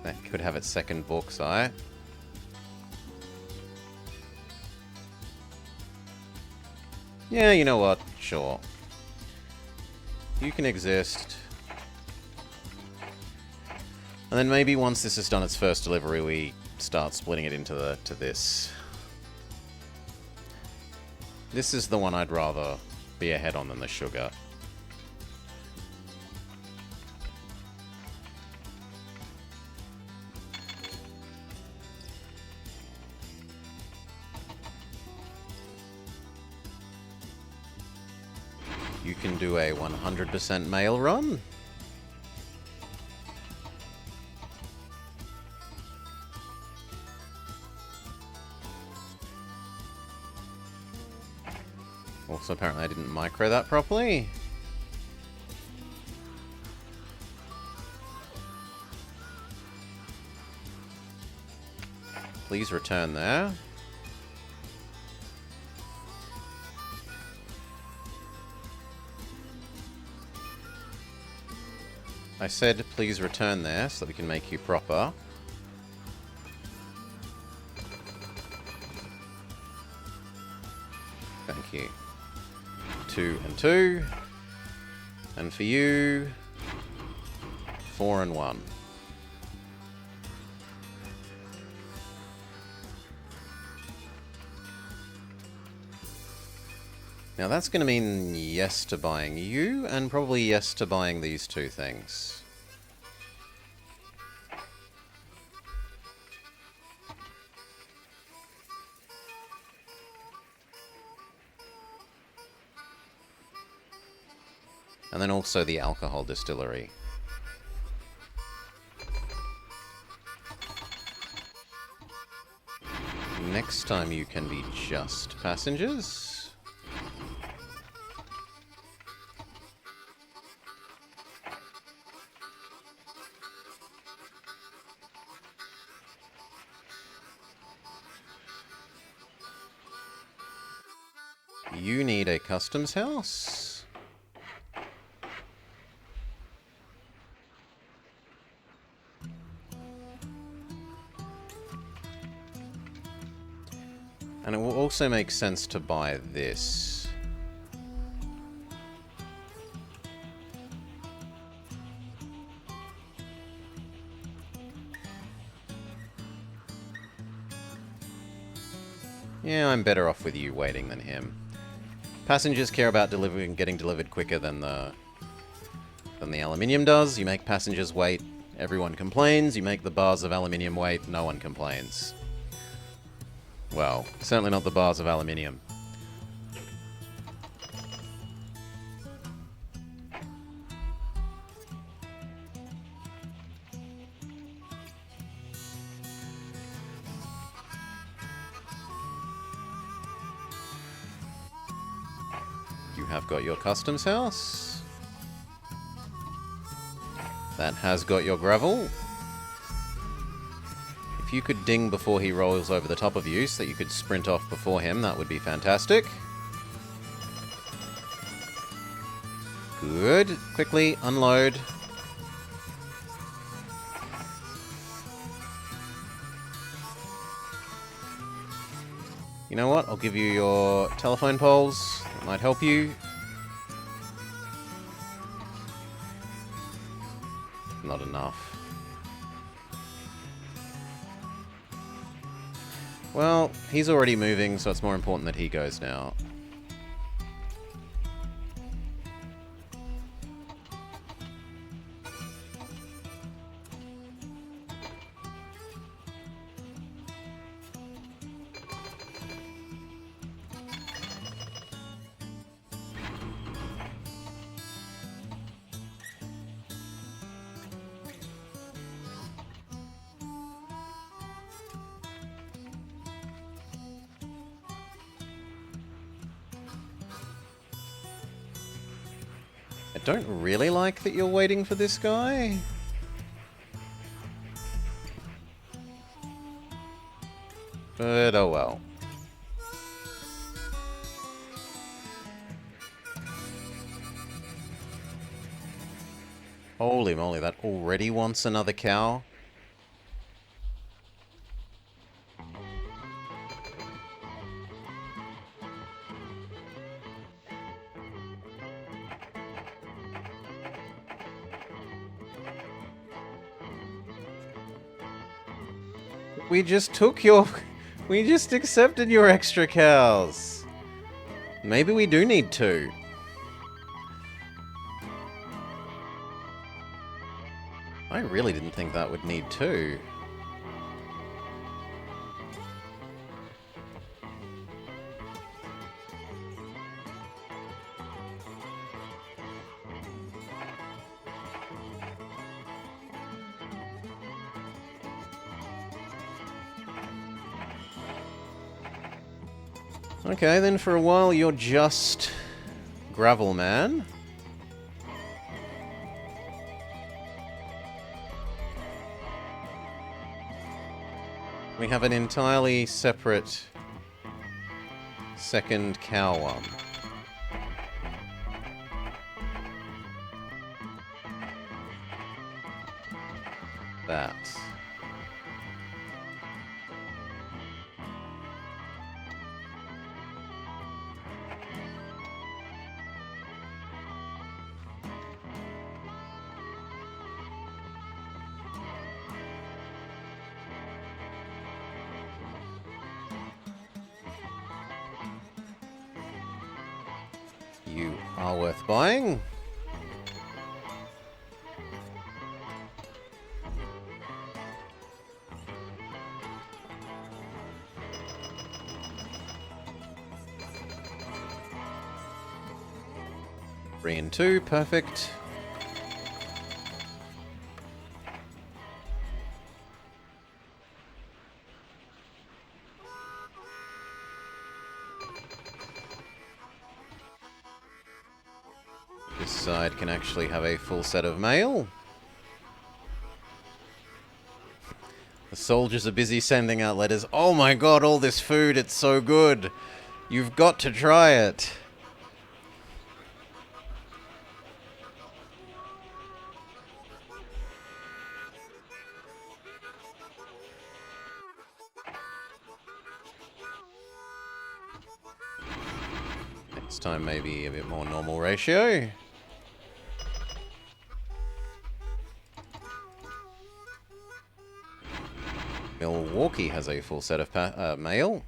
S1: That could have its second bauxite. Yeah, you know what? Sure. You can exist. And then maybe once this has done its first delivery, we start splitting it into this. This is the one I'd rather be ahead on than the sugar. You can do a 100% mail run. Also, apparently I didn't micro that properly. Please return there. I said please return there so that we can make you proper. Thank you. 2 and 2. And for you, 4 and 1. Now that's going to mean yes to buying you, and probably yes to buying these two things. And then also the alcohol distillery. Next time you can be just passengers. You need a customs house. And it will also make sense to buy this. Yeah, I'm better off with you waiting than him. Passengers care about getting delivered quicker than the aluminium does. You make passengers wait, everyone complains. You make the bars of aluminium wait, no one complains. Well, certainly not the bars of aluminium. You have got your customs house. That has got your gravel. If you could ding before he rolls over the top of you so that you could sprint off before him, that would be fantastic. Good. Quickly unload. You know what? I'll give you your telephone poles. That might help you. Not enough. Well, he's already moving, so it's more important that he goes now. I don't really like that you're waiting for this guy. But oh well. Holy moly, that already wants another cow? We just took your... We just accepted your extra cows. Maybe we do need 2. I really didn't think that would need 2. Okay, then for a while you're just Gravel Man. We have an entirely separate second cow one. That. You are worth buying. Three and two, perfect. This side can actually have a full set of mail. The soldiers are busy sending out letters. Oh my god, all this food, it's so good. You've got to try it. Next time maybe a bit more normal ratio. Milwaukee has a full set of mail.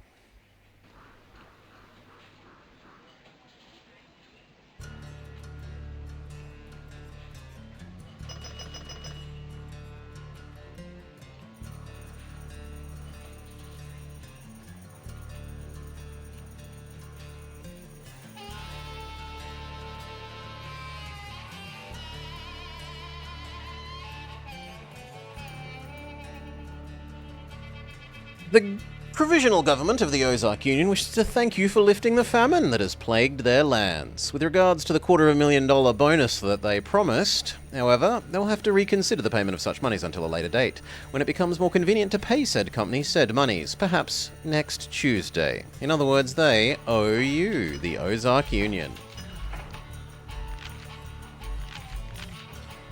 S1: The Provisional Government of the Ozark Union wishes to thank you for lifting the famine that has plagued their lands. With regards to the $250,000 bonus that they promised, however, they'll have to reconsider the payment of such monies until a later date, when it becomes more convenient to pay said company said monies, perhaps next Tuesday. In other words, they owe you, the Ozark Union.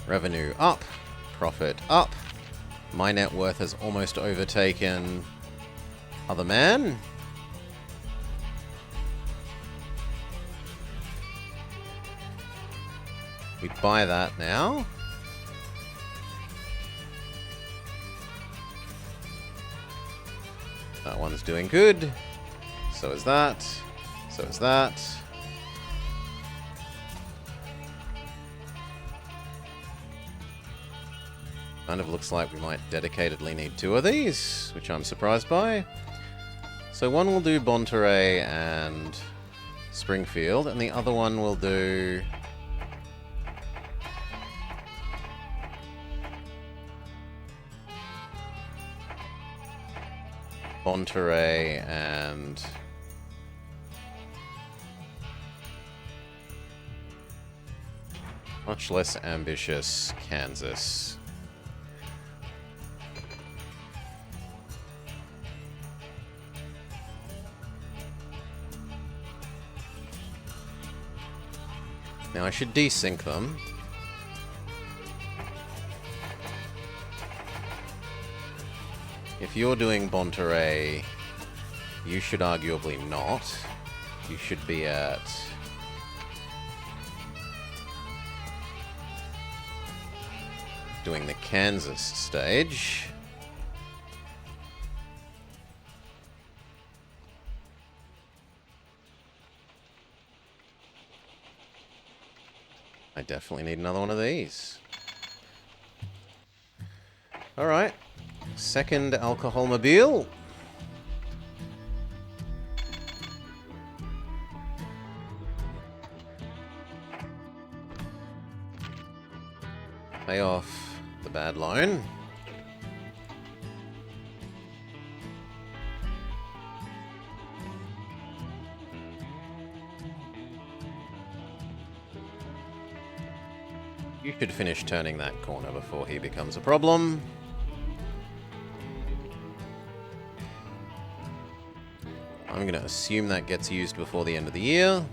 S1: Revenue up, profit up. My net worth has almost overtaken Other Man. We buy that now. That one's doing good. So is that. So is that. Kind of looks like we might dedicatedly need two of these, which I'm surprised by. So one will do Monterey and Springfield, and the other one will do Monterey and much less ambitious Kansas. Now I should desync them. If you're doing Monterey, you should arguably not. You should be at doing the Kansas stage. I definitely need another one of these. Alright. Second alcohol mobile. Pay off the bad loan. Should finish turning that corner before he becomes a problem. I'm going to assume that gets used before the end of the year.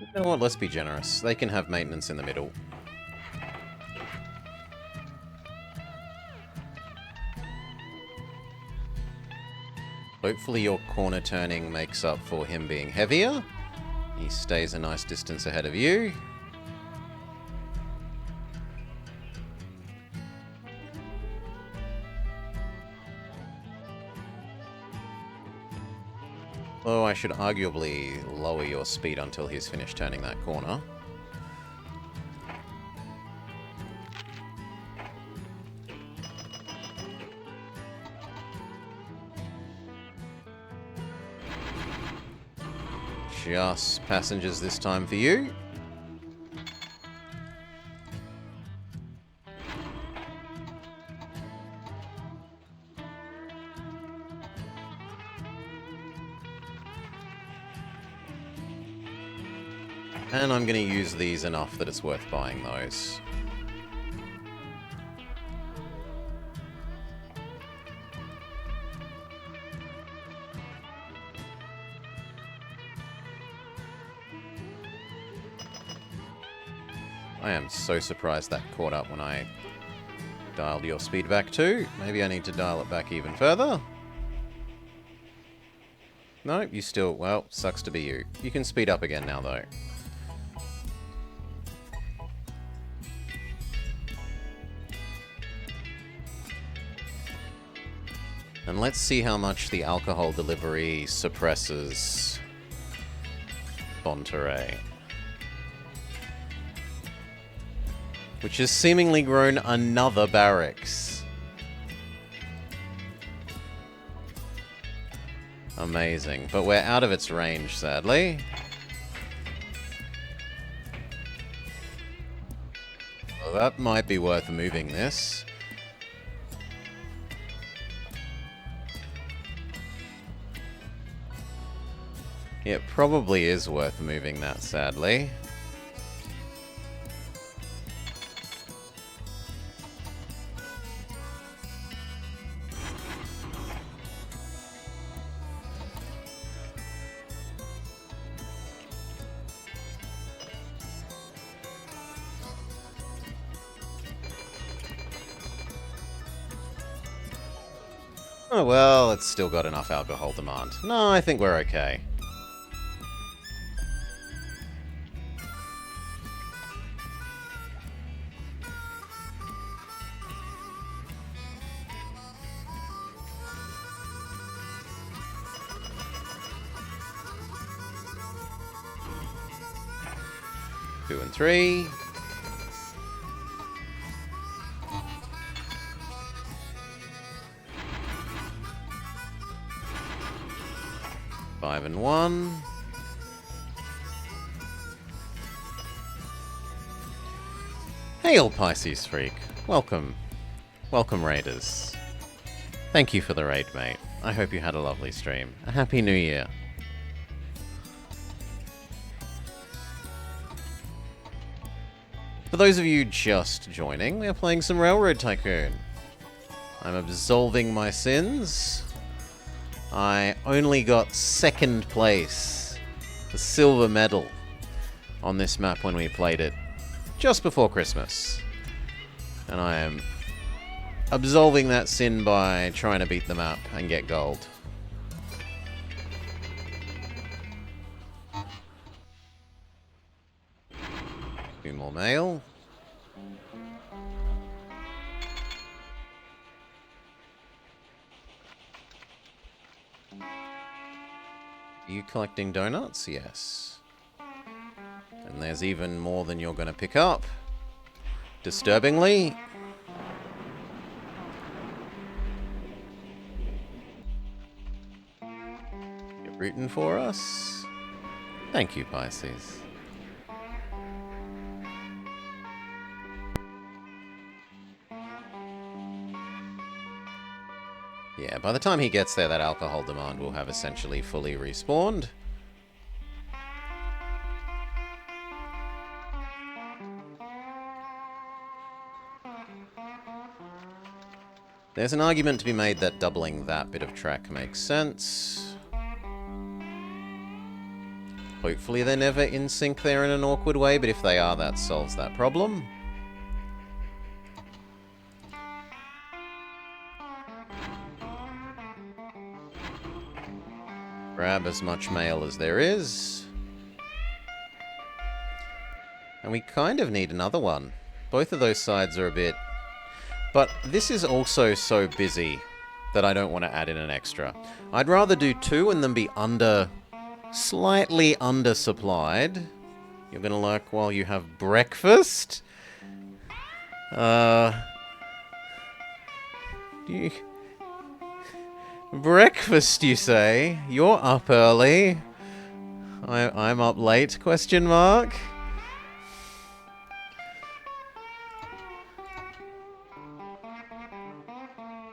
S1: You know what, let's be generous. They can have maintenance in the middle. Hopefully your corner turning makes up for him being heavier. He stays a nice distance ahead of you. Though I should arguably lower your speed until he's finished turning that corner. Just passengers this time for you. And I'm going to use these enough that it's worth buying those. I am so surprised that caught up when I dialed your speed back too. Maybe I need to dial it back even further. No, you still... well, sucks to be you. You can speed up again now though. And let's see how much the alcohol delivery suppresses Bonterey. Which has seemingly grown another barracks. Amazing. But we're out of its range, sadly. Well, that might be worth moving this. It probably is worth moving that, sadly. Oh well, it's still got enough alcohol demand. No, I think we're okay. Two and three. Five and one. Hail, Pisces Freak. Welcome. Welcome, Raiders. Thank you for the raid, mate. I hope you had a lovely stream. A happy new year. For those of you just joining, we are playing some Railroad Tycoon. I'm absolving my sins. I only got second place, the silver medal, on this map when we played it just before Christmas. And I am absolving that sin by trying to beat the map and get gold. Two more mail. Are you collecting donuts? Yes. And there's even more than you're going to pick up. Disturbingly. You're rooting for us? Thank you, Pisces. Yeah, by the time he gets there, that alcohol demand will have essentially fully respawned. There's an argument to be made that doubling that bit of track makes sense. Hopefully they're never in sync there in an awkward way, but if they are, that solves that problem. Grab as much mail as there is. And we kind of need another one. Both of those sides are a bit... But this is also so busy that I don't want to add in an extra. I'd rather do 2 and then be slightly undersupplied. You're going to lurk while you have breakfast? Breakfast, you say? You're up early. I'm up late, question mark?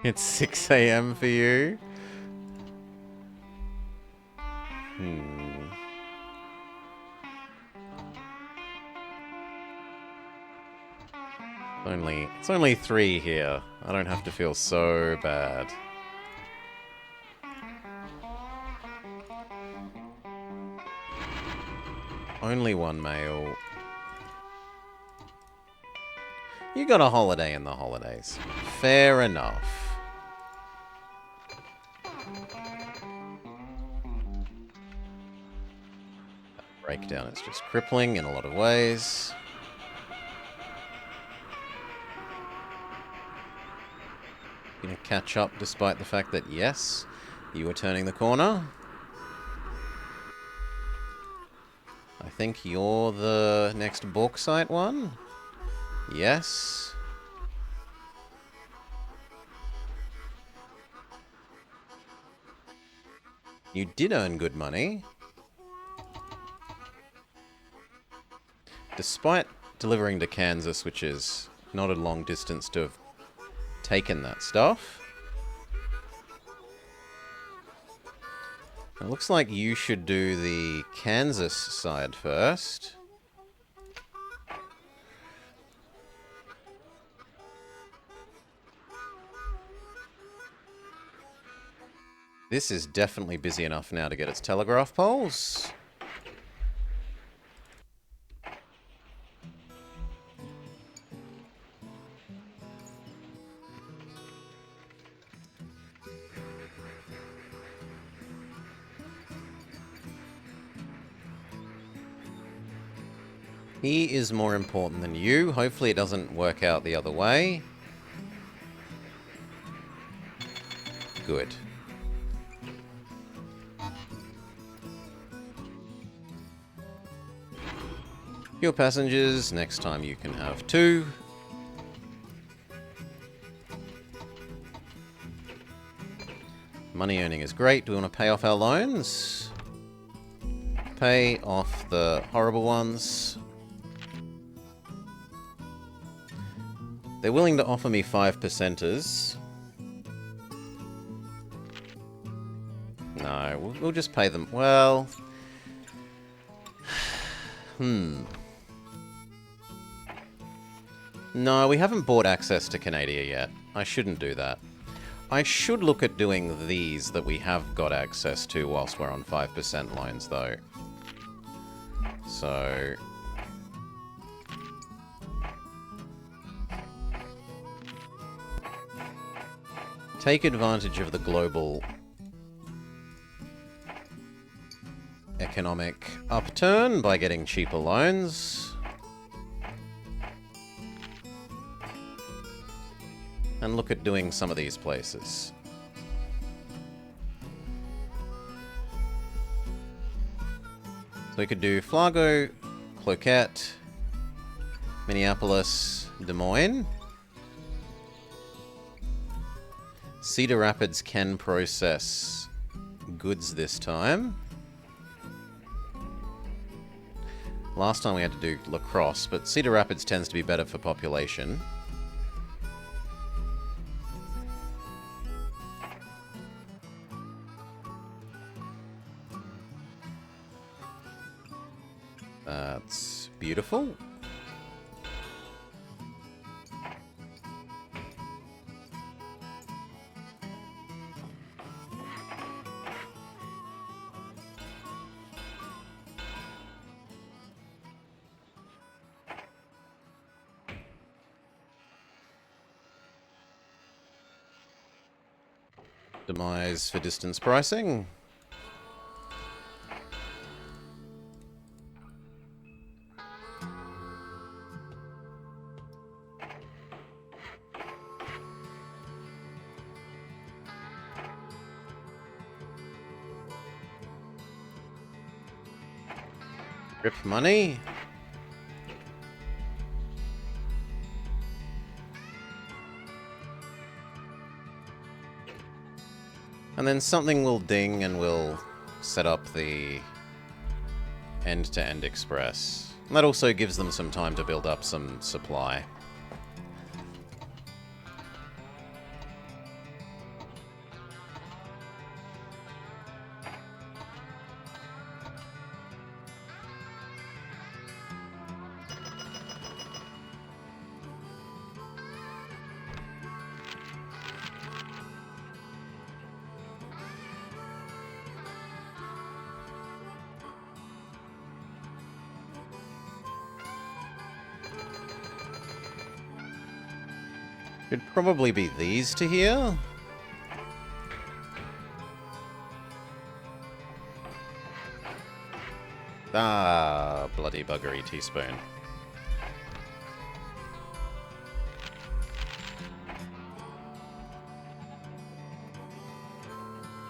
S1: It's 6 AM for you? It's only 3 here. I don't have to feel so bad. Only 1 mail. You got a holiday in the holidays. Fair enough. That breakdown is just crippling in a lot of ways. Gonna catch up despite the fact that, yes, you were turning the corner. I think you're the next bauxite one. Yes. You did earn good money. Despite delivering to Kansas, which is not a long distance to have taken that stuff. It looks like you should do the Kansas side first. This is definitely busy enough now to get its telegraph poles. He is more important than you. Hopefully it doesn't work out the other way. Good. Your passengers, next time you can have 2. Money earning is great. Do we want to pay off our loans? Pay off the horrible ones. They're willing to offer me 5%ers. No, we'll just pay them. Well... No, we haven't bought access to Canada yet. I shouldn't do that. I should look at doing these that we have got access to whilst we're on 5% loans, though. So... take advantage of the global economic upturn by getting cheaper loans. And look at doing some of these places. So we could do Flargo, Cloquet, Minneapolis, Des Moines. Cedar Rapids can process goods this time. Last time we had to do La Crosse, but Cedar Rapids tends to be better for population. That's beautiful. Demise for distance pricing. Rip money. And then something will ding and we'll set up the end-to-end express. And that also gives them some time to build up some supply. Should probably be these to here. Ah, bloody buggery teaspoon.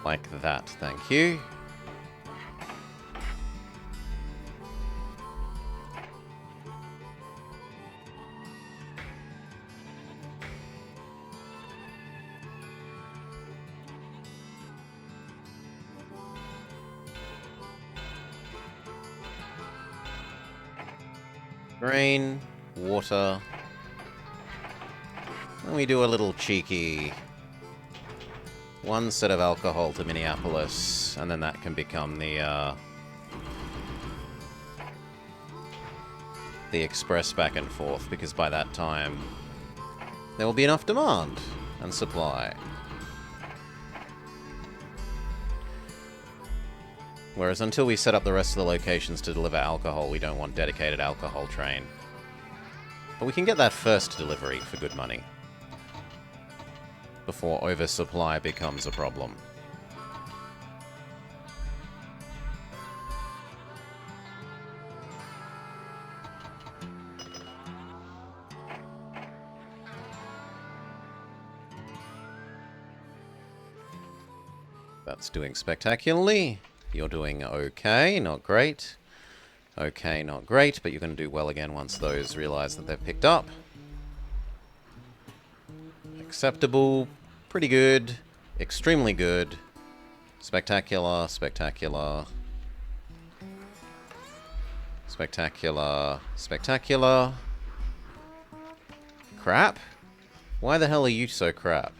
S1: Like that, thank you. Grain, water. And we do a little cheeky one set of alcohol to Minneapolis, and then that can become the express back and forth, because by that time there will be enough demand and supply. Whereas until we set up the rest of the locations to deliver alcohol, we don't want dedicated alcohol train. But we can get that first delivery for good money, before oversupply becomes a problem. That's doing spectacularly. You're doing okay, not great. Okay, not great, but you're going to do well again once those realize that they've picked up. Acceptable, pretty good, extremely good, spectacular, spectacular, spectacular, spectacular. Crap? Why the hell are you so crap?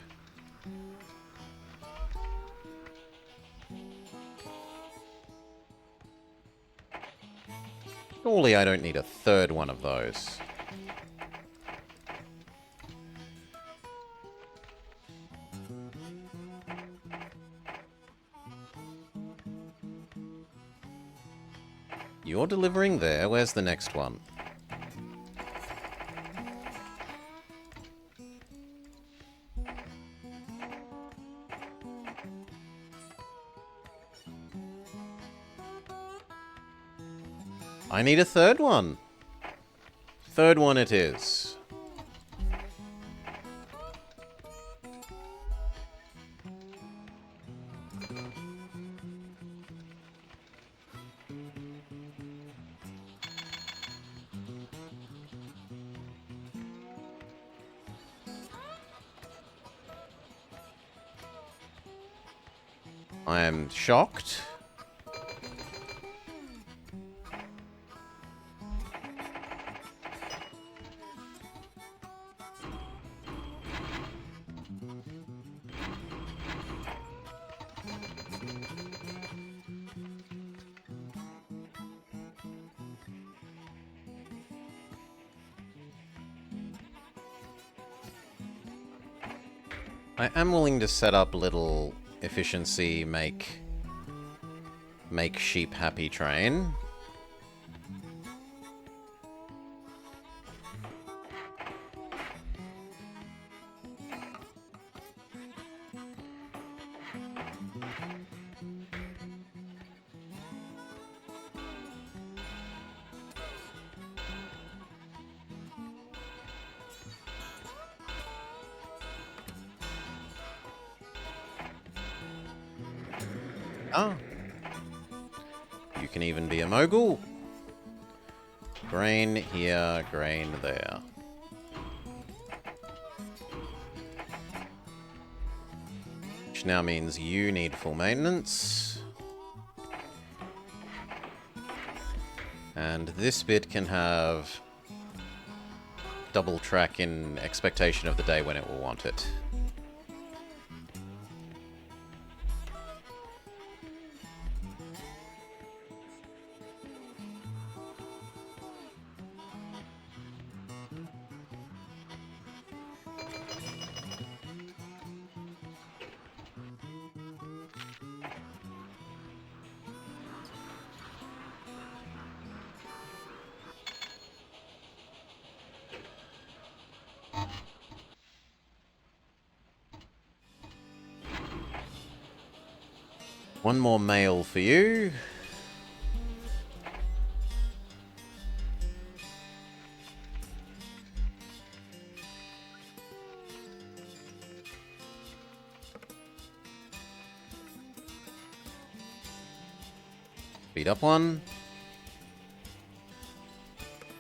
S1: Surely I don't need a third one of those. You're delivering there. Where's the next one? I need a third one. Third one it is. I am shocked. I am willing to set up little efficiency make sheep happy train. Ah. You can even be a mogul. Grain here, grain there. Which now means you need full maintenance. And this bit can have double track in expectation of the day when it will want it. One more mail for you. Speed up one.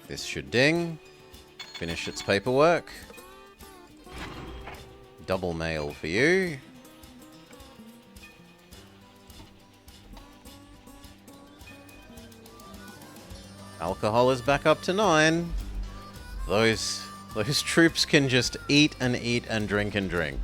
S1: This should ding. Finish its paperwork. Double mail for you. Alcohol is back up to 9. Those troops can just eat and eat and drink and drink.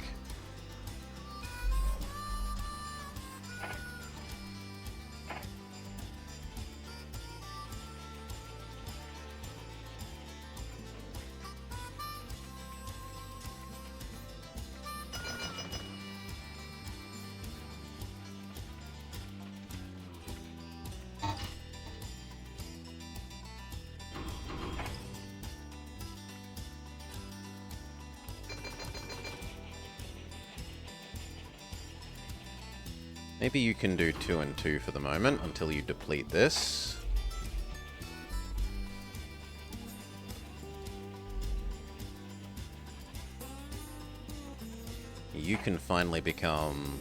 S1: Maybe you can do 2 and 2 for the moment until you deplete this. You can finally become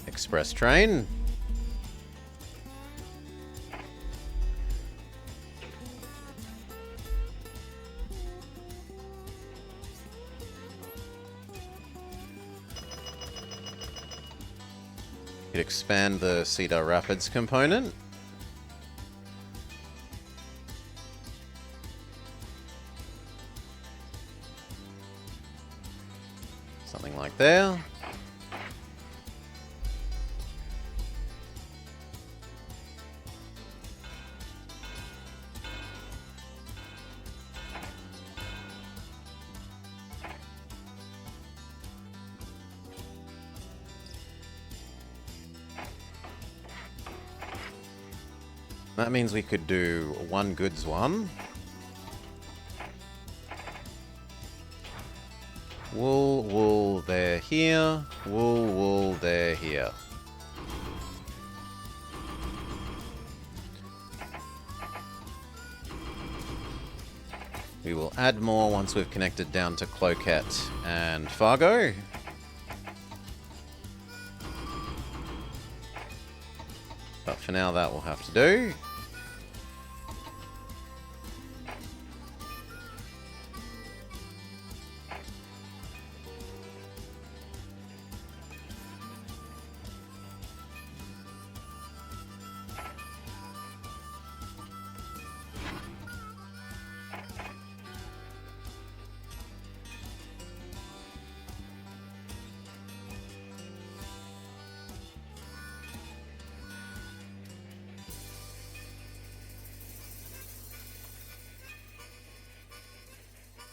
S1: express train. You'd expand the Cedar Rapids component. Something like there. That means we could do one goods one. Wool, wool, they're here. Wool, wool, they're here. We will add more once we've connected down to Cloquet and Fargo. But for now, that will have to do.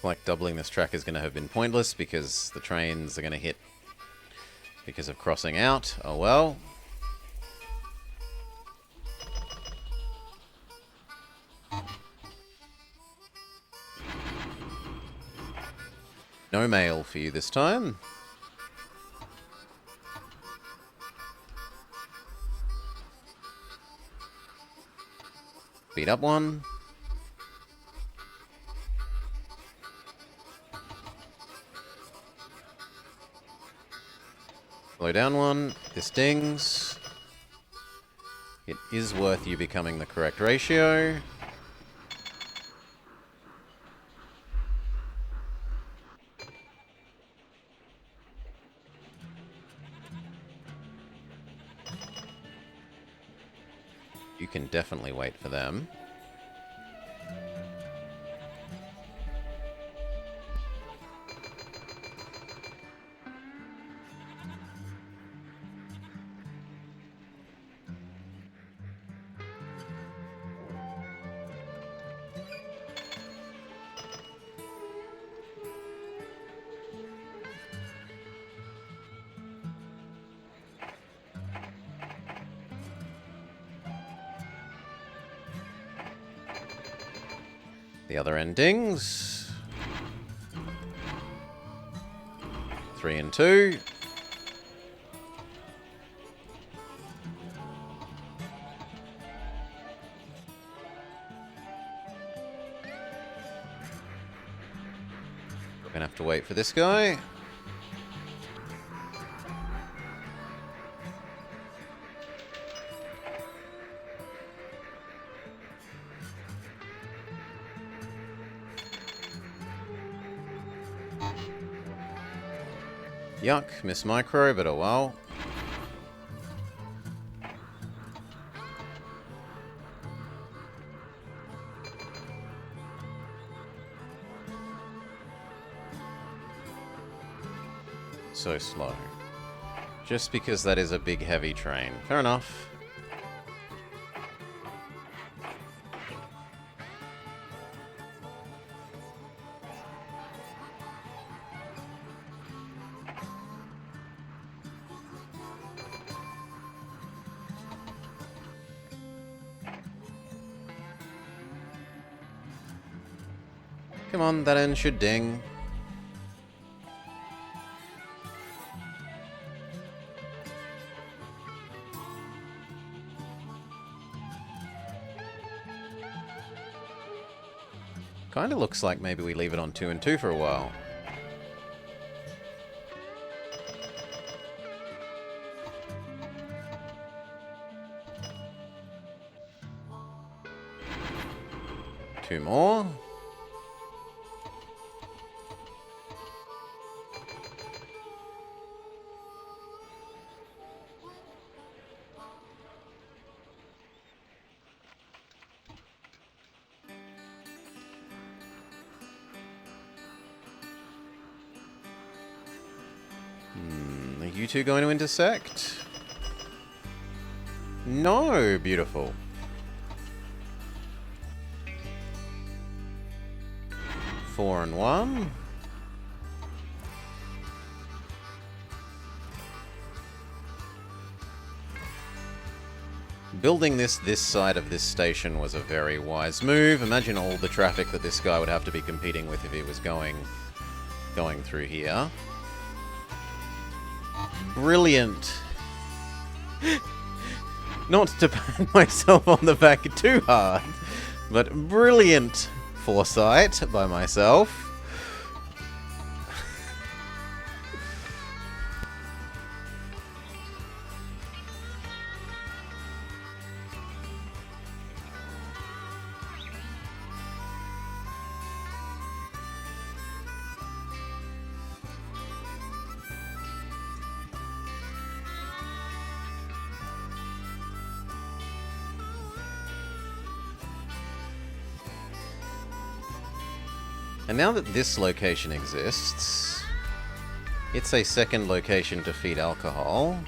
S1: Like, doubling this track is going to have been pointless because the trains are going to hit because of crossing out. Oh well. No mail for you this time. Speed up one. Slow down one. This dings. It is worth you becoming the correct ratio. You can definitely wait for them. The other endings. 3 and 2. We're gonna have to wait for this guy. Yuck, miss micro, but oh well. So slow. Just because that is a big heavy train. Fair enough. Come on, that end should ding. Kinda looks like maybe we leave it on 2 and 2 for a while. Two more. Are you two going to intersect? No, beautiful. Four and one. Building this side of this station was a very wise move. Imagine all the traffic that this guy would have to be competing with if he was going through here. Brilliant. Not to pat myself on the back too hard, but brilliant foresight by myself. And now that this location exists, it's a second location to feed alcohol.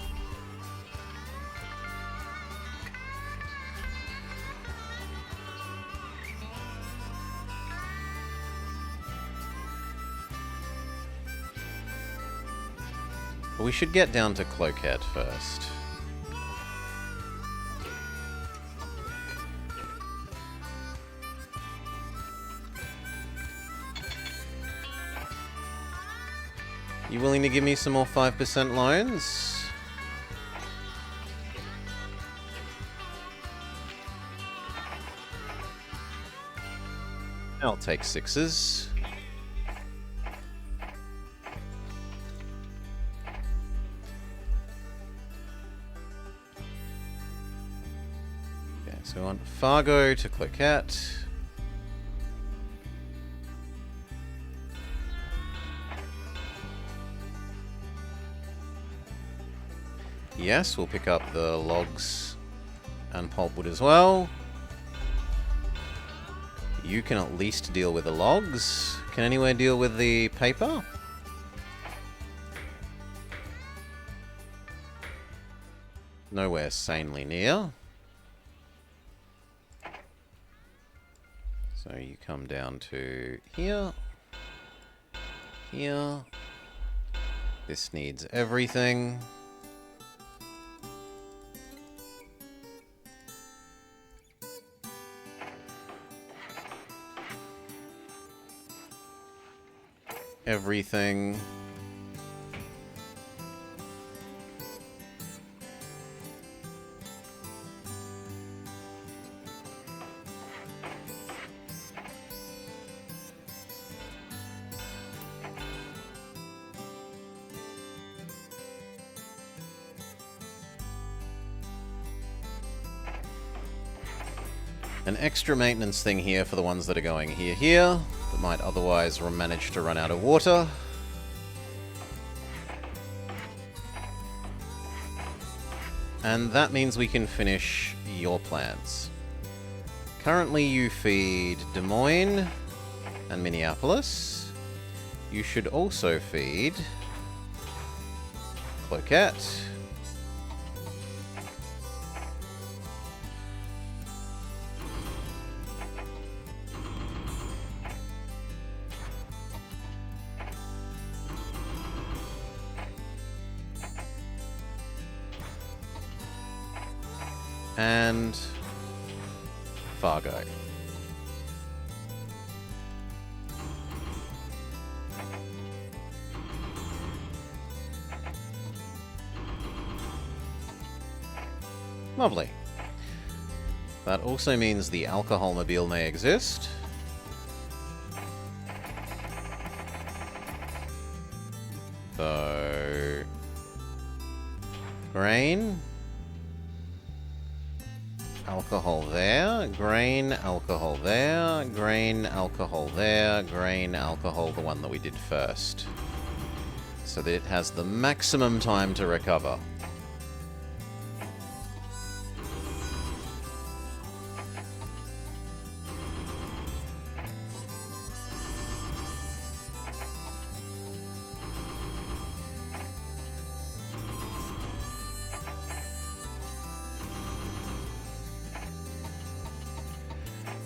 S1: But we should get down to Cloakhead first. You willing to give me some more 5% loans? I'll take 6s. Okay, so we want Fargo to Cloquet. Yes, we'll pick up the logs and pulpwood as well. You can at least deal with the logs. Can anyone deal with the paper? Nowhere sanely near. So you come down to here. Here. This needs everything. Everything. An extra maintenance thing here for the ones that are going here, that might otherwise manage to run out of water. And that means we can finish your plants. Currently you feed Des Moines and Minneapolis. You should also feed Cloquet. And Fargo. Lovely. That also means the alcohol mobile may exist. So... grain. Alcohol there, grain, alcohol there, grain, alcohol there, grain, alcohol, the one that we did first. So that it has the maximum time to recover.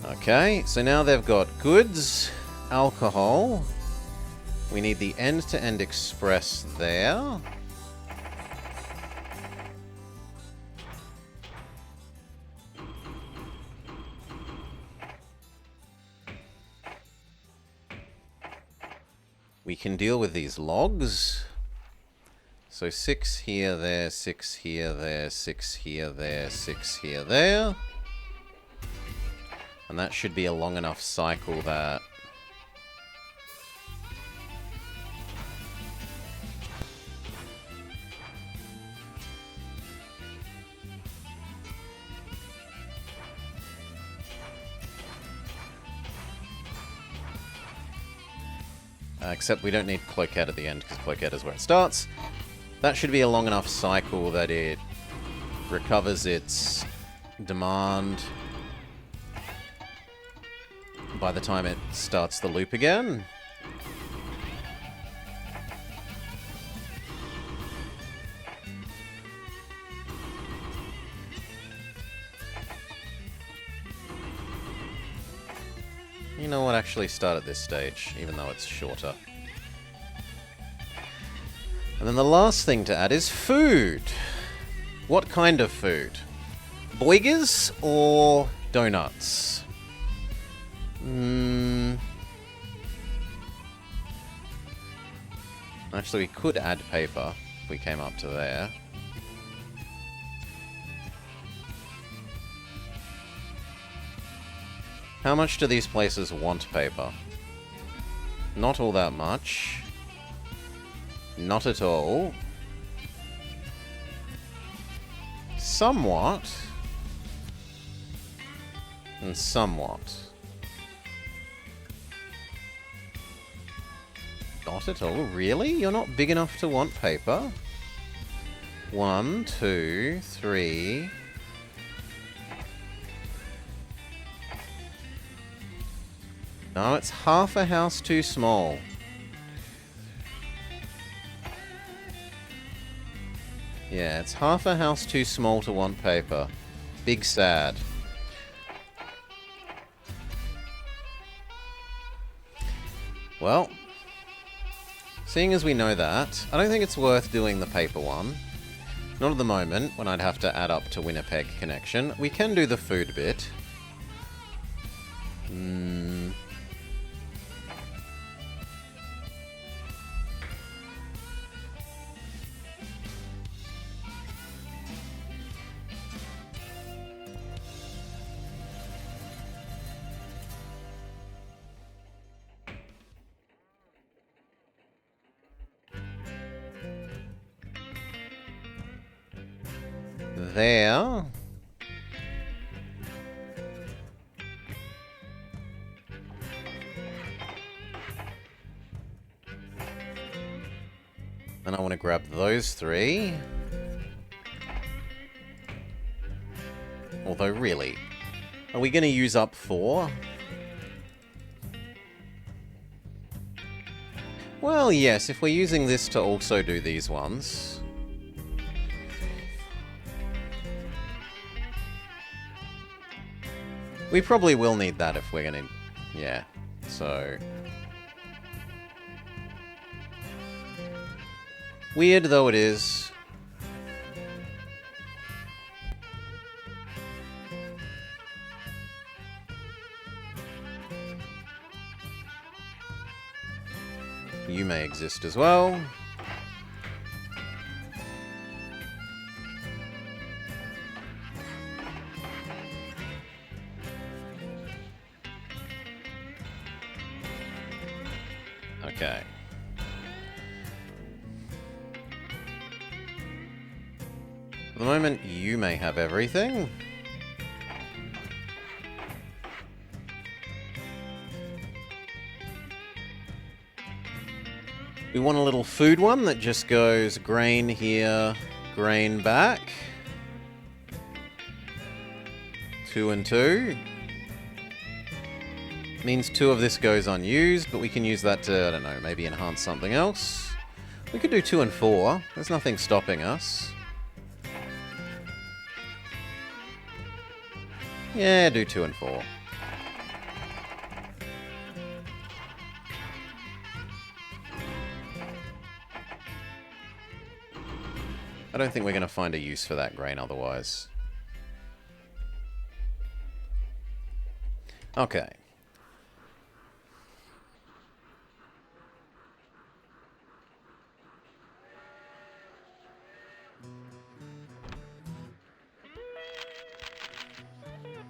S1: Okay, so now they've got goods, alcohol. We need the end-to-end express there. We can deal with these logs. So 6 here, there, 6 here, there, 6 here, there, 6 here, there. And that should be a long enough cycle that... except we don't need Cloquet at the end, because Cloquet is where it starts. That should be a long enough cycle that it recovers its demand by the time it starts the loop again. You know what, actually start at this stage, even though it's shorter. And then the last thing to add is food. What kind of food? Boigers or donuts? Actually, we could add paper if we came up to there. How much do these places want paper? Not all that much. Not at all. Somewhat. And somewhat. Not at all. Really? You're not big enough to want paper? 1, 2, 3... No, it's half a house too small. Yeah, it's half a house too small to want paper. Big sad. Well, seeing as we know that, I don't think it's worth doing the paper one. Not at the moment, when I'd have to add up to Winnipeg connection. We can do the food bit. There. And I want to grab those 3. Although, really, are we going to use up 4? Well, yes, if we're using this to also do these ones. We probably will need that if we're gonna... Yeah, so... Weird though it is. You may exist as well. Okay. For the moment, you may have everything. We want a little food one that just goes grain here, grain back. 2 and 2. Means 2 of this goes unused, but we can use that to, I don't know, maybe enhance something else. We could do 2 and 4. There's nothing stopping us. Yeah, do 2 and 4. I don't think we're going to find a use for that grain otherwise. Okay.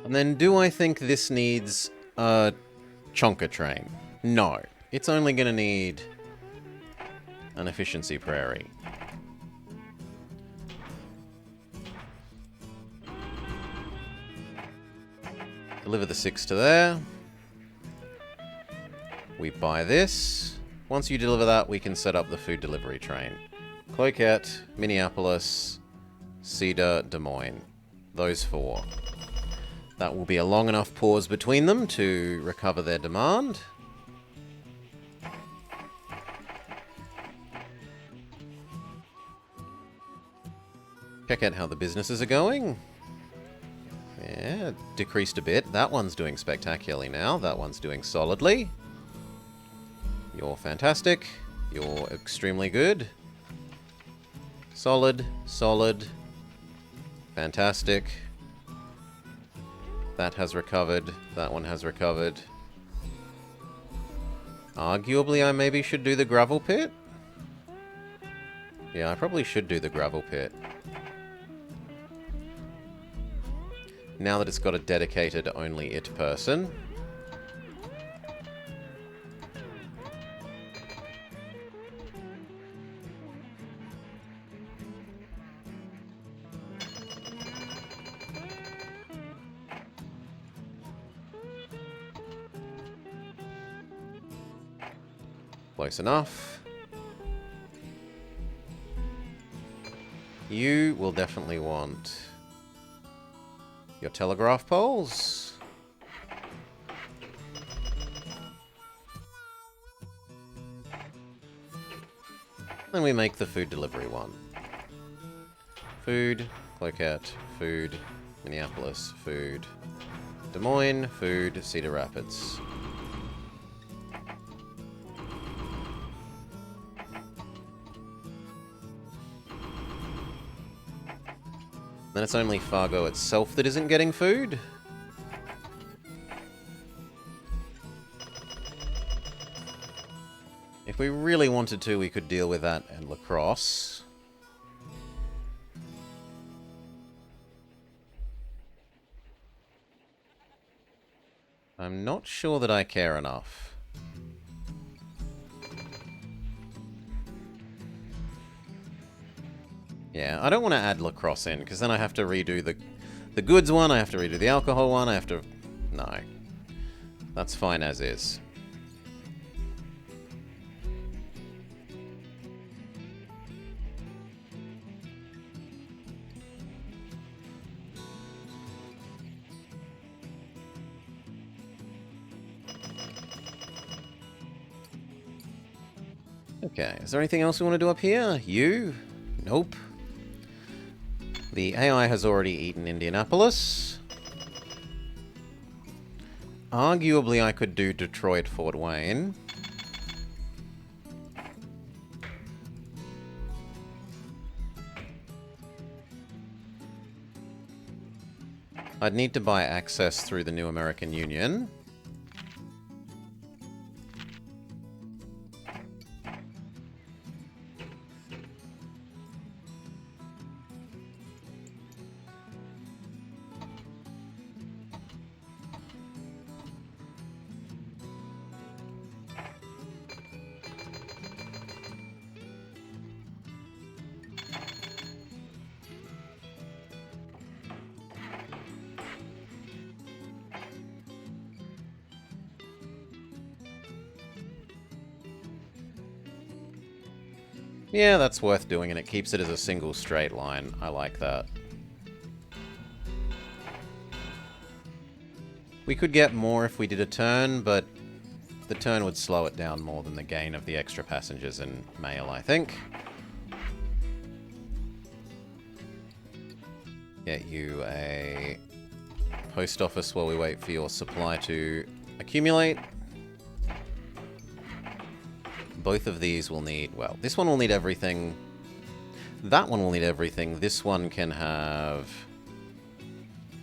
S1: And then, do I think this needs a chonker train? No. It's only going to need an efficiency prairie. Deliver the 6 to there. We buy this. Once you deliver that, we can set up the food delivery train. Cloquet, Minneapolis, Cedar, Des Moines. Those 4. That will be a long enough pause between them to recover their demand. Check out how the businesses are going. Yeah, decreased a bit. That one's doing spectacularly now. That one's doing solidly. You're fantastic. You're extremely good. Solid, solid. Fantastic. That has recovered. That one has recovered. Arguably, I maybe should do the gravel pit? Yeah, I probably should do the gravel pit. Now that it's got a dedicated only it person. Close enough. You will definitely want your telegraph poles. Then we make the food delivery one. Food, Cloquet, food, Minneapolis, food, Des Moines, food, Cedar Rapids. Then it's only Fargo itself that isn't getting food. If we really wanted to, we could deal with that and La Crosse. I'm not sure that I care enough. Yeah, I don't want to add La Crosse in, because then I have to redo the goods one, I have to redo the alcohol one, I have to... No. That's fine as is. Okay, is there anything else we want to do up here? You? Nope. The AI has already eaten Indianapolis. Arguably, I could do Detroit, Fort Wayne. I'd need to buy access through the New American Union. Yeah, that's worth doing, and it keeps it as a single straight line. I like that. We could get more if we did a turn, but the turn would slow it down more than the gain of the extra passengers and mail, I think. Get you a post office while we wait for your supply to accumulate. Both of these will need, well, this one will need everything. That one will need everything. This one can have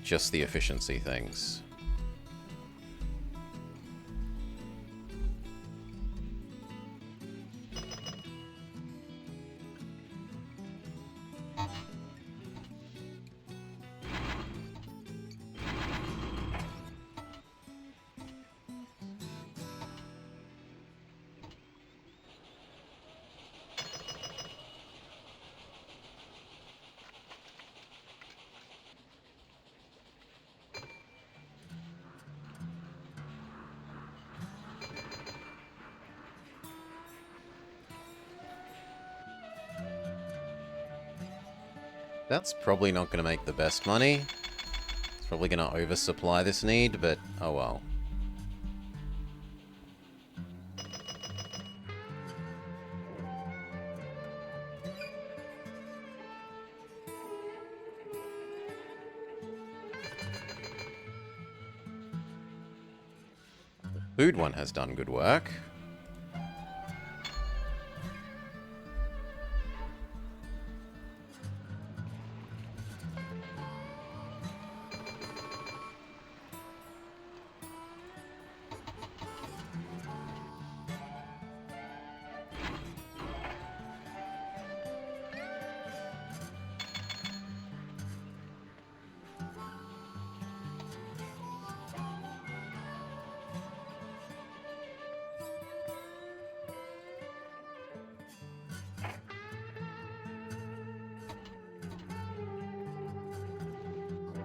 S1: just the efficiency things. That's probably not going to make the best money. It's probably going to oversupply this need, but oh well. The food one has done good work.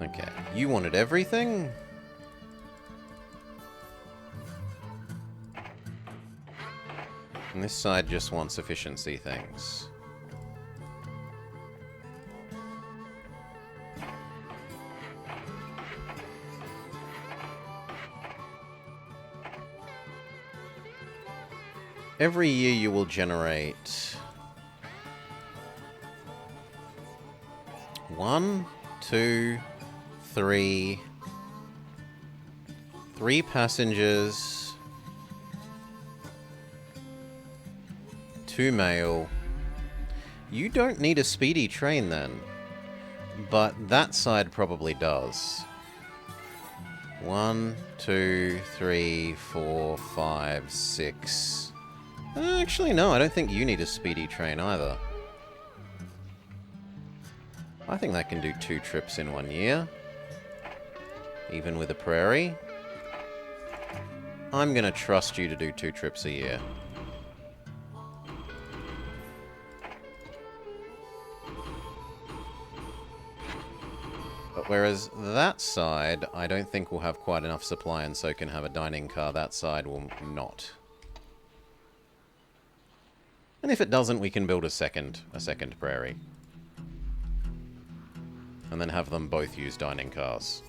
S1: Okay, you wanted everything? And this side just wants efficiency things. Every year you will generate 1, 2, 3, 3 passengers, 2 mail. You don't need a speedy train then, but that side probably does. 1, 2, 3, 4, 5, 6. Actually, no, I don't think you need a speedy train either. I think that can do 2 trips in 1 year. Even with a prairie. I'm gonna trust you to do 2 trips a year. But whereas that side, I don't think will have quite enough supply and so can have a dining car. That side will not. And if it doesn't, we can build a second prairie. And then have them both use dining cars.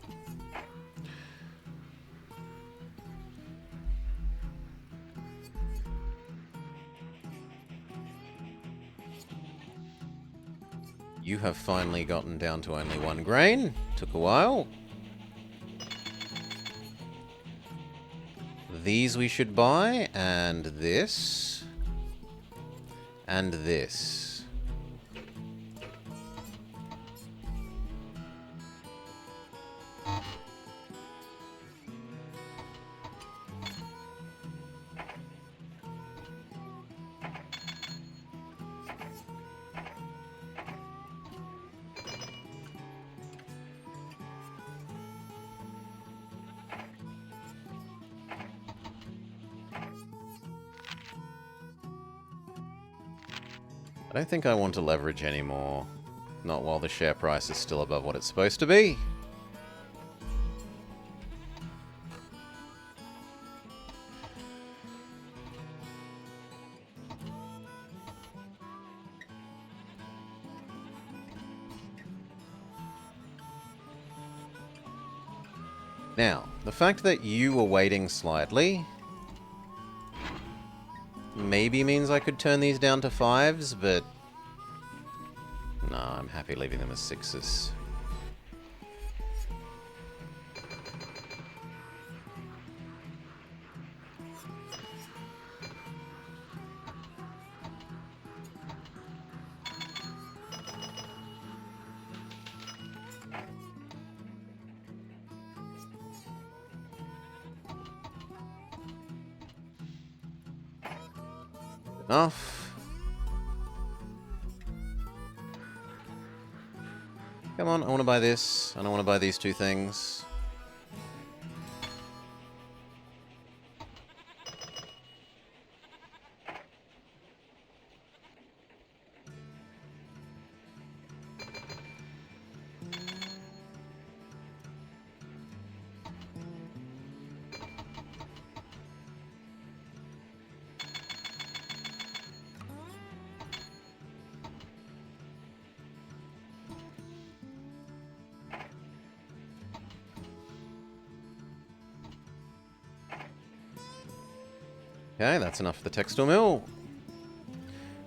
S1: You have finally gotten down to only 1 grain. Took a while. These we should buy, and this. And this. I don't think I want to leverage anymore. Not while the share price is still above what it's supposed to be. Now, the fact that you were waiting slightly maybe means I could turn these down to 5s, but no, I'm happy leaving them as 6s. Enough. Come on, I want to buy this. I don't want to buy these 2 things. Okay, that's enough for the textile mill.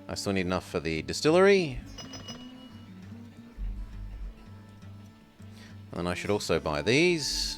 S1: I still need enough for the distillery. And then I should also buy these.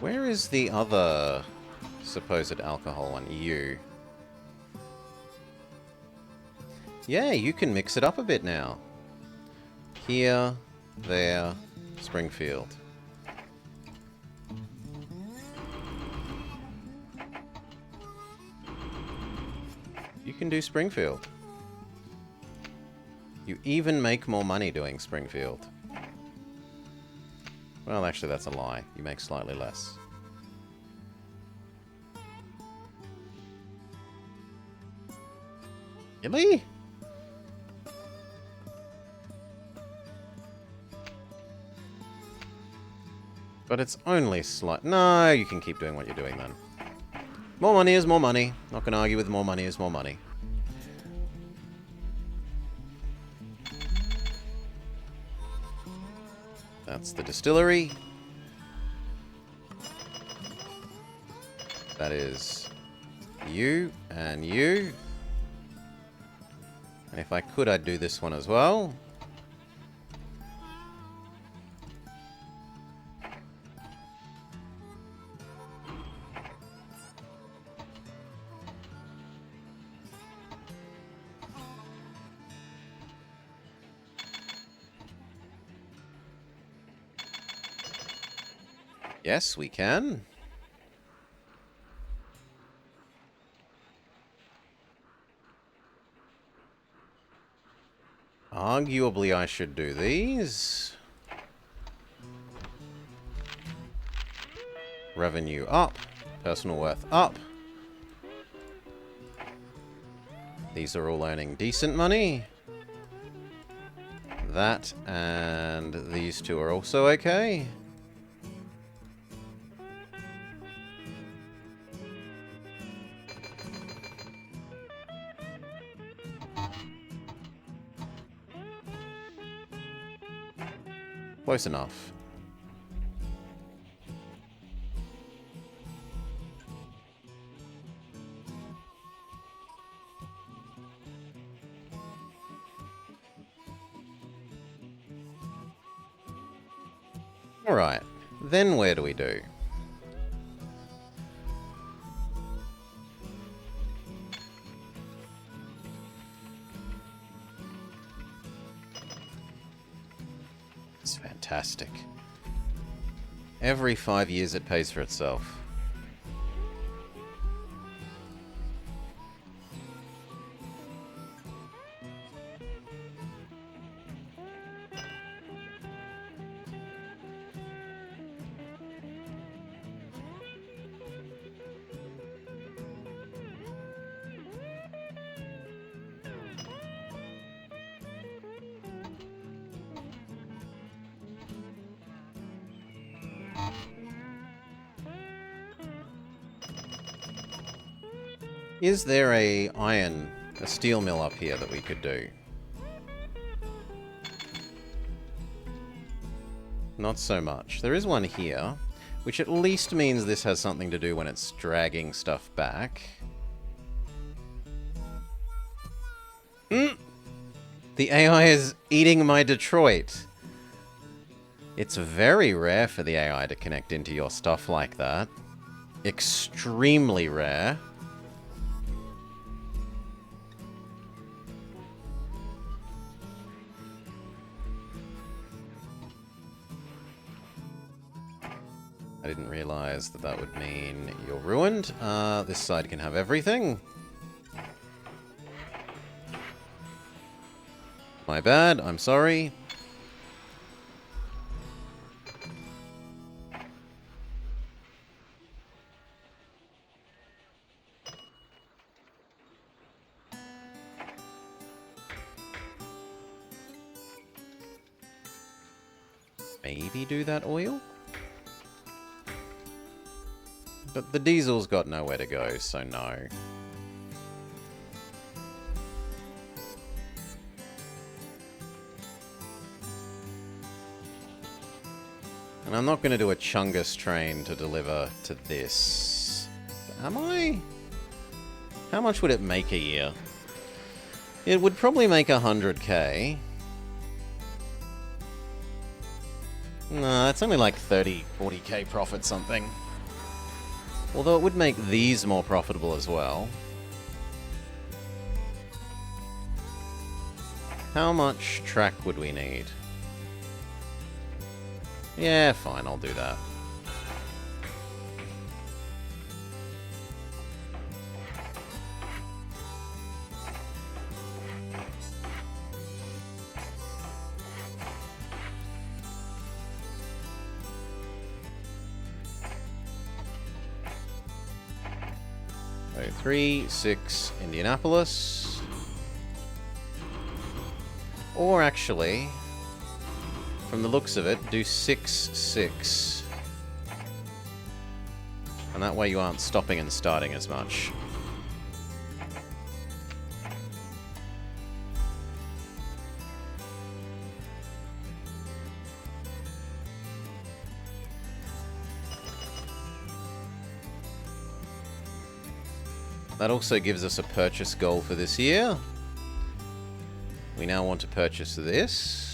S1: Where is the other supposed alcohol one? You. Yeah, you can mix it up a bit now. here, there, Springfield. You can do Springfield. You even make more money doing Springfield. Well, actually, that's a lie. You make slightly less. Really? But it's only slight. No, you can keep doing what you're doing then. More money is more money. Not gonna argue with more money is more money. That's the distillery. That is you and you. And if I could, I'd do this one as well. Yes, we can. Arguably, I should do these. Revenue up. Personal worth up. These are all earning decent money. That and these two are also okay. Close enough. Alright, then where do we do? It's fantastic. Every 5 years it pays for itself. Is there a steel mill up here that we could do? Not so much. There is one here, which at least means this has something to do when it's dragging stuff back. The AI is eating my Detroit. It's very rare for the AI to connect into your stuff like that. Extremely rare. I didn't realize that that would mean you're ruined. This side can have everything. My bad, I'm sorry. Maybe do that oil? But the diesel's got nowhere to go, so no. And I'm not going to do a Chungus train to deliver to this. Am I? How much would it make a year? It would probably make 100k. No, it's only like 30, 40k profit something. Although it would make these more profitable as well. How much track would we need? Yeah, fine, I'll do that. So 3, 6, Indianapolis. Or actually, from the looks of it, do 6, 6. And that way you aren't stopping and starting as much. That also gives us a purchase goal for this year. We now want to purchase this.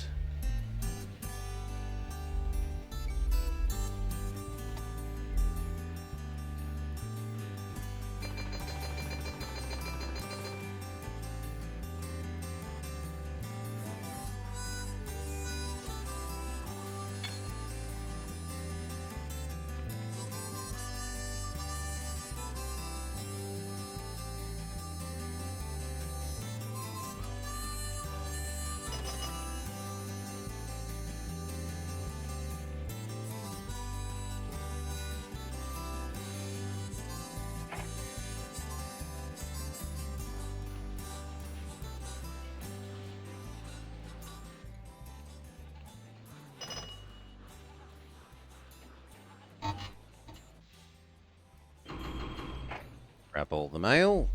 S1: Grab all the mail.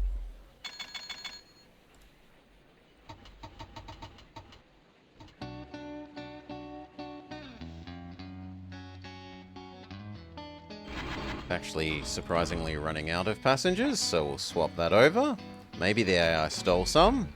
S1: Actually, surprisingly running out of passengers, so we'll swap that over. Maybe the AI stole some.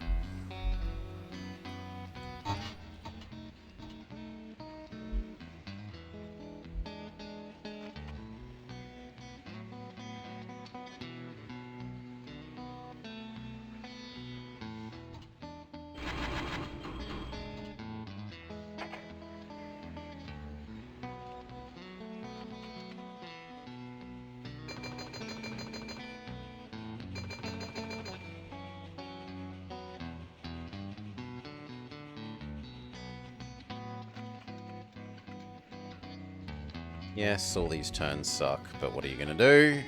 S1: Yes, all these turns suck, but what are you going to do?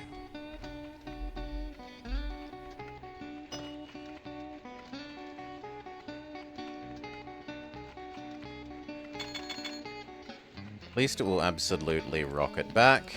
S1: At least it will absolutely rocket back.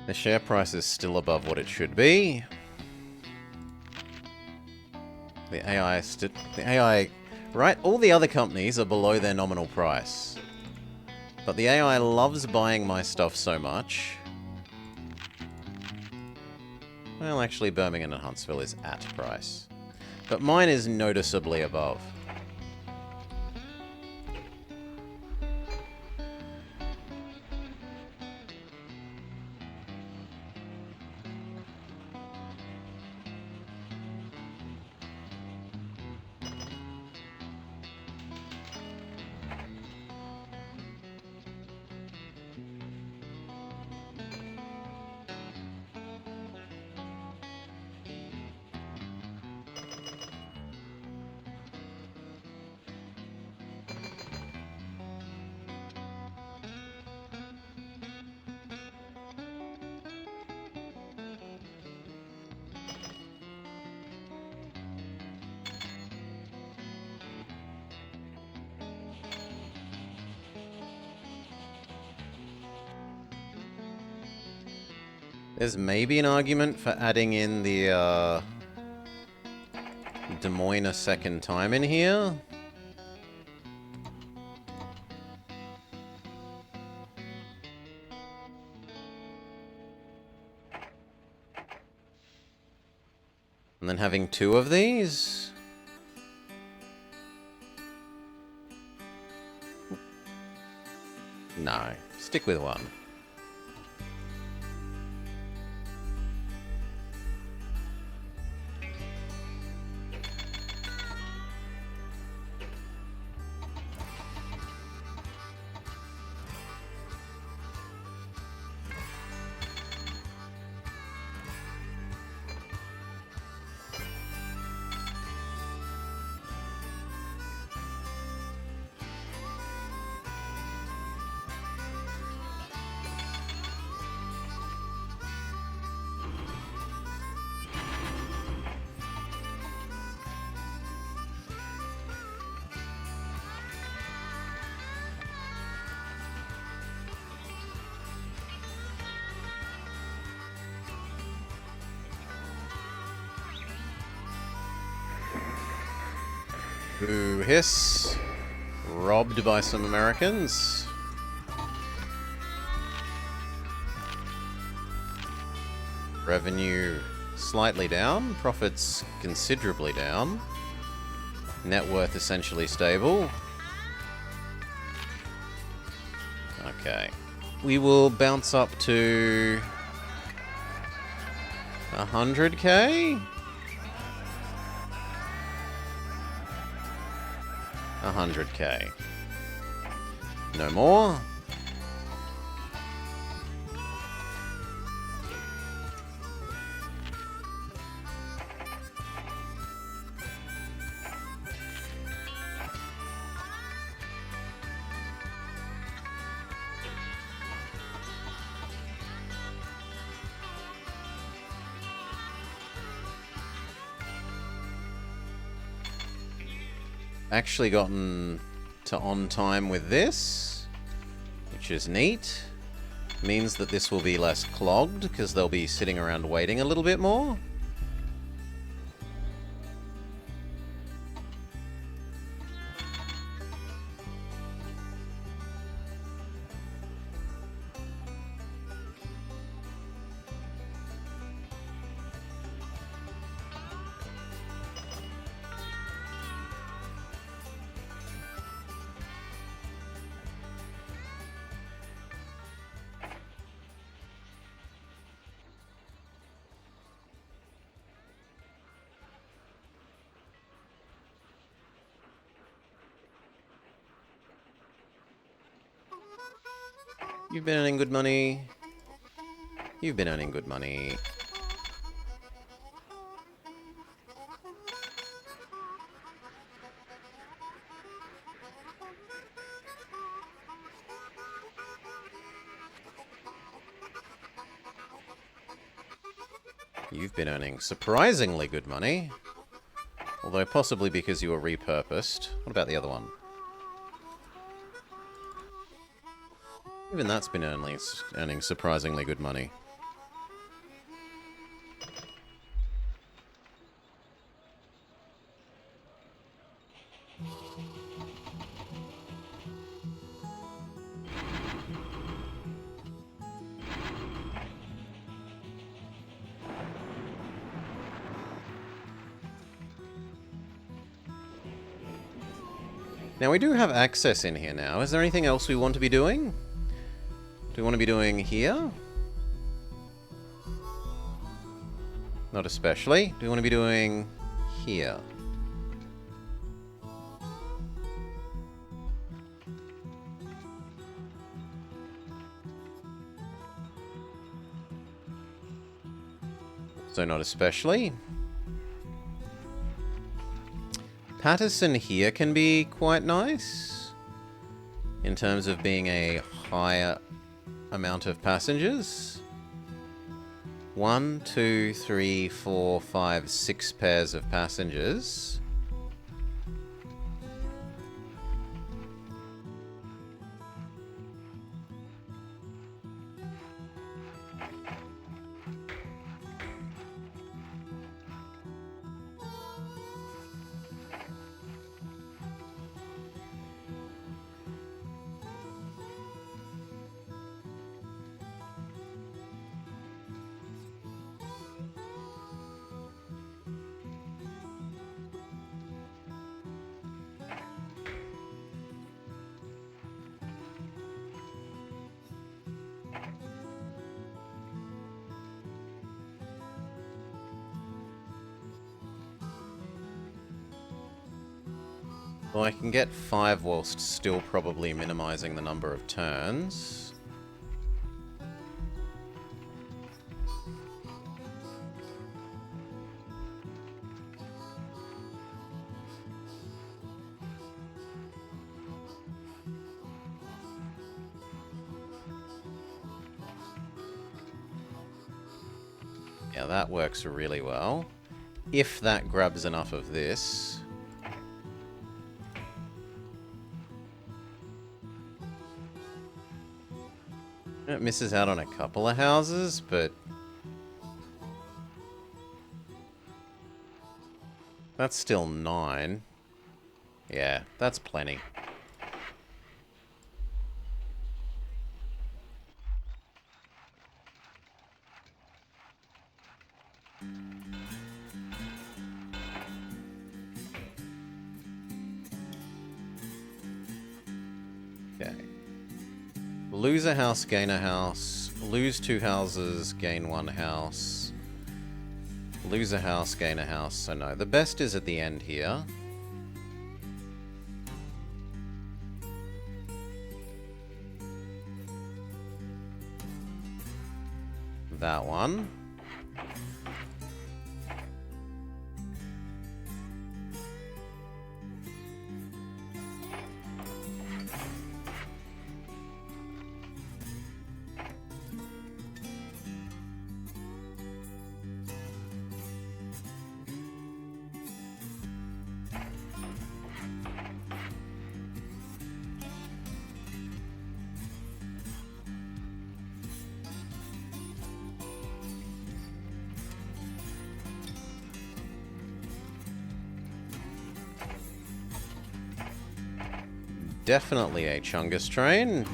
S1: The share price is still above what it should be. The AI, right? All the other companies are below their nominal price. But the AI loves buying my stuff so much. Well, actually, Birmingham and Huntsville is at price. But mine is noticeably above. There's maybe an argument for adding in the Des Moines a second time in here. having 2 of these? No. Stick with 1. Ooh, hiss. Robbed by some Americans. Revenue slightly down. Profits considerably down. Net worth essentially stable. Okay. We will bounce up to 100k? 100k. No more. Actually gotten to on time with this, which is neat. Means that this will be less clogged, because they'll be sitting around waiting a little bit more. You've been earning good money. You've been earning good money. You've been earning surprisingly good money. Although possibly because you were repurposed. What about the other one? Even that's been earning surprisingly good money. Now we do have access in here now. Is there anything else we want to be doing? Do we want to be doing here? Not especially. Do we want to be doing here? So not especially. Patterson here can be quite nice in terms of being a higher amount of passengers. 1, 2, 3, 4, 5, 6 pairs of passengers. Well, I can get 5 whilst still probably minimizing the number of turns. Yeah, that works really well. If that grabs enough of this. It misses out on a couple of houses, but that's still 9. Yeah, that's plenty. Okay. Lose a house, gain a house. Lose 2 houses, gain 1 house. Lose a house, gain a house. So no, the best is at the end here. That one. Definitely a Chungus train.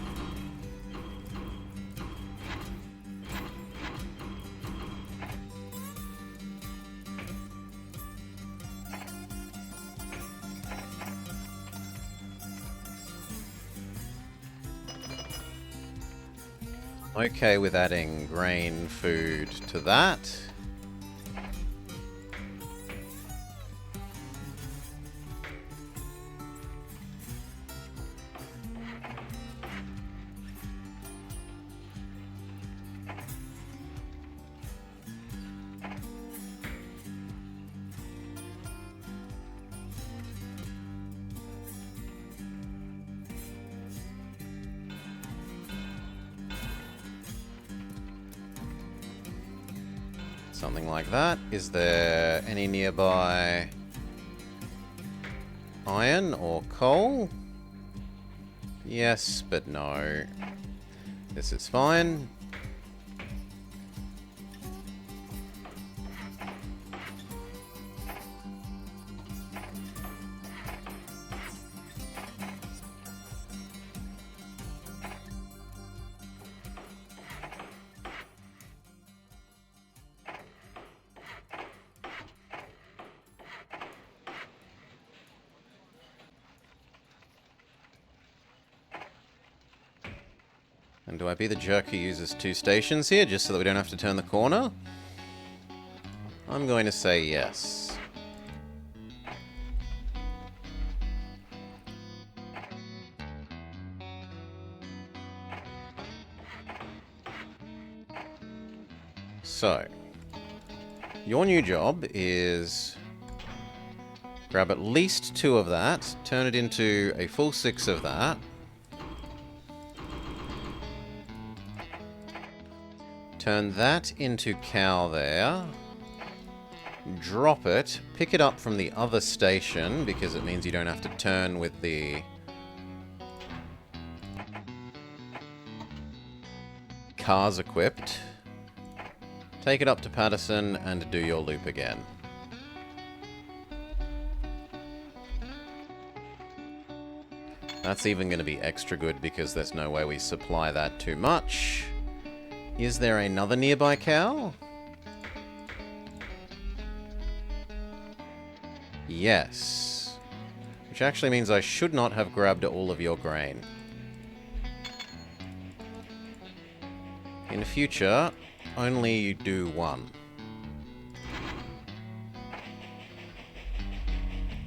S1: Okay with adding grain food to that. Something like that. Is there any nearby iron or coal? Yes, but no. This is fine. And do I be the jerk who uses 2 stations here, just so that we don't have to turn the corner? I'm going to say yes. So, your new job is grab at least 2 of that, turn it into a full 6 of that. Turn that into cow there. Drop it. Pick it up from the other station, because it means you don't have to turn with the cars equipped. Take it up to Patterson and do your loop again. That's even going to be extra good because there's no way we supply that too much. Is there another nearby cow? Yes. Which actually means I should not have grabbed all of your grain. In future, only do 1.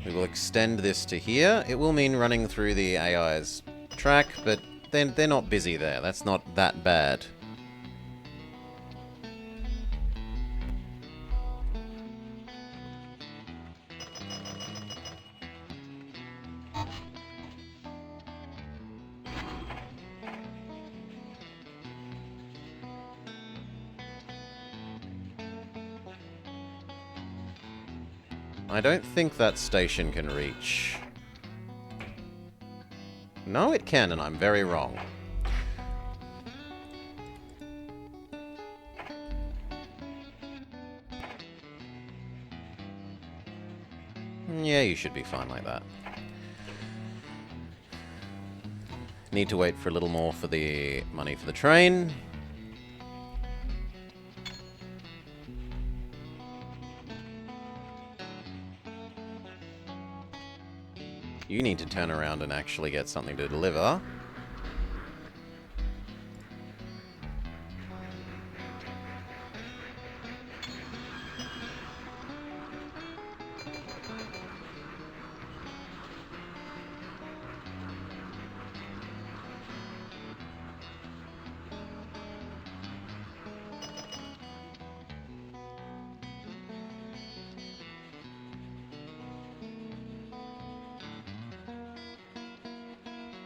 S1: We will extend this to here. It will mean running through the AI's track, but they're not busy there. That's not that bad. I don't think that station can reach. No, it can, and I'm very wrong. Yeah, you should be fine like that. Need to wait for a little more for the money for the train. You need to turn around and actually get something to deliver.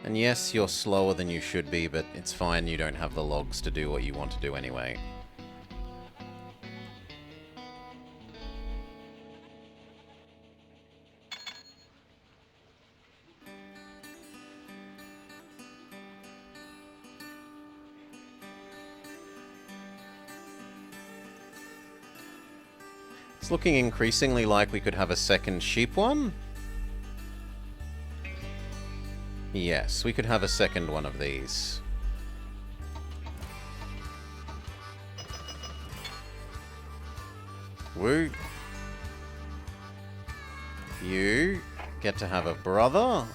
S1: And yes, you're slower than you should be, but it's fine, you don't have the logs to do what you want to do anyway. It's looking increasingly like we could have a second sheep one. Yes, we could have a second one of these. Woo. You get to have a brother.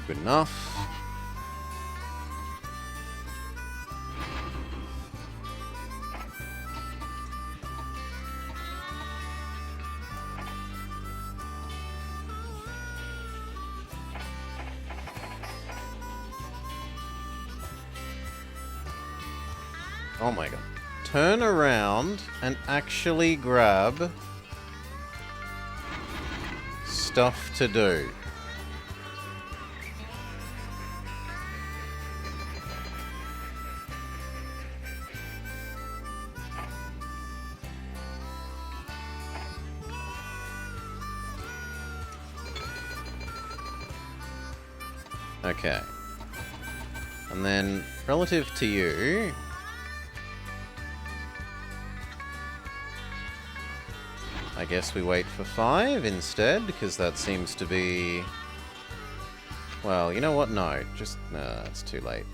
S1: Good enough. Oh my god. Turn around and actually grab stuff to do. Okay. And then, relative to you... I guess we wait for 5 instead, because that seems to be... Well, you know what? No. Just... No, it's too late.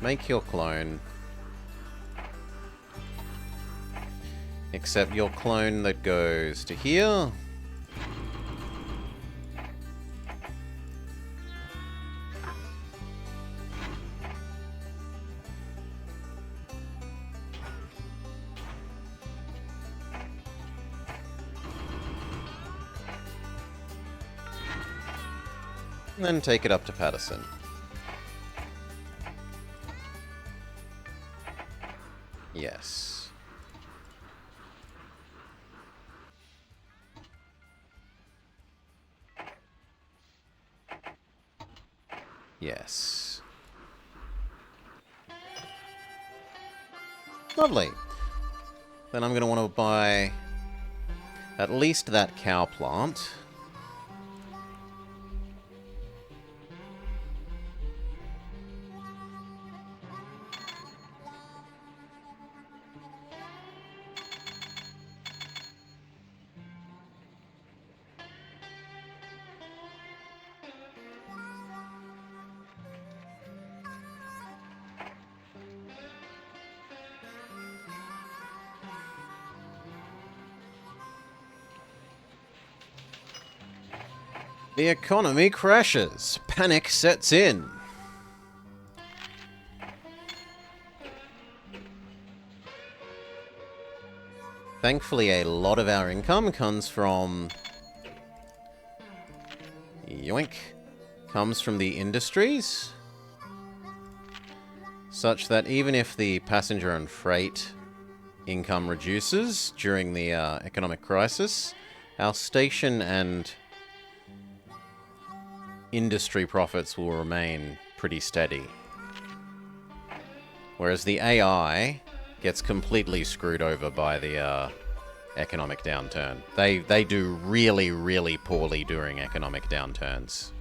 S1: Make your clone. Except your clone that goes to here... And then take it up to Patterson. Yes. Yes. Lovely. Then I'm going to want to buy at least that cow plant. The economy crashes. Panic sets in. Thankfully, a lot of our income comes from... Yoink. Comes from the industries. Such that even if the passenger and freight income reduces during the economic crisis, our station and industry profits will remain pretty steady. Whereas the AI gets completely screwed over by the economic downturn. They do really, really poorly during economic downturns.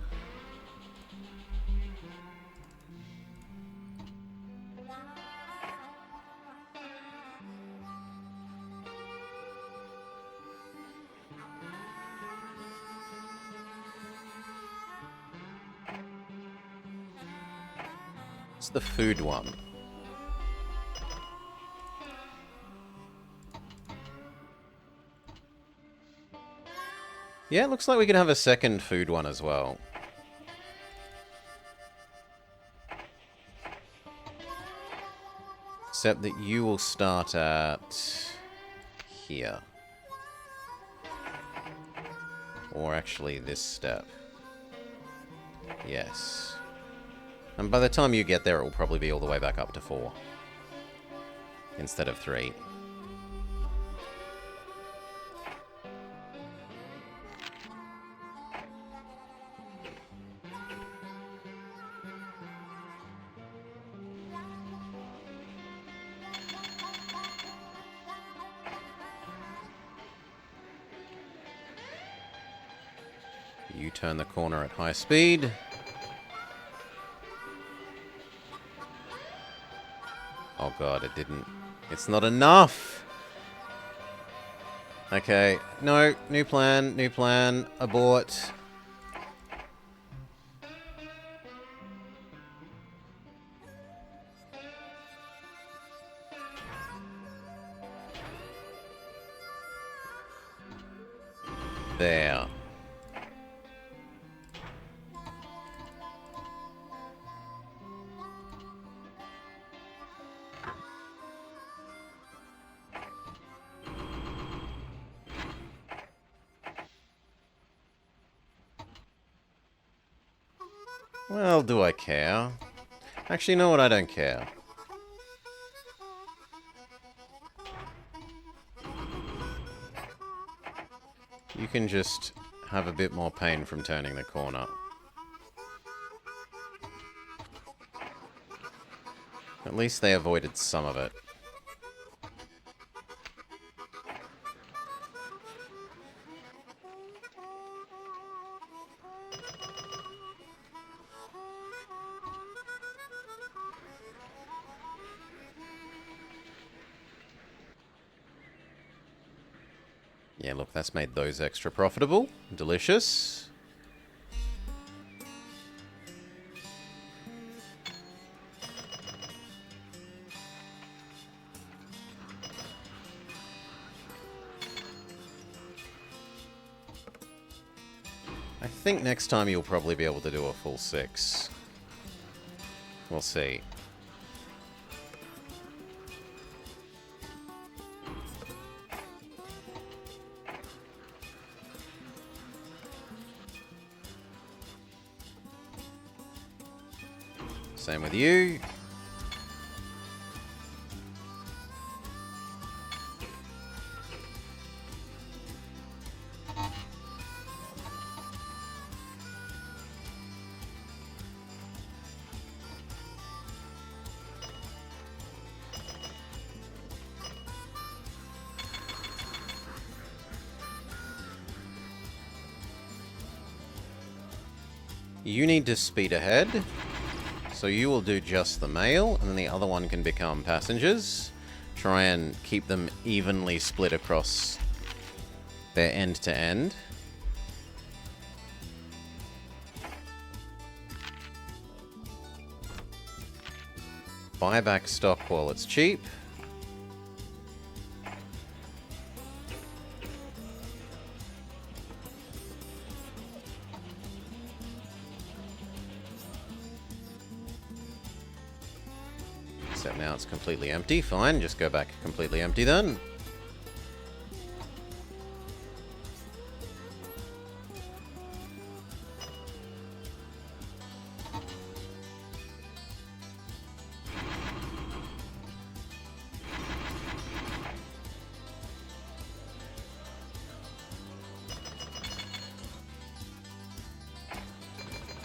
S1: It's the food one. Yeah, it looks like we could have a second food one as well. Except that you will start at here. Or actually this step. Yes. And by the time you get there, it will probably be all the way back up to 4. Instead of 3. You turn the corner at high speed. Oh god, it didn't. It's not enough! Okay, no, new plan, abort. There. Well, do I care? Actually, you know what? I don't care. You can just have a bit more pain from turning the corner. At least they avoided some of it. Yeah, look, that's made those extra profitable. Delicious. I think next time you'll probably be able to do a full 6. We'll see. Same with you. You need to speed ahead. So you will do just the mail, and then the other one can become passengers. Try and keep them evenly split across their end to end. Buy back stock while it's cheap. Except now it's completely empty. Fine, just go back completely empty then.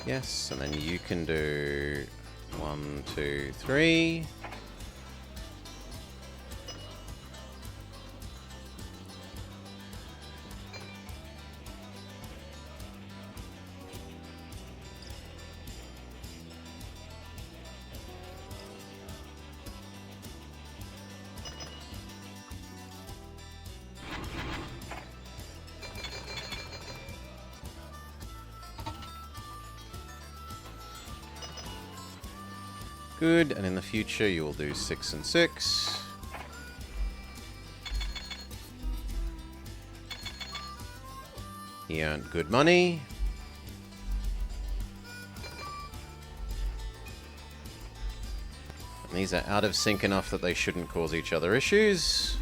S1: Yes, and then you can do 1, 2, 3. Good, and in the future you will do 6 and 6. He earned good money. And these are out of sync enough that they shouldn't cause each other issues.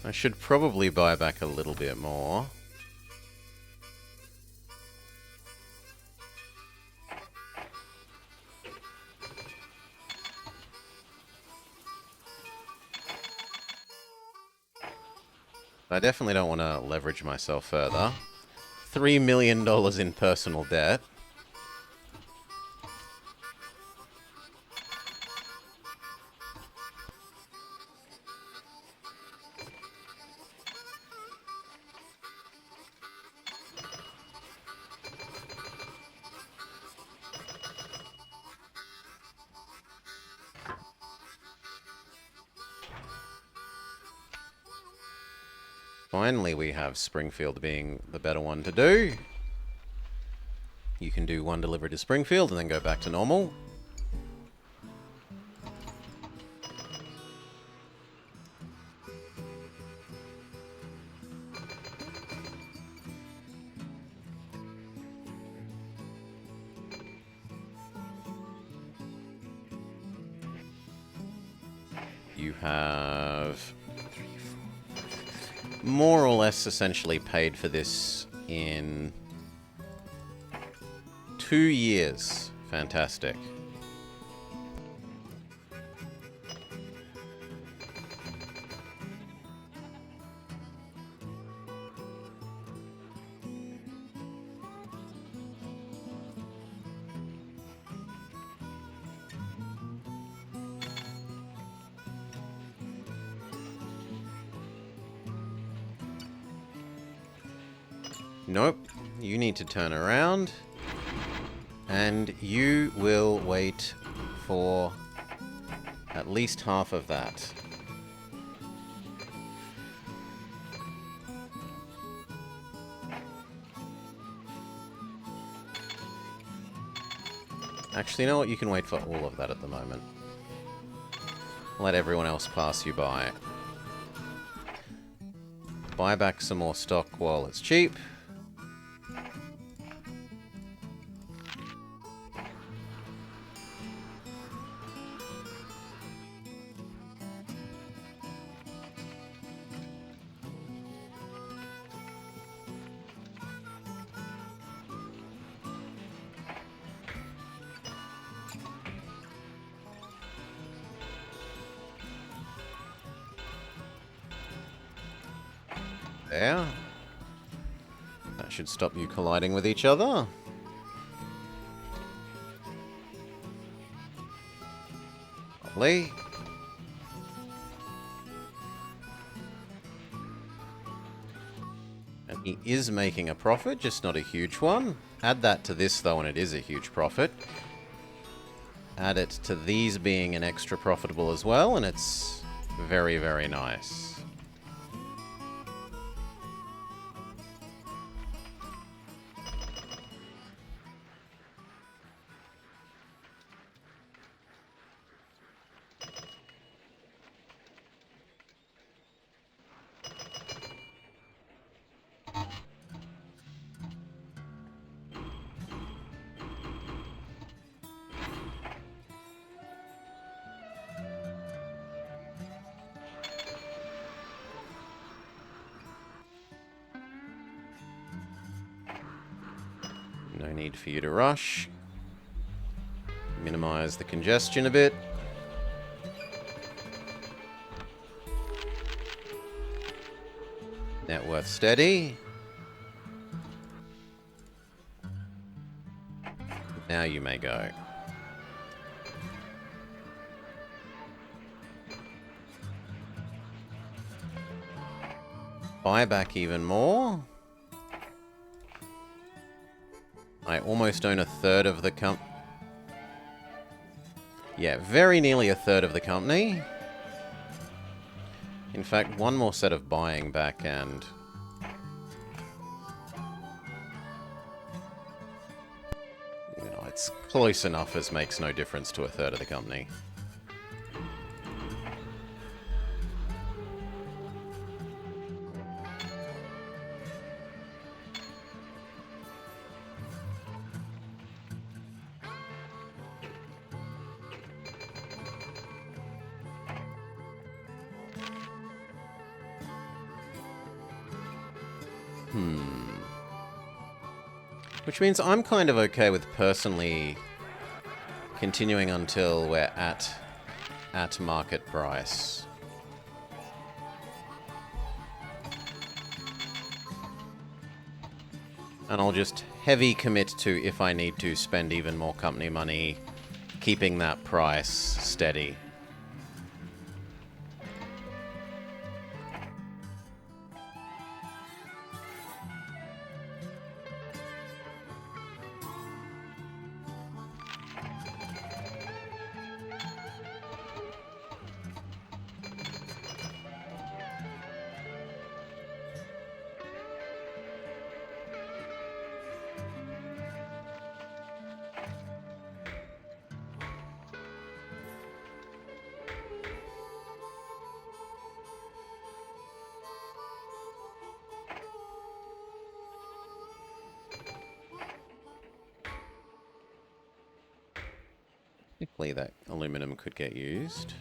S1: I should probably buy back a little bit more. I definitely don't want to leverage myself further. $3 million in personal debt. Finally, we have Springfield being the better one to do. You can do one delivery to Springfield and then go back to normal. You have more or less essentially paid for this in 2 years. Fantastic. Nope. You need to turn around. And you will wait for at least half of that. Actually, you know what? You can wait for all of that at the moment. Let everyone else pass you by. Buy back some more stock while it's cheap. There. That should stop you colliding with each other. Lovely. And he is making a profit, just not a huge one. Add that to this, though, and it is a huge profit. Add it to these being an extra profitable as well, and it's very, very nice. No need for you to rush. Minimize the congestion a bit. Net worth steady. Now you may go. Buy back even more. I almost own a third of the Yeah, very nearly a third of the company. In fact, one more set of buying back and... You know, it's close enough as makes no difference to a third of the company. Which means I'm kind of okay with personally continuing until we're at market price. And I'll just heavy commit to, if I need to, spend even more company money, keeping that price steady. Technically, that aluminum could get used.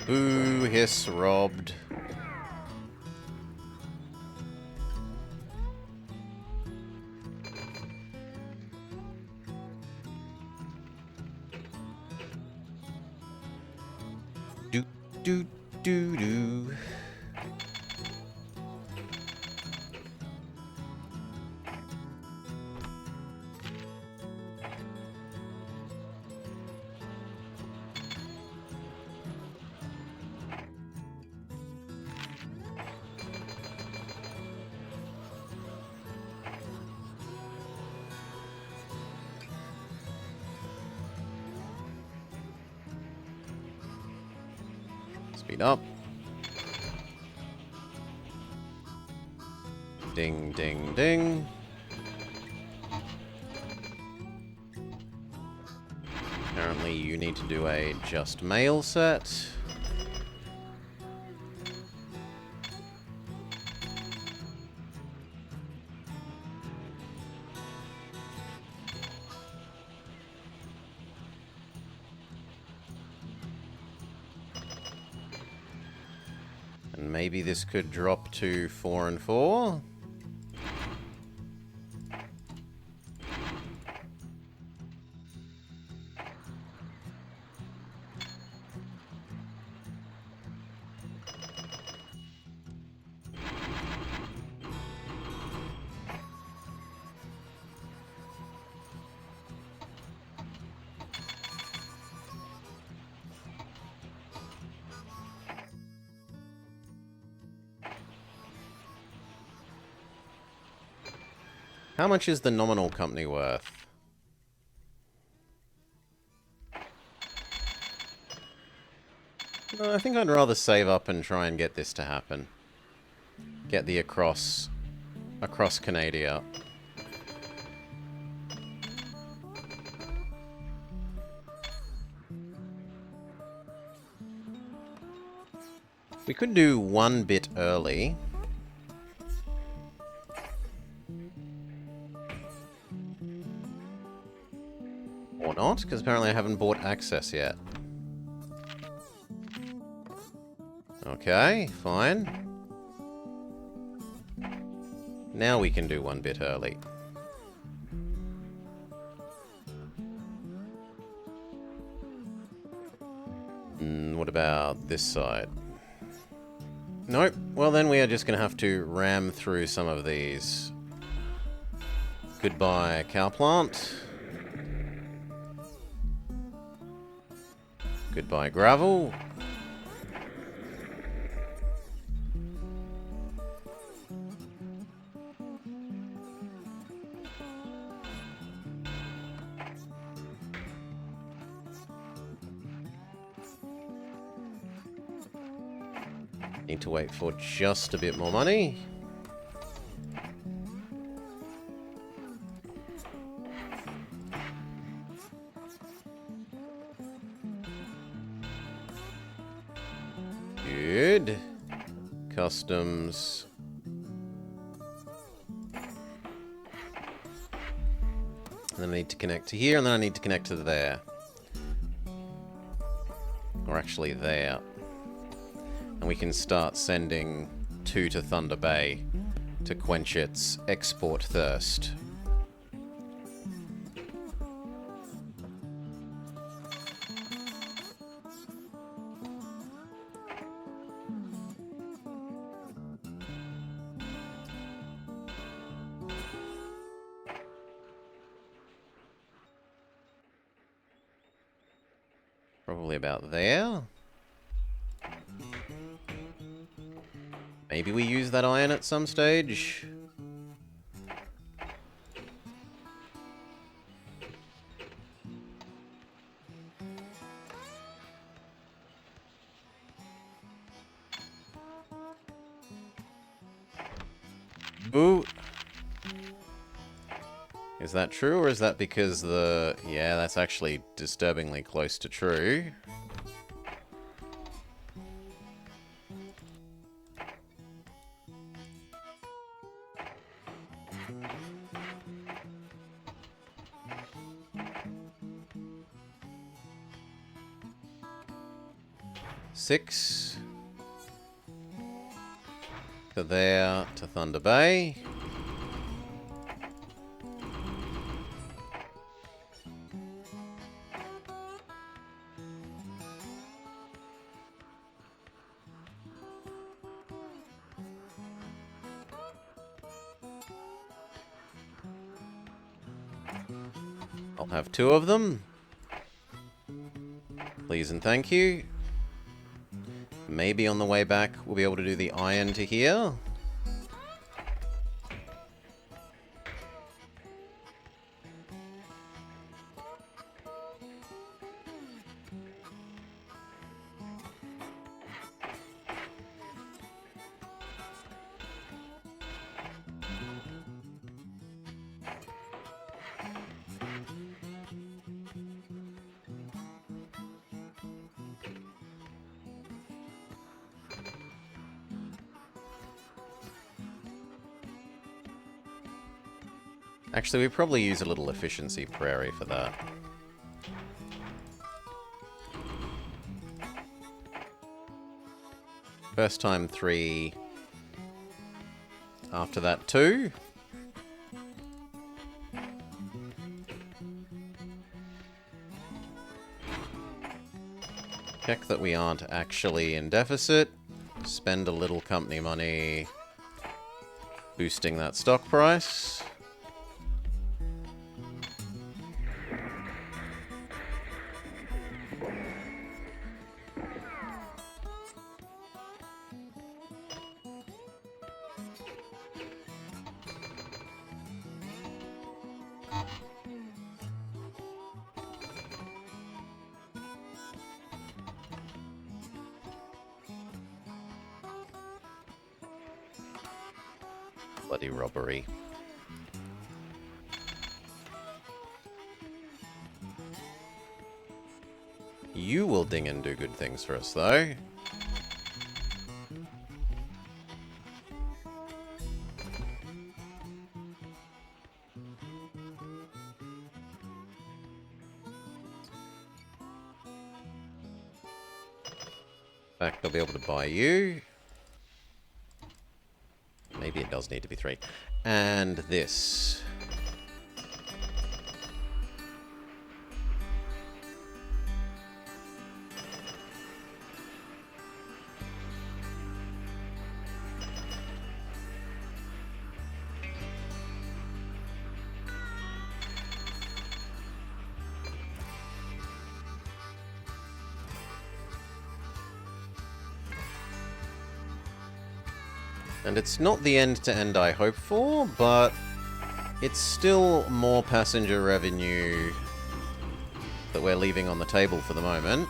S1: Boo, hiss, robbed. Do, do, do, do. Speed up. Ding, ding, ding. Apparently you need to do a just mail set. And maybe this could drop to 4 and 4. How much is the nominal company worth? No, I think I'd rather save up and try and get this to happen. Get the across Canada. We could do 1 bit early. Or not, because apparently I haven't bought access yet. Okay, fine. Now we can do 1 bit early. What about this side? Nope. Well, then we are just going to have to ram through some of these. Goodbye, cow plant. Goodbye, gravel. Need to wait for just a bit more money. Good. Customs. And then I need to connect to here, and then I need to connect to there. Or actually there. And we can start sending 2 to Thunder Bay to quench its export thirst. Probably about there. Maybe we use that iron at some stage. Ooh. Is that true, or is that because the... Yeah, that's actually disturbingly close to true. Six. To there, to Thunder Bay. I'll have 2 of them. Please and thank you. Maybe on the way back we'll be able to do the iron to here. Actually, we probably use a little efficiency prairie for that. First time 3. After that 2. Check that we aren't actually in deficit. Spend a little company money boosting that stock price. Bloody robbery. You will ding and do good things for us, though. In fact, I'll be able to buy you. Maybe it does need to be 3. And this. And it's not the end-to-end I hope for, but it's still more passenger revenue that we're leaving on the table for the moment.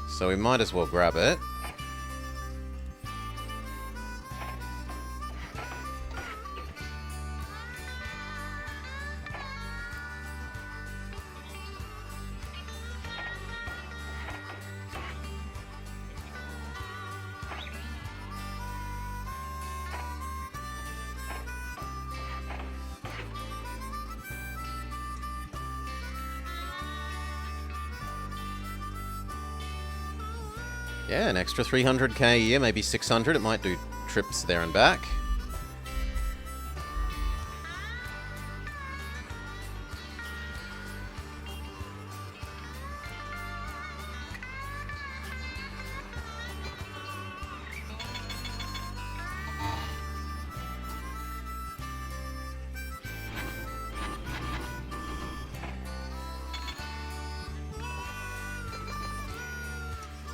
S1: So we might as well grab it. Yeah, an extra 300k a year, maybe 600. It might do trips there and back.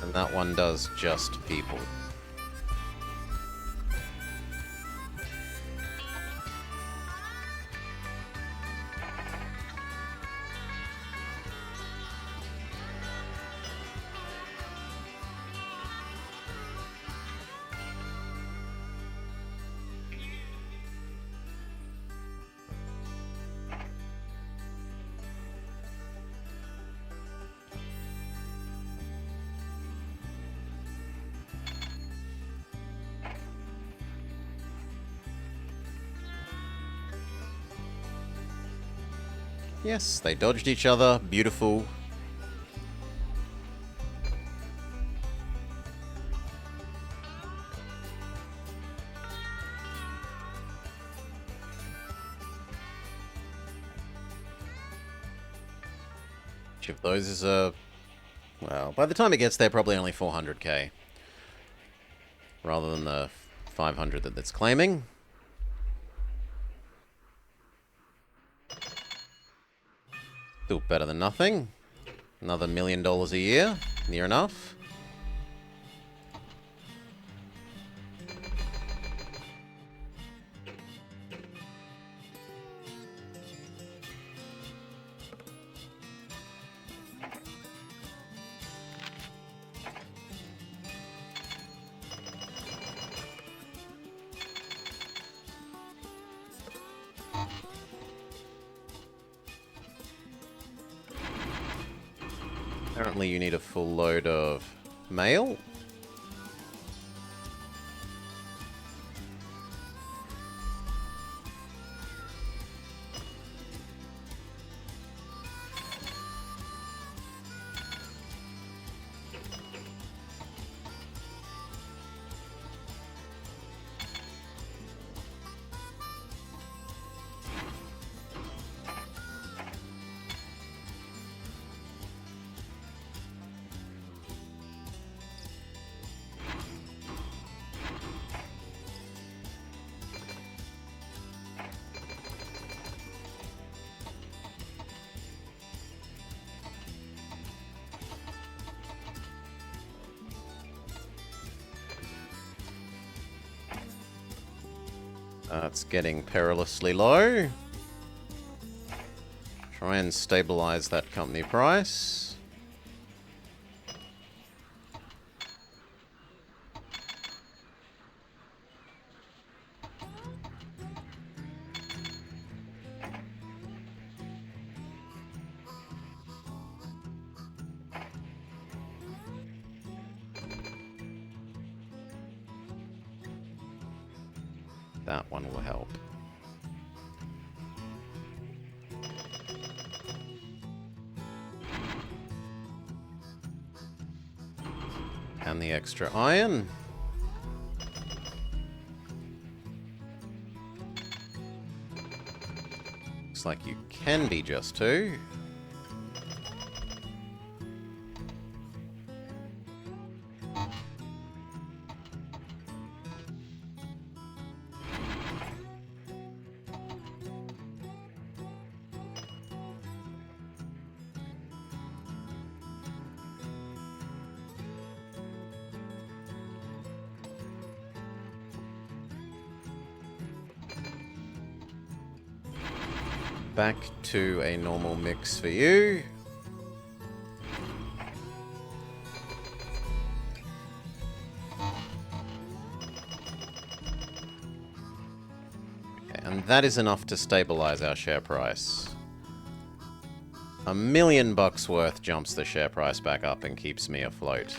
S1: And that one does just people. Yes, they dodged each other. Beautiful. Each of those is a... Well, by the time it gets there, probably only 400k. Rather than the 500 that it's claiming. Still better than nothing. Another $1 million a year. Near enough. Apparently you need a full load of mail. It's getting perilously low. Try and stabilize that company price. That one will help. And the extra iron. Looks like you can be just 2. Back to a normal mix for you. Okay, and that is enough to stabilize our share price. $1 million worth jumps the share price back up and keeps me afloat.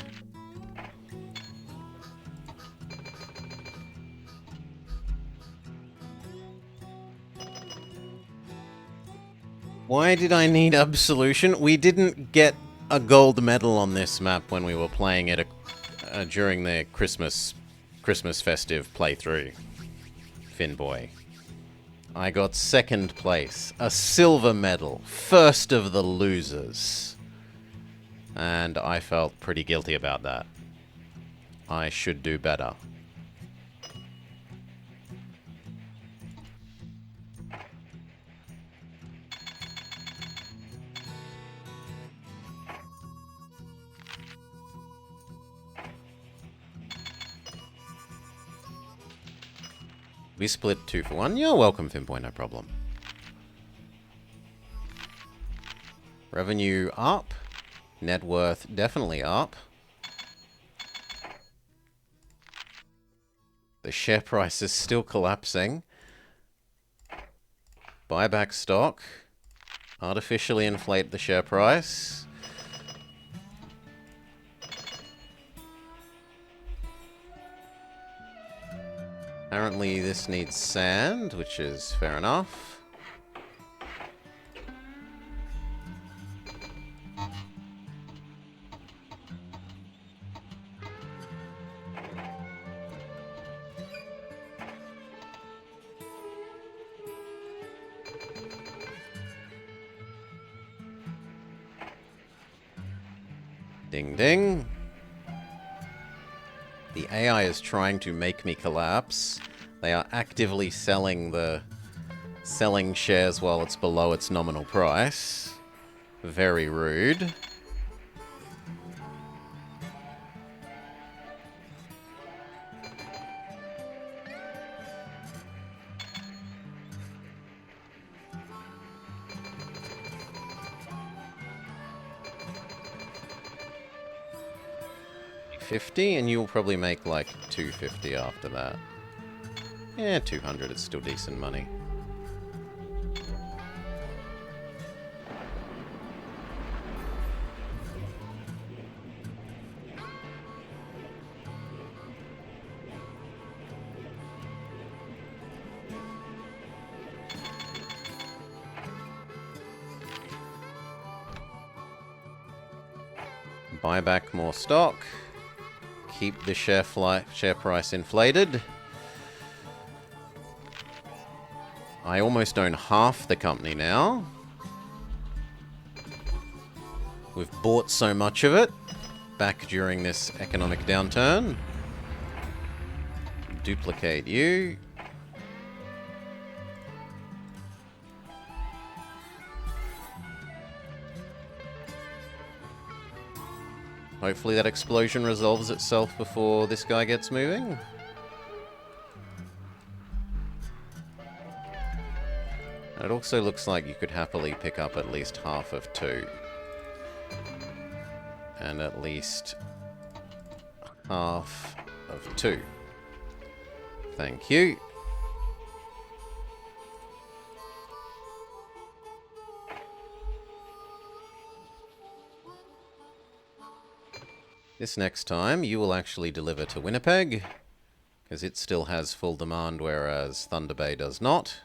S1: Why did I need Absolution? We didn't get a gold medal on this map when we were playing it during the Christmas festive playthrough. Finboy. I got 2nd place. A silver medal. First of the losers. And I felt pretty guilty about that. I should do better. We split 2 for 1. You're welcome, Finboy, no problem. Revenue up. Net worth definitely up. The share price is still collapsing. Buy back stock. Artificially inflate the share price. Apparently this needs sand, which is fair enough. Ding ding. The AI is trying to make me collapse. They are actively selling shares while it's below its nominal price. Very rude. $50, and you'll probably make like $250 after that. Yeah, 200, it's still decent money. Buy back more stock. Keep the share price inflated. I almost own half the company now. We've bought so much of it back during this economic downturn. Duplicate you. Hopefully that explosion resolves itself before this guy gets moving. And it also looks like you could happily pick up at least half of 2. And at least half of 2. Thank you. This next time, you will actually deliver to Winnipeg, because it still has full demand, whereas Thunder Bay does not.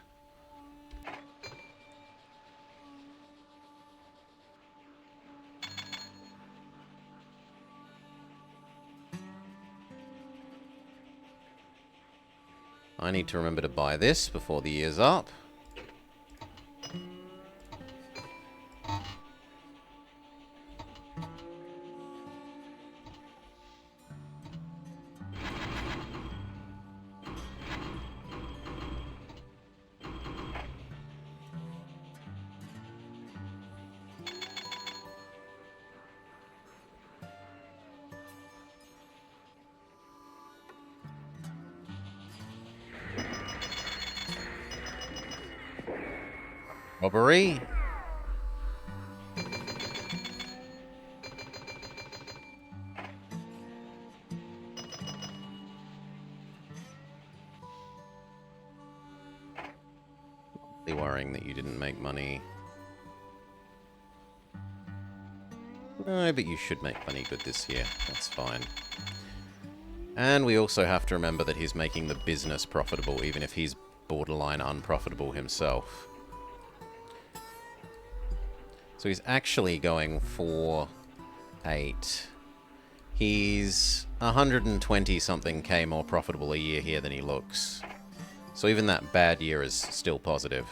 S1: I need to remember to buy this before the year's up. Robbery. Worrying that you didn't make money. No, but you should make money good this year. That's fine. And we also have to remember that he's making the business profitable, even if he's borderline unprofitable himself. So he's actually going for 8. He's 120 something K more profitable a year here than he looks. So even that bad year is still positive.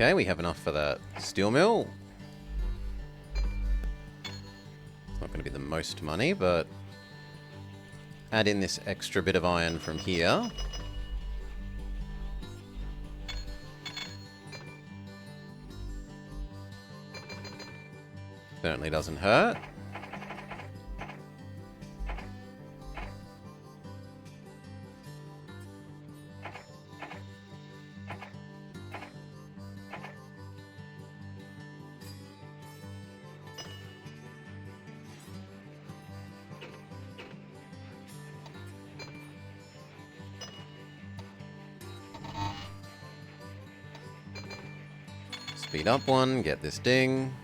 S1: Okay, we have enough for that steel mill. It's not going to be the most money, but add in this extra bit of iron from here. Certainly doesn't hurt. Speed up one, get this ding.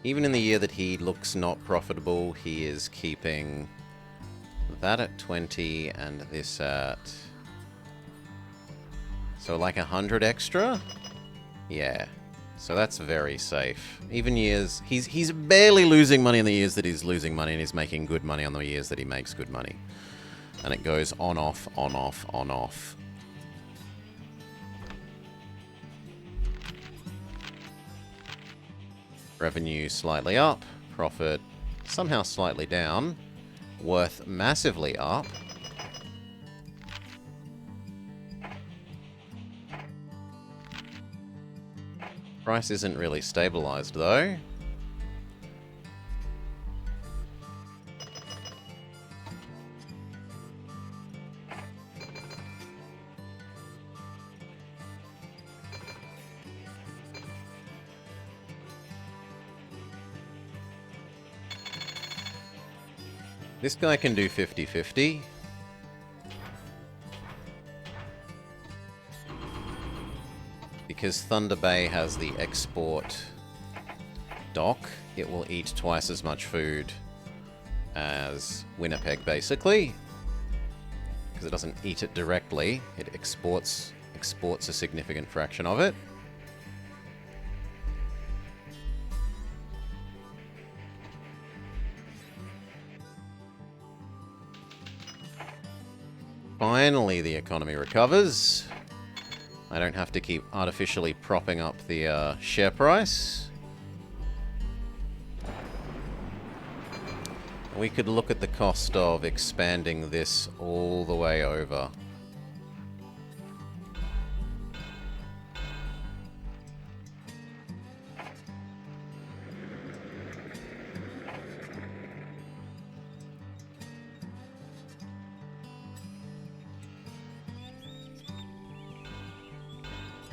S1: Even in the year that he looks not profitable, he is keeping that at 20 and this at... So like 100 extra? Yeah. So that's very safe. Even years... He's barely losing money in the years that he's losing money, and he's making good money on the years that he makes good money. And it goes on, off, on, off, on, off. Revenue slightly up. Profit somehow slightly down. Worth massively up. Price isn't really stabilized, though. This guy can do 50-50. Because Thunder Bay has the export dock, it will eat twice as much food as Winnipeg, basically. Because it doesn't eat it directly, it exports a significant fraction of it. Finally, the economy recovers. I don't have to keep artificially propping up the share price. We could look at the cost of expanding this all the way over.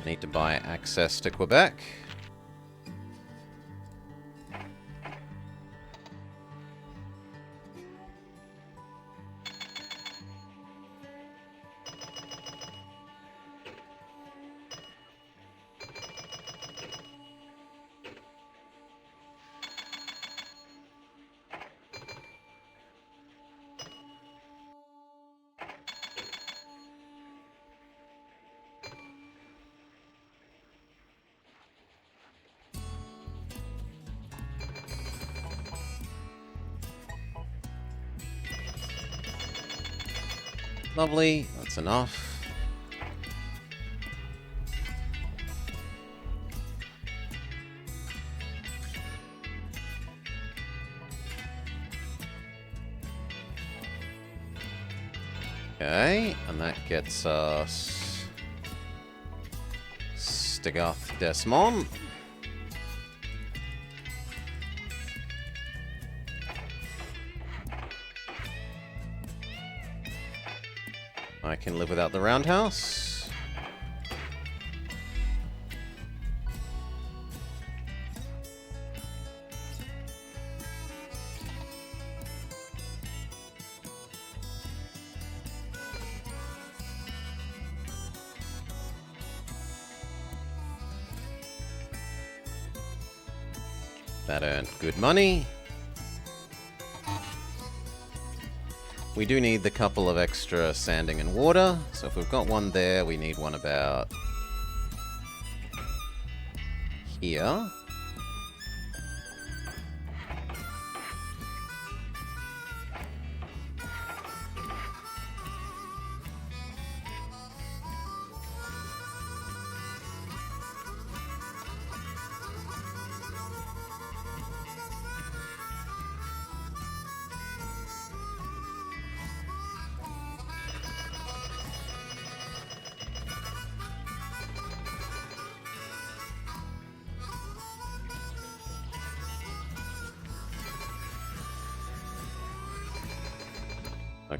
S1: Need to buy access to Quebec. Lovely, that's enough. Okay, and that gets us Stigath Desmond. I can live without the roundhouse. That earned good money. We do need the couple of extra sanding and water, so if we've got one there, we need one about here.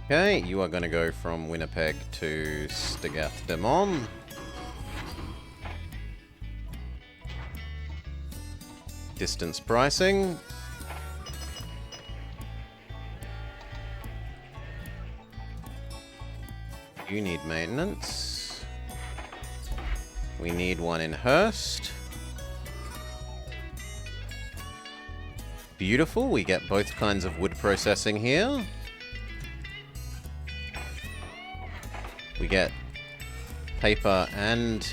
S1: Okay, you are going to go from Winnipeg to Stigath Demon. Distance pricing. You need maintenance. We need one in Hearst. Beautiful, we get both kinds of wood processing here. We get paper and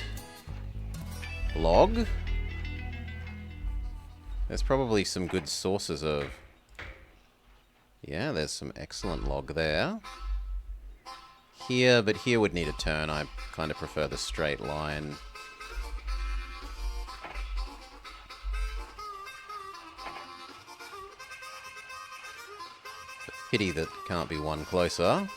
S1: log. There's probably some good sources of... Yeah, there's some excellent log there. Here, but here would need a turn. I kind of prefer the straight line. Pity that can't be one closer.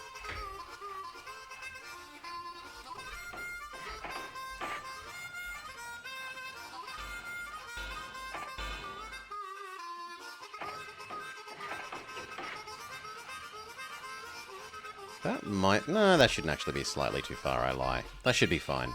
S1: That might... No, that shouldn't actually be slightly too far, I lie. That should be fine.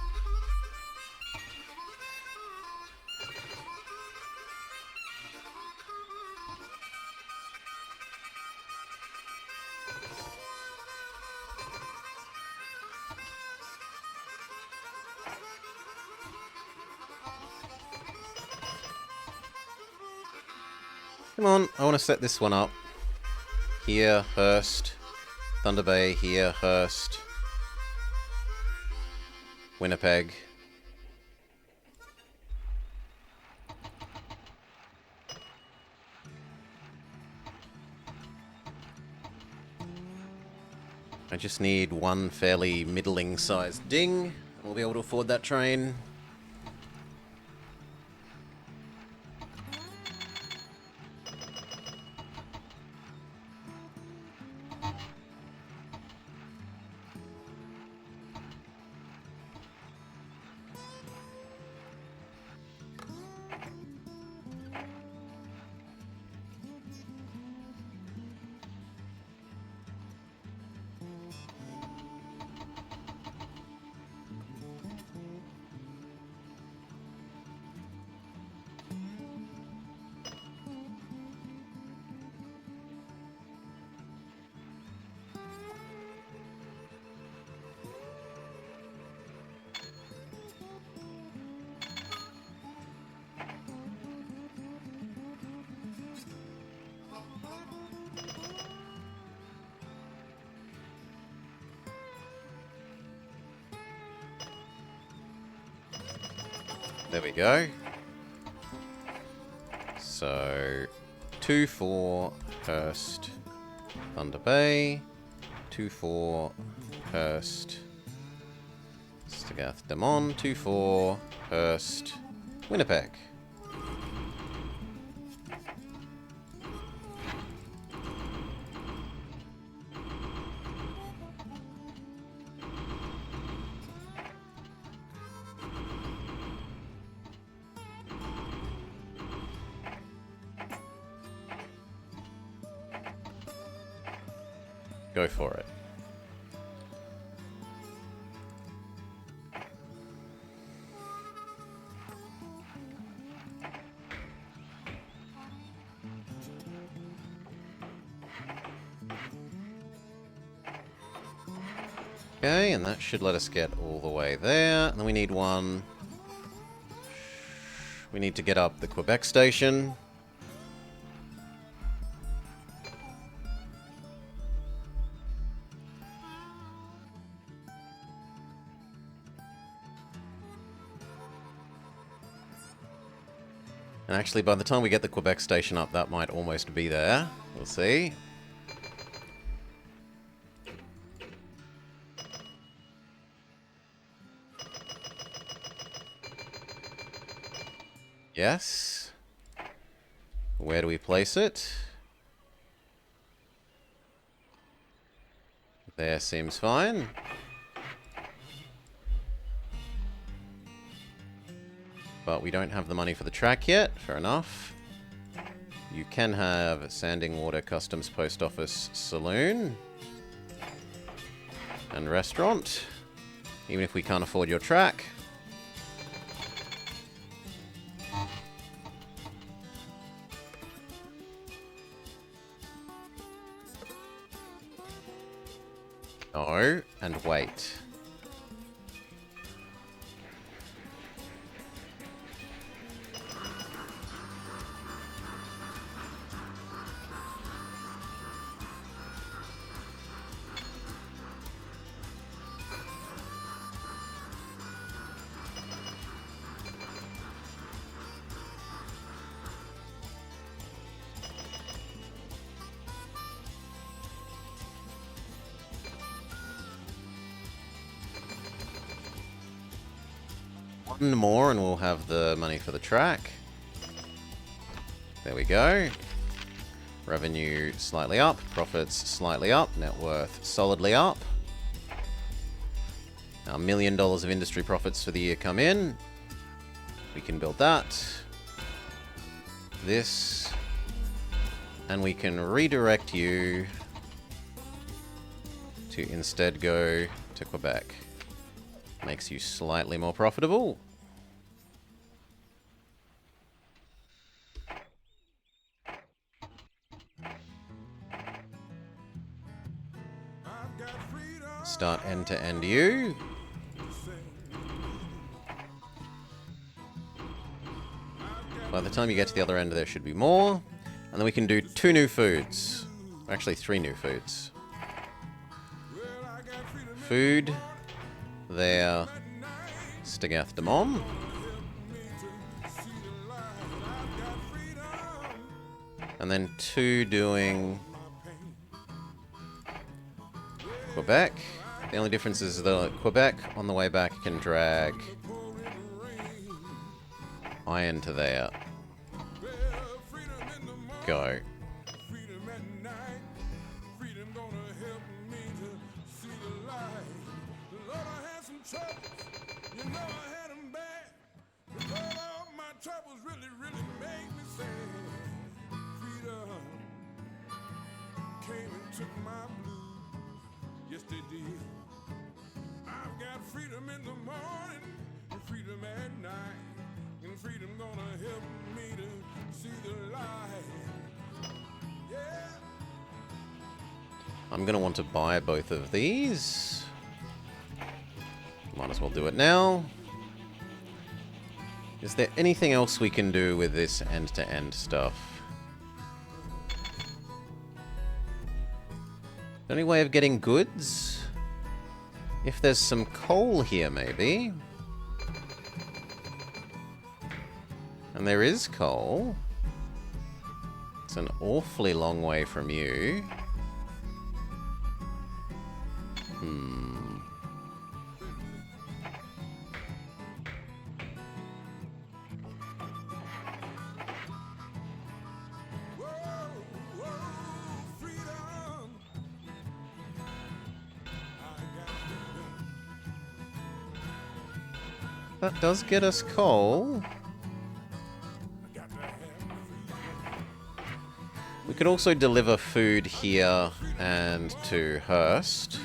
S1: Come on, I want to set this one up. Here, Hearst. Thunder Bay, here, Hearst. Winnipeg. I just need one fairly middling-sized ding, and we'll be able to afford that train. There we go. So, 2 for Hurst, Thunder Bay. 2 for Hurst, Stagath Demon. 2 for Hurst, Winnipeg. Go for it. Okay, and that should let us get all the way there. And then we need one. We need to get up the Quebec station. And actually, by the time we get the Quebec station up, that might almost be there. We'll see. Yes. Where do we place it? There seems fine. But we don't have the money for the track yet. Fair enough. You can have Sanding Water Customs Post Office Saloon and restaurant, even if we can't afford your track. No, and wait. One more and we'll have the money for the track. There we go. Revenue slightly up, profits slightly up, net worth solidly up. Now $1 million of industry profits for the year come in. We can build that. This. And we can redirect you to instead go to Quebec. Makes you slightly more profitable. Start end-to-end you. By the time you get to the other end, there should be more. And then we can do 2 new foods. Actually, 3 new foods. Food. There. Stagath de Mom. And then 2 doing Quebec. The only difference is the Quebec on the way back can drag iron to there. Go.
S3: Yes, they did. I've got freedom in the morning, and freedom at night, and freedom gonna help me to see the light. Yeah.
S1: I'm gonna want to buy both of these. Might as well do it now. Is there anything else we can do with this end-to-end stuff? Any way of getting goods? If there's some coal here, maybe. And there is coal. It's an awfully long way from you. That does get us coal. We could also deliver food here and to Hurst.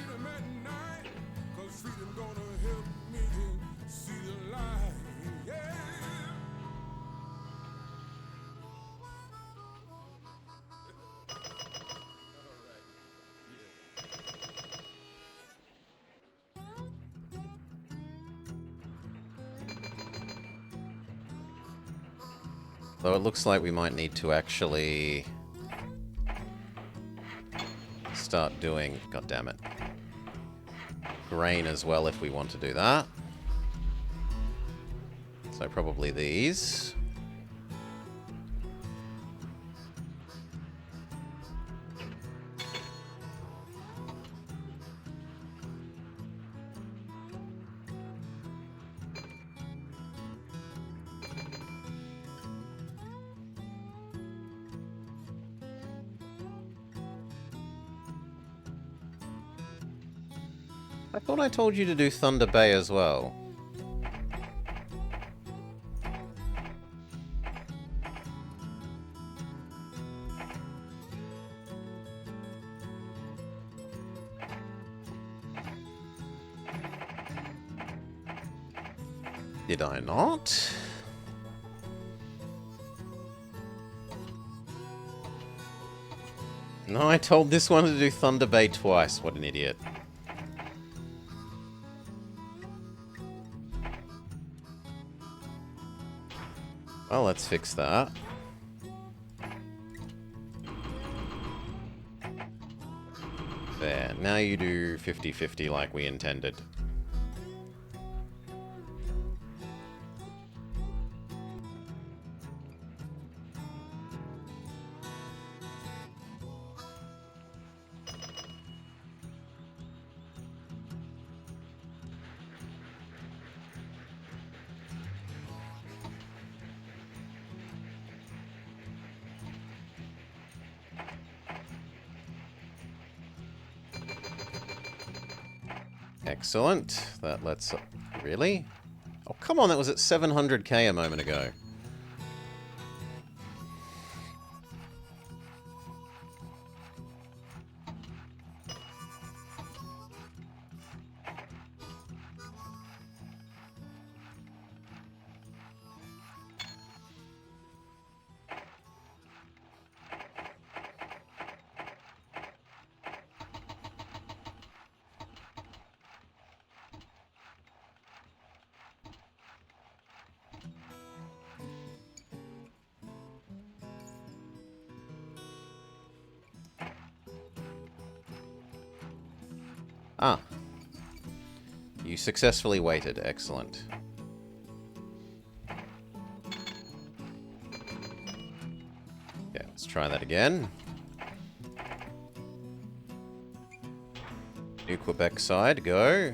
S1: Though it looks like we might need to actually start doing, god damn it, grain as well if we want to do that. So probably these. I thought I told you to do Thunder Bay as well. Did I not? No, I told this one to do Thunder Bay twice. What an idiot. Well, let's fix that. There. Now you do 50-50 like we intended. Excellent. That lets... Really? Oh, come on, that was at 700k a moment ago. Ah. You successfully waited. Excellent. Yeah, let's try that again. New Quebec side, go.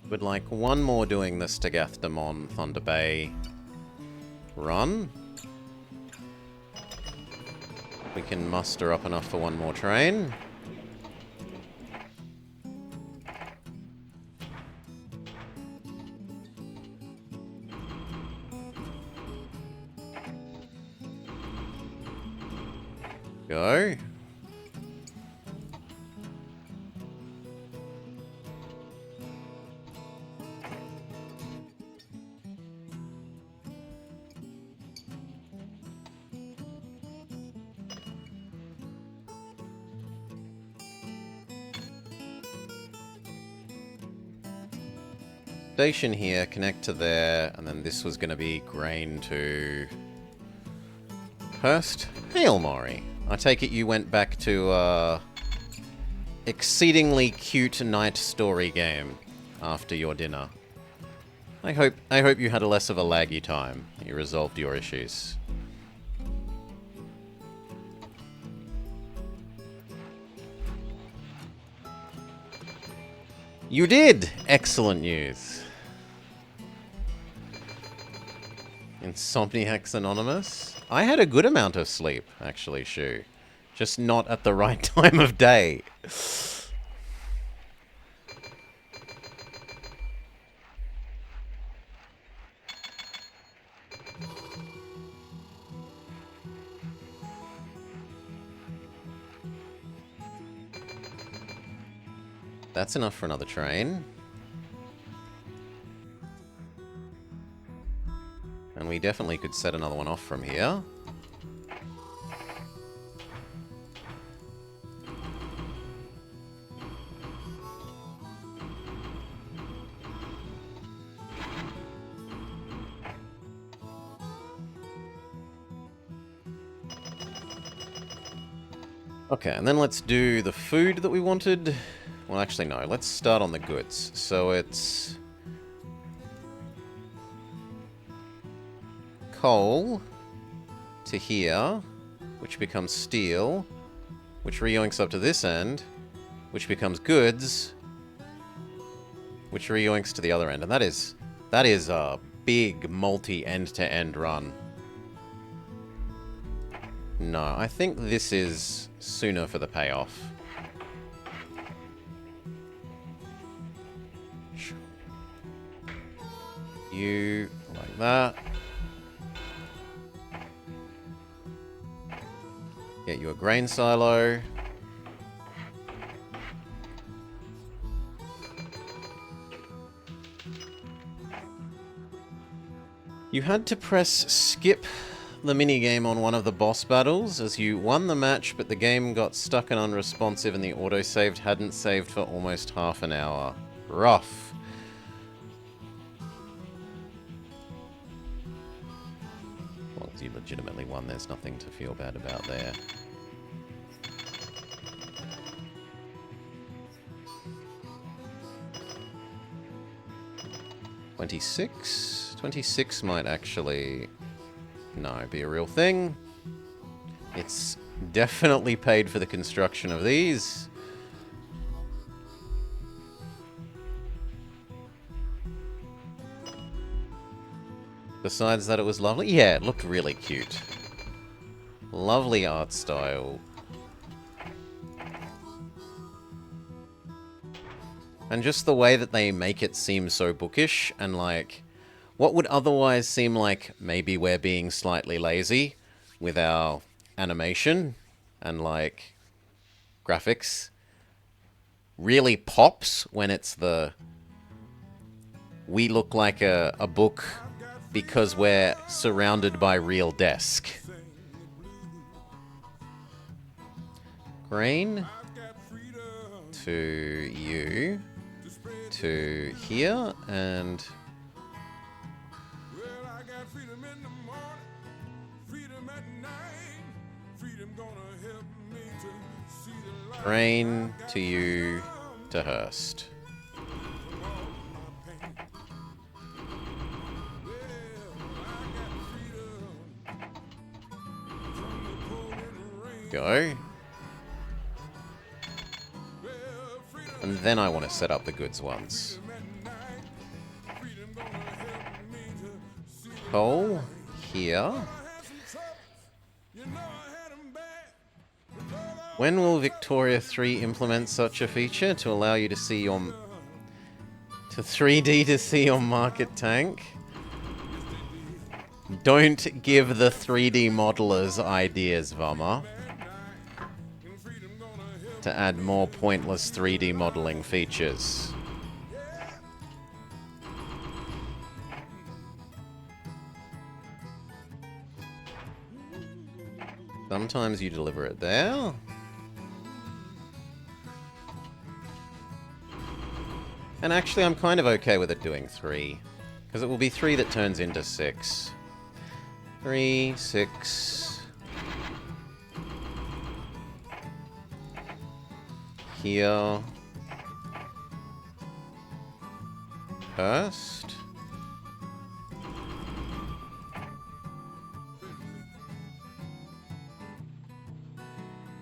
S1: Would like one more doing the Stagathemon Thunder Bay run. We can muster up enough for one more train. Go. station here, connect to there, and then this was going to be grain to Hurst. Hail, Maury. I take it you went back to exceedingly cute night story game after your dinner. I hope you had a less of a laggy time. You resolved your issues. You did! Excellent news. Insomniacs Anonymous? I had a good amount of sleep, actually, Shu. Just not at the right time of day. That's enough for another train. And we definitely could set another one off from here. Okay, and then let's do the food that we wanted. Well, actually, no. Let's start on the goods. So it's coal to here, which becomes steel, which re-yoinks up to this end, which becomes goods, which re-yoinks to the other end. And that is a big multi-end-to-end run. No, I think this is sooner for the payoff. You like that. Get you a grain silo. You had to press skip the minigame on one of the boss battles as you won the match, but the game got stuck and unresponsive and the autosaved hadn't saved for almost half an hour. Rough. Well, you legitimately won, there's nothing to feel bad about there. $26 might actually... no, be a real thing. It's definitely paid for the construction of these. Besides that, it was lovely. Yeah, it looked really cute. Lovely art style. And just the way that they make it seem so bookish and like... what would otherwise seem like maybe we're being slightly lazy with our animation and, like, graphics really pops when it's the... we look like a book because we're surrounded by real desk. Grain to you to here and... grain to you to Hurst. Go. And then I want to set up the goods ones. Coal here. When will Victoria 3 implement such a feature to allow you to see your... to 3D to see your market tank? Don't give the 3D modelers ideas, Vama. To add more pointless 3D modeling features. Sometimes you deliver it there. And actually, I'm kind of okay with it doing 3. Because it will be 3 that turns into 6. 3, 6. Here. First.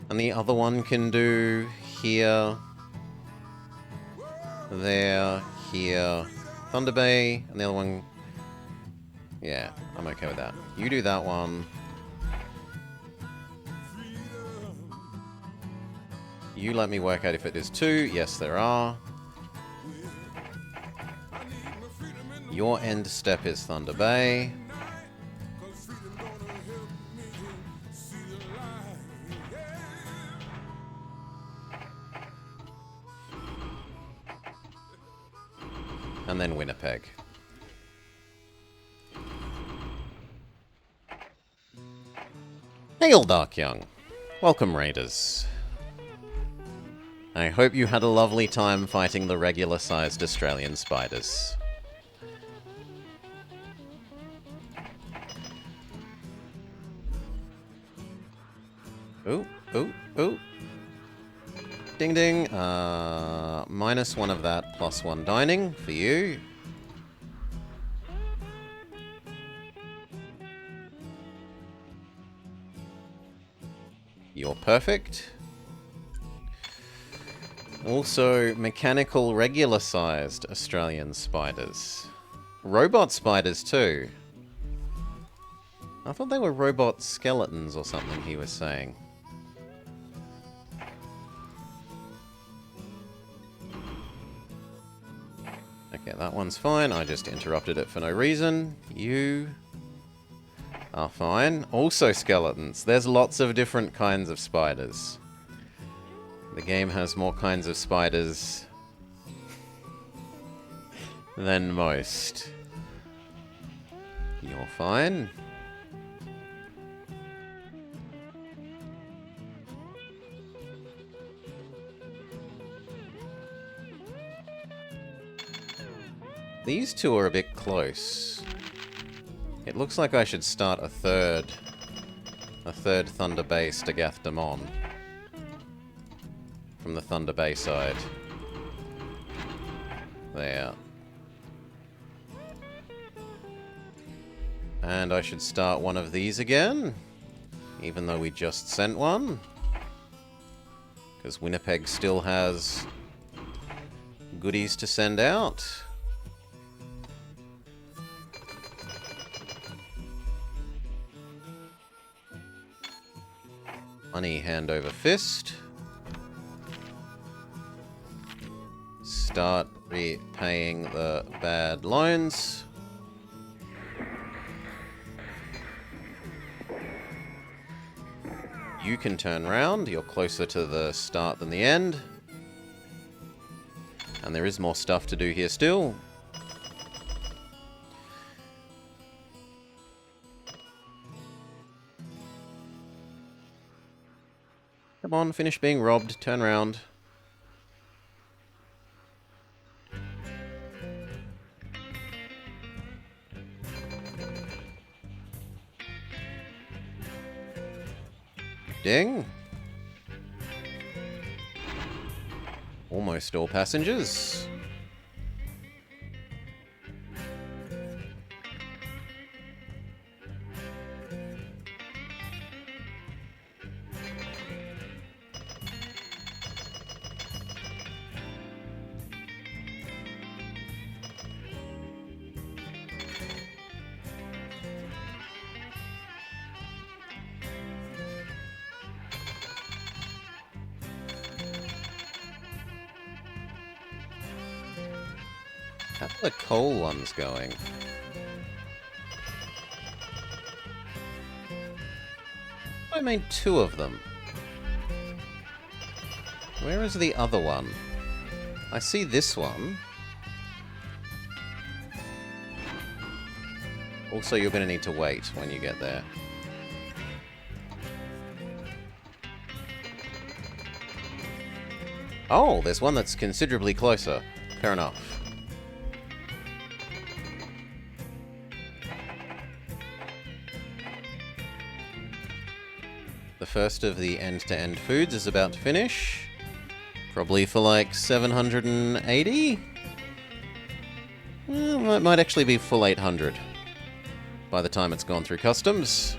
S1: And the other one can do here, there, here, Thunder Bay, and the other one... Yeah, I'm okay with that. You do that one. You let me work out if it is 2. Yes, there are. Your end step is Thunder Bay. And then Winnipeg. Hail, Dark Young. Welcome, Raiders. I hope you had a lovely time fighting the regular-sized Australian spiders. Ooh, ooh, ooh. Ding ding. -1 of that, +1 dining for you. You're perfect. Also, mechanical regular-sized Australian spiders. Robot spiders too. I thought they were robot skeletons or something he was saying. Okay, that one's fine. I just interrupted it for no reason. You are fine. Also skeletons. There's lots of different kinds of spiders. The game has more kinds of spiders than most. You're fine. These two are a bit close. It looks like I should start a third Thunder Bay Stagath Demon from the Thunder Bay side. There. And I should start one of these again, even though we just sent one. Because Winnipeg still has goodies to send out. Money hand over fist. Start repaying the bad loans. You can turn round. You're closer to the start than the end. And there is more stuff to do here still. Come on, finish being robbed. Turn round. Ding. Almost all passengers. How are the coal ones going? I made 2 of them. Where is the other one? I see this one. Also, you're going to need to wait when you get there. Oh, there's one that's considerably closer. Fair enough. The first of the end-to-end foods is about to finish. Probably for like 780? Well, it might actually be full 800 by the time it's gone through customs.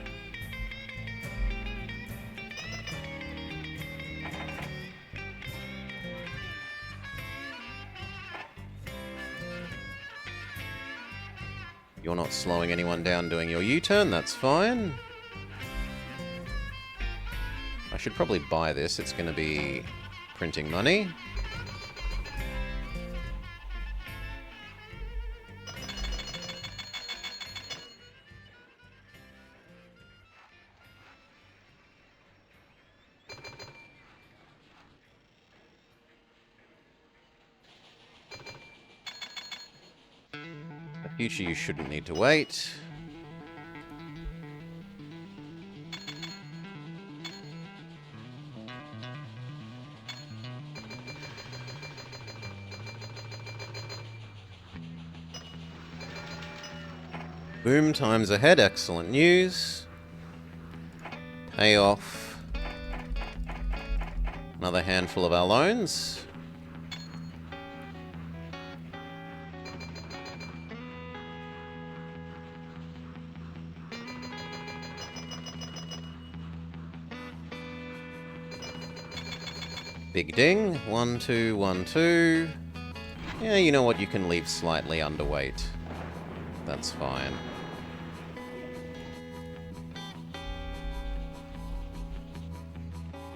S1: You're not slowing anyone down doing your U-turn, that's fine. I should probably buy this, it's going to be printing money. The future you shouldn't need to wait. Boom, times ahead, excellent news. Pay off another handful of our loans. Big ding. 1, 2, 1, 2. Yeah, you know what? You can leave slightly underweight. That's fine.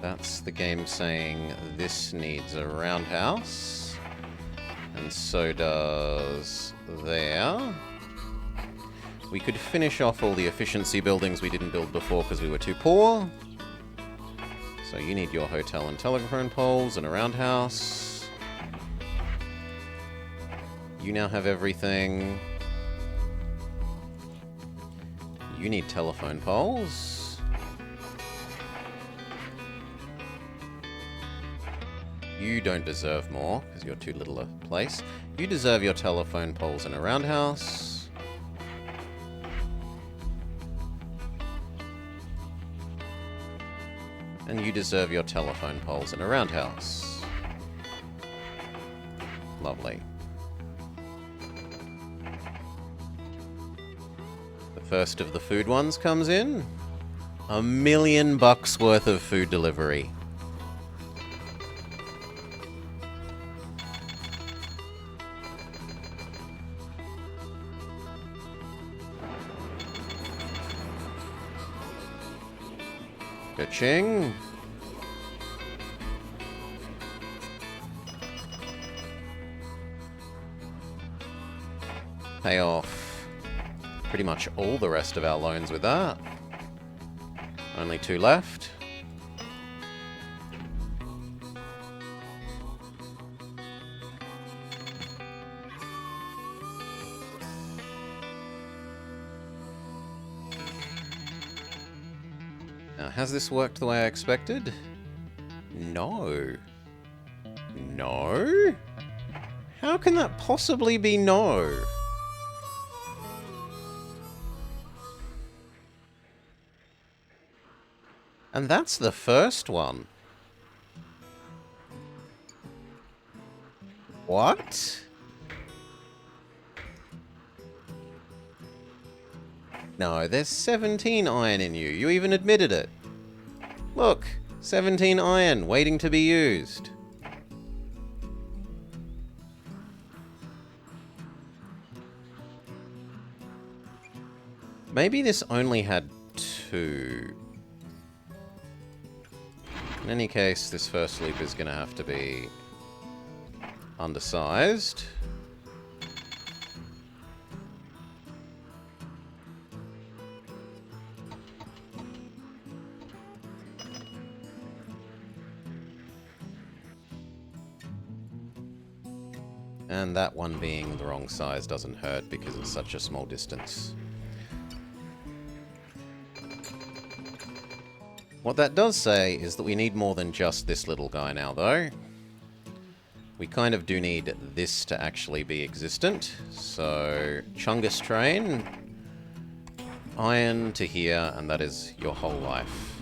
S1: That's the game saying this needs a roundhouse. And so does there. We could finish off all the efficiency buildings we didn't build before because we were too poor. So you need your hotel and telephone poles and a roundhouse. You now have everything. You need telephone poles. You don't deserve more, because you're too little a place. You deserve your telephone poles and a roundhouse. And you deserve your telephone poles and a roundhouse. Lovely. The first of the food ones comes in. $1 million worth of food delivery. Ka-ching. Pay off pretty much all the rest of our loans with that. Only 2 left. Now, has this worked the way I expected? No. No? How can that possibly be no? And that's the first one. What? No, there's 17 iron in you. You even admitted it. Look, 17 iron waiting to be used. Maybe this only had 2. In any case, this first loop is going to have to be undersized. And that one being the wrong size doesn't hurt because it's such a small distance. What that does say is that we need more than just this little guy now, though. We kind of do need this to actually be existent. So, Chungus train, iron to here, and that is your whole life.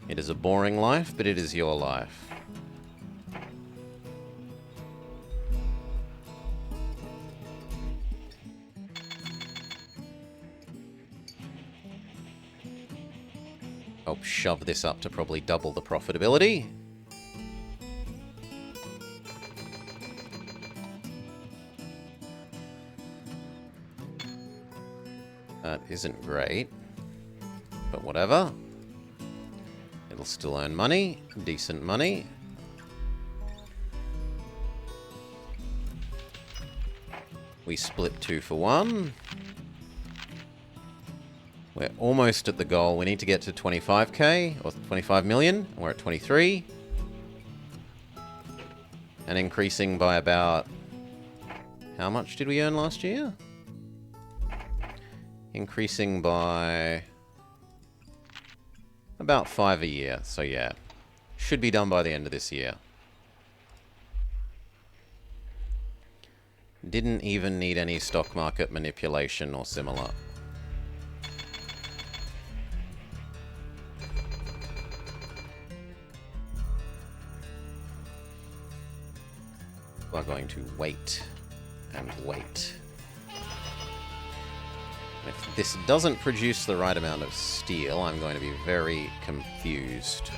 S1: It is a boring life, but it is your life. I'll shove this up to probably double the profitability. That isn't great, but whatever. It'll still earn money, decent money. We split 2 for 1. We're almost at the goal. We need to get to 25k, or 25 million. We're at 23. And increasing by about... How much did we earn last year? Increasing by... about 5 a year. So yeah, should be done by the end of this year. Didn't even need any stock market manipulation or similar. We're going to wait and wait. If this doesn't produce the right amount of steel, I'm going to be very confused.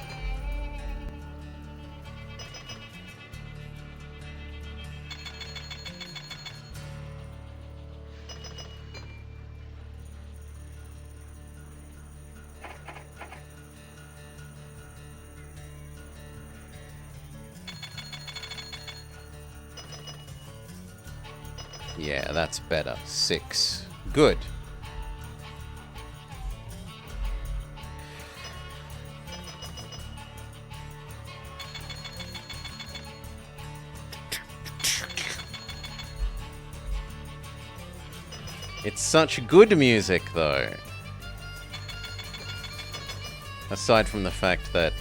S1: Yeah, that's better. 6. Good. It's such good music, though. Aside from the fact that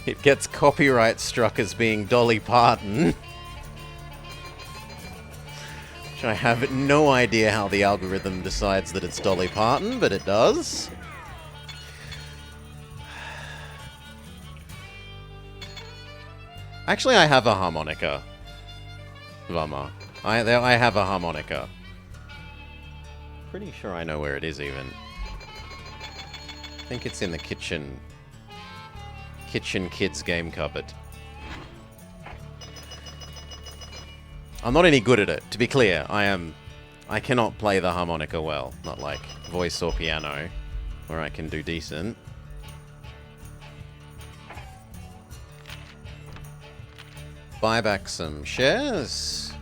S1: it gets copyright struck as being Dolly Parton. Which I have no idea how the algorithm decides that it's Dolly Parton, but it does. Actually, I have a harmonica. Vama. I have a harmonica. Pretty sure I know where it is, even. I think it's in the kitchen kids game cupboard. I'm not any good at it, to be clear. I cannot play the harmonica well. Not like voice or piano, where I can do decent. Buy back some shares.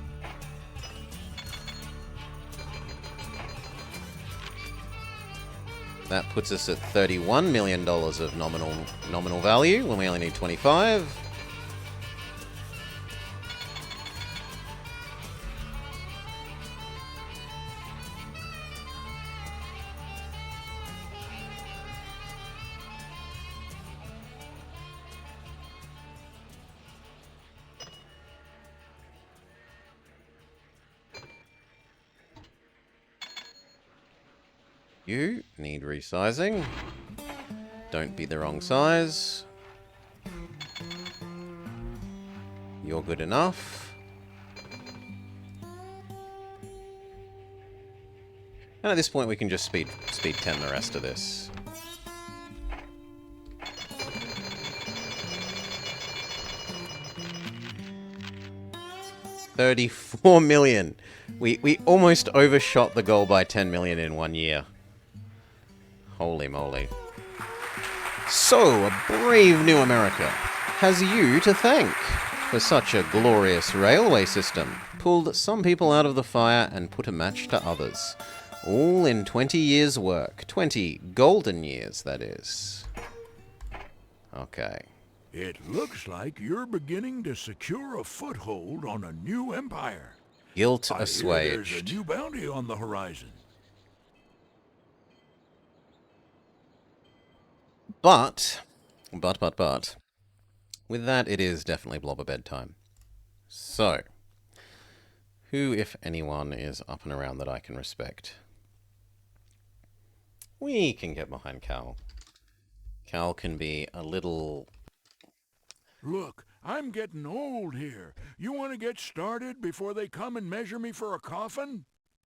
S1: That puts us at $31 million of nominal value when we only need 25. You need resizing. Don't be the wrong size. You're good enough. And at this point we can just speed 10 the rest of this. $34 million. We almost overshot the goal by 10 million in 1 year. Holy moly. So, a brave new America has you to thank for such a glorious railway system. Pulled some people out of the fire and put a match to others. All in 20 years' work. 20 golden years, that is. Okay.
S2: It looks like you're beginning to secure a foothold on a new empire.
S1: Guilt
S2: I hear
S1: assuaged.
S2: there's a new bounty on the horizon.
S1: But, With that, it is definitely blobber bedtime. So, who, if anyone, is up and around that I can respect? We can get behind Cal. Cal can be a little...
S2: Look, I'm getting old here. You want to get started before they come and measure me for a coffin?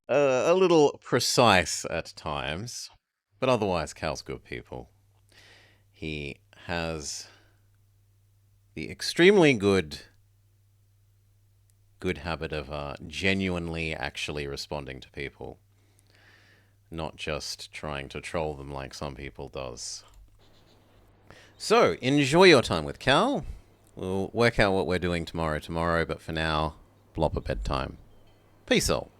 S1: a little precise at times. But otherwise, Cal's good people. He has the extremely good habit of genuinely actually responding to people. Not just trying to troll them like some people does. So, enjoy your time with Cal. We'll work out what we're doing tomorrow, but for now, blobber bedtime. Peace all.